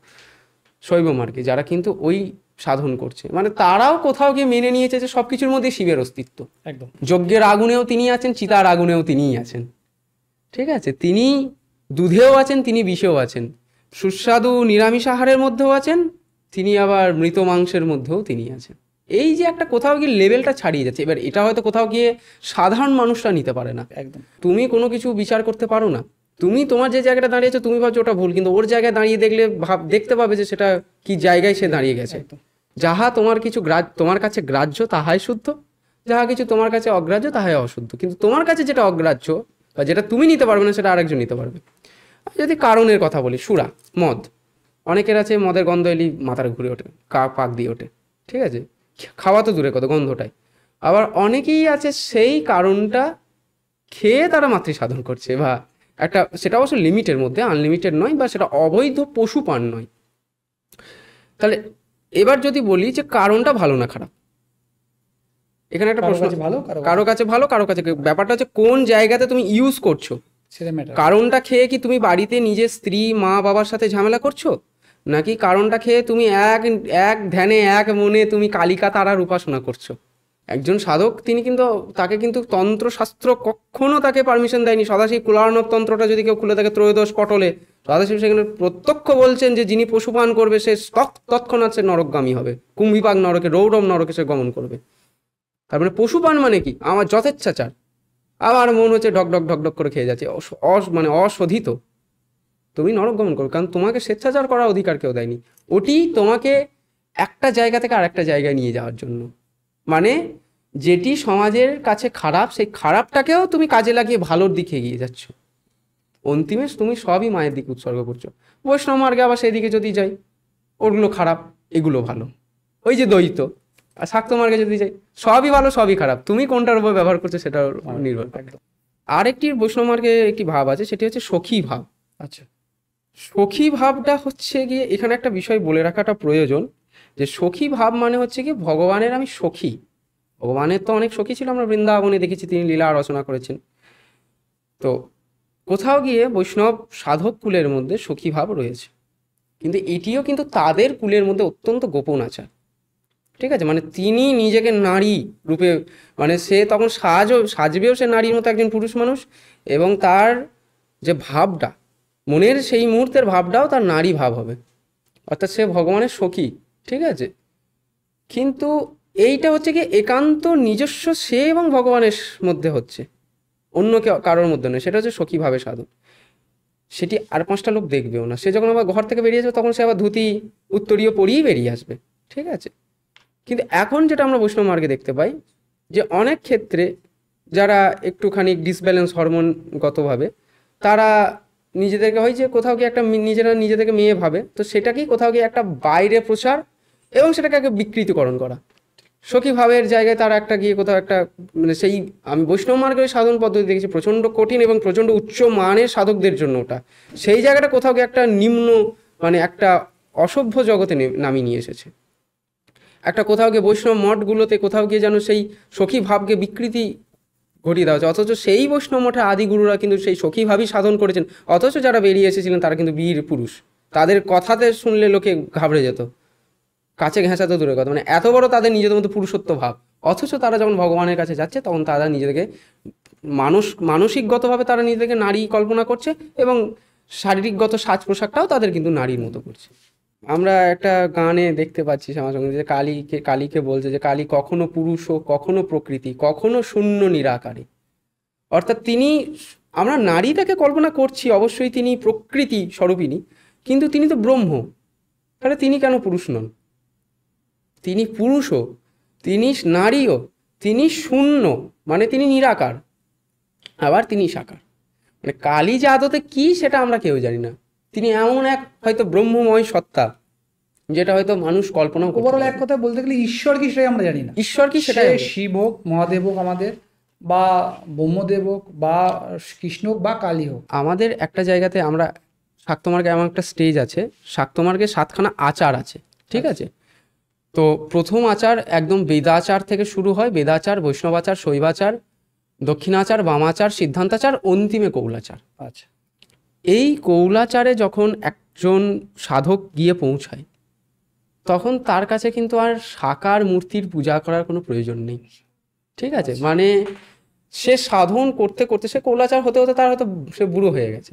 শৈব মার্গে, যারা কিন্তু ওই সাধন করছে। মানে তারাও কোথাও গিয়ে মেনে নিয়েছে যে সব কিছুর মধ্যে শিবের অস্তিত্ব। একদম। যজ্ঞের আগুনেও তিনি আছেন, চিতার আগুনেও তিনিই আছেন। ঠিক আছে, তিনি দুধেও আছেন, তিনি বিষেও আছেন, সুস্বাদু নিরামিষ আহারের মধ্যেও আছেন, তিনি আবার মৃত মাংসের মধ্যেও তিনি আছেন। এই যে একটা কোথাও গিয়ে লেভেলটা ছাড়িয়ে যাচ্ছে। এবার এটা হয়তো কোথাও গিয়ে সাধারণ মানুষরা নিতে পারে না। একদম। তুমি কোনো কিছু বিচার করতে পারো না, তুমি তোমার যে জায়গাটা দাঁড়িয়েছো তুমি ভাবছো ওটা ভুল, কিন্তু ওর জায়গায় দাঁড়িয়ে দেখলে দেখতে পাবে যে সেটা কি জায়গায় সে দাঁড়িয়ে গেছে। যাহা তোমার কিছু তোমার কাছে গ্রাহ্য তাহাই শুদ্ধ, যাহা কিছু তোমার কাছে অগ্রাহ্য তাহাই অশুদ্ধ। কিন্তু তোমার কাছে যেটা অগ্রাহ্য বা যেটা তুমি নিতে পারবে না, সেটা আরেকজন নিতে পারবে। যদি কারণের কথা বলি, সুরা, মদ, অনেকের আছে মদের গন্ধ এলি মাথার ঘুরে ওঠে, পাক দিয়ে ওঠে। ঠিক আছে, খাওয়া তো দূরে কত, গন্ধটাই। আবার অনেকেই আছে সেই কারণটা খেয়ে তারা মাতৃ সাধন করছে, বা একটা, সেটা অবশ্য লিমিটের মধ্যে, আনলিমিটেড নয়, বা সেটা অবৈধ পশু পান নয়। তাহলে এবার যদি বলি যে কারণটা ভালো না খারাপ, এখানে একটা প্রশ্ন। কারো কাছে ভালো, কারো কাছে, ব্যাপারটা হচ্ছে কোন জায়গাতে তুমি ইউজ করছো। কারণটা খেয়ে কি তুমি বাড়িতে নিজের স্ত্রী মা বাবার সাথে ঝামেলা করছো, নাকি কারণটা খেয়ে তুমি এক ধ্যানে এক মনে তুমি কালিকা তারার উপাসনা করছো? একজন সাধক তিনি কিন্তু, তাকে কিন্তু তন্ত্রশাস্ত্র কখনো তাকে পারমিশন দেয়নি। সদাশিব কুলার্ণব তন্ত্রটা যদি কেউ খুলে থাকে ত্রয়োদশ পটলে, সদাশিব সেখানে প্রত্যক্ষ বলছেন যে যিনি পশুপান করবে সে তৎক্ষণাৎ সে নরকগামী হবে, কুম্ভিপাক নরকে, রৌরব নরকে সে গমন করবে। তার মানে পশুপান মানে কি? আমার যথেচ্ছাচার। আবার মন হচ্ছে ঢক ঢক ঢক ঢক করে খেয়ে যাচ্ছে, মানে অশোধিত। তুমি নরক গমন করো, কারণ তোমাকে স্বেচ্ছাচার করার অধিকার কেউ দেয়নি। ওটি তোমাকে একটা জায়গা থেকে আরেকটা জায়গায় নিয়ে যাওয়ার জন্য। মানে যেটি সমাজের কাছে খারাপ, সেই খারাপটাকেও তুমি কাজে লাগিয়ে ভালোর দিকে এগিয়ে যাচ্ছ। অন্তিমে তুমি সবই মায়ের দিকে উৎসর্গ করছো। বৈষ্ণব মার্গে আবার সেই দিকে যদি যাই, ওগুলো খারাপ, এগুলো ভালো। ওই যে দ্বৈত। আর শাক্ত মার্গে যদি যাই, সবই ভালো সবই খারাপ, তুমি কোনটার উপর ব্যবহার করছো সেটার নির্ভর করে। আরেকটি বৈষ্ণব মার্গে একটি ভাব আছে, সেটি হচ্ছে সখী ভাব। আচ্ছা, সখী ভাবটা হচ্ছে গিয়ে, এখানে একটা বিষয় বলে রাখাটা প্রয়োজন, যে সখী ভাব মানে হচ্ছে কি, ভগবানের আমি সখী। ভগবানের তো অনেক সখী ছিল, আমরা বৃন্দাবনে দেখেছি তিনি লীলা রচনা করেছেন। তো কোথাও গিয়ে বৈষ্ণব সাধক কুলের মধ্যে সখী ভাব রয়েছে, কিন্তু এটিও কিন্তু তাদের কুলের মধ্যে অত্যন্ত গোপন আচার। ঠিক আছে, মানে তিনি নিজেকে নারী রূপে, মানে সে তখন সাজবেও সে নারীর মতো একজন পুরুষ মানুষ, এবং তার যে ভাবটা, মনের সেই মুহূর্তের ভাবটাও তার নারী ভাব হবে, অর্থাৎ সে ভগবানের সখী। ঠিক আছে, কিন্তু এইটা হচ্ছে কি একান্ত নিজস্ব সে এবং ভগবানের মধ্যে হচ্ছে, অন্য কারোর মধ্যে নয়। সেটা হচ্ছে সখী ভাবে সাধন। সেটি আর 5টা লোক দেখবেও না। সে যখন আবার ঘর থেকে বেরিয়ে আসবে, তখন সে আবার ধুতি উত্তরীয় পরিয়েই বেরিয়ে আসবে। ঠিক আছে, কিন্তু এখন যেটা আমরা বৈষ্ণব মার্গে দেখতে পাই, যে অনেক ক্ষেত্রে যারা একটুখানি ডিসব্যালেন্স হরমোনগতভাবে, তারা নিজেদেরকে হয় যে কোথাও গিয়ে একটা নিজেরা নিজেদেরকে মেয়ে ভাবে, তো সেটাকেই কোথাও গিয়ে একটা বাইরে প্রচার এবং সেটাকে একটা বিকৃতিকরণ করা। সখী ভাবের জায়গায় তারা একটা গিয়ে কোথাও একটা মানে সেই আমি বৈষ্ণব মার্গের সাধন পদ্ধতি দেখেছি প্রচণ্ড কঠিন এবং প্রচণ্ড উচ্চ মানের সাধকদের জন্য ওটা, সেই জায়গাটা কোথাও গিয়ে একটা নিম্ন মানে একটা অসভ্য জগতে নামিয়ে নিয়ে এসেছে। একটা কোথাও গিয়ে বৈষ্ণব মঠগুলোতে কোথাও গিয়ে যেন সেই সখী ভাবকে বিকৃতি ঘটিয়ে দেওয়া হচ্ছে, অথচ সেই বৈষ্ণব মঠে আদিগুরুরা কিন্তু সেই সখী ভাবই সাধন করেছেন, অথচ যারা বেরিয়ে এসেছিলেন তারা কিন্তু বীর পুরুষ, তাদের কথাতে শুনলে লোকে ঘাবড়ে যেত, কাছে ঘেঁষা তো দূরের কথা, মানে এত বড় তাদের নিজেদের মধ্যে পুরুষত্ব ভাব, অথচ তারা যখন ভগবানের কাছে যাচ্ছে তখন তারা নিজেদেরকে মানসিকগতভাবে তারা নিজেদেরকে নারী কল্পনা করছে এবং শারীরিকগত সাজ পোশাকটাও তাদের কিন্তু নারীর মতো করছে। আমরা একটা গানে দেখতে পাচ্ছি শ্যামা সঙ্গে যে কালীকে বলছে যে কালী কখনো পুরুষ ও কখনো প্রকৃতি, কখনো শূন্য নিরাকারে, অর্থাৎ তিনি, আমরা নারীটাকে কল্পনা করছি অবশ্যই তিনি প্রকৃতি স্বরূপিনী, কিন্তু তিনি তো ব্রহ্ম, তাহলে তিনি কেন পুরুষ নন? তিনি পুরুষও, তিনি নারীও, তিনি শূন্য মানে তিনি নিরাকার, আবার তিনি সাকার। মানে কালী যে আদতে কি সেটা আমরা কেউ জানি না, তিনি এমন এক হয়তো ব্রহ্মময় সত্তা যেটা হয়তো মানুষ কল্পনাও করতে ওভারঅল পারে এক না। কথা বলতে গেলে ঈশ্বর কি সেটাই আমরা জানি না। ঈশ্বর কি সে সেটাই শিব হোক, মহাদেব হোক আমাদের, বা ব্রহ্মদেব হোক, বা কৃষ্ণ হোক, বা কালী হোক। আমাদের একটা জায়গাতে আমরা শাক্তমার্গে এমন একটা স্টেজ আছে, শাক্তমার্গে 7খানা আচার আছে, ঠিক আছে? তো প্রথম আচার একদম বেদাচার থেকে শুরু হয়, বেদাচার, বৈষ্ণবাচার, শৈবাচার, দক্ষিণাচার, বামাচার, সিদ্ধান্তাচার, অন্তিমে কৌলাচার। আচ্ছা, এই কৌলাচারে যখন একজন সাধক গিয়ে পৌঁছায় তখন তার কাছে কিন্তু আর সাকার মূর্তির পূজা করার কোনো প্রয়োজন নেই, ঠিক আছে? মানে সে সাধন করতে করতে সে কৌলাচার হতে হতে তার হয়তো সে বুড়ো হয়ে গেছে,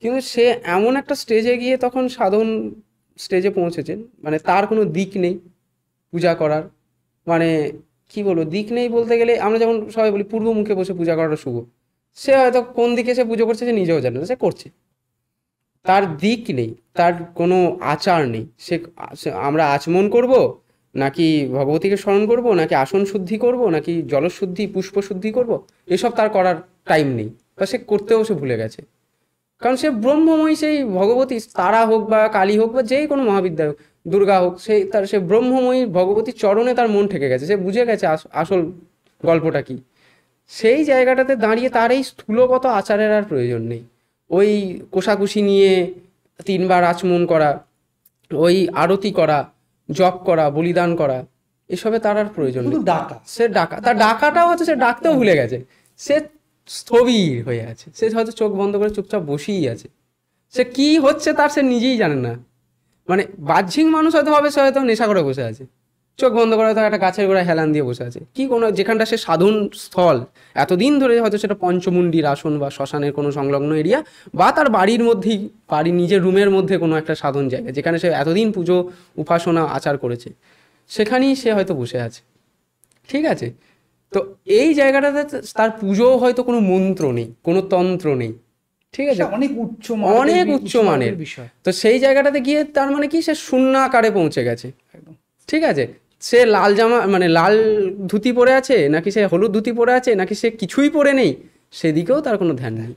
কিন্তু সে এমন একটা স্টেজে গিয়ে তখন সাধন স্টেজে পৌঁছেছেন, মানে তার কোনো দিক নেই পূজা করার, মানে কি বলবো, দিক নেই বলতে গেলে আমরা যেমন সবাই বলি পূর্ব মুখে বসে পূজা করাটা শুভ, সে হয়তো কোন দিকে সে পুজো করছে সে নিজেও জানে না, সে করছে, তার দিক নেই, তার কোনো আচার নেই। আমরা আচমন করব নাকি ভগবতীকে স্মরণ করব নাকি আসন শুদ্ধি করব নাকি জলশুদ্ধি পুষ্প শুদ্ধি করব, এসব তার করার টাইম নেই, বা সে করতেও সে ভুলে গেছে, কারণ সে ব্রহ্মময়ী, সেই ভগবতী তারা হোক বা কালী হোক বা যেই কোনো মহাবিদ্যা হোক, দুর্গা হোক, সে ব্রহ্মময়ী ভগবতীর চরণে তার মন ঠেকে গেছে, সে বুঝে গেছে আসল গল্পটা কি। সেই জায়গাটাতে দাঁড়িয়ে তার এই স্থূলগত আচারের আর প্রয়োজন নেই, ওই কোষাকুষি নিয়ে 3বার আচমন করা, ওই আরতি করা, জপ করা, বলিদান করা, এসবে তার আর প্রয়োজন নেই। শুধু ডাকা। সে ডাকা, তার ডাকাটাও হয়তো সে ডাকতেও ভুলে গেছে, সে স্থবির হয়ে আছে, সে হয়তো চোখ বন্ধ করে চুপচাপ বসেই আছে, সে কি হচ্ছে তার সে নিজেই জানে না। মানে বাহ্যিক মানুষ হয়তো ভাবে সে হয়তো নেশা করে বসে আছে, চোখ বন্ধ করে হয়তো একটা গাছের গোড়ায় হেলান দিয়ে বসে আছে, কি কোনো যেখানটা সে সাধন স্থল এতদিন ধরে, হয়তো সেটা পঞ্চমুণ্ডির আসন বা শ্মশানের কোনো সংলগ্ন এরিয়া, বা তার বাড়ির মধ্যেই নিজের রুমের মধ্যে কোনো একটা সাধন জায়গা যেখানে সে এতদিন পুজো উপাসনা আচার করেছে, সেখানেই সে হয়তো বসে আছে, ঠিক আছে? তো এই জায়গাটাতে তার পুজো হয়তো কোনো মন্ত্র নেই, কোনো তন্ত্র নেই, ঠিক আছে, অনেক উচ্চ অনেক উচ্চ মানের বিষয়। তো সেই জায়গাটাতে গিয়ে তার মানে কি সে শূন্যাকারে পৌঁছে গেছে, একদম। ঠিক আছে? সে লাল জামা মানে লাল ধুতি পরে আছে নাকি সে হলুদ ধুতি পরে আছে নাকি সে কিছুই পরে নেই, সেদিকেও তার কোনো ধ্যান নেই।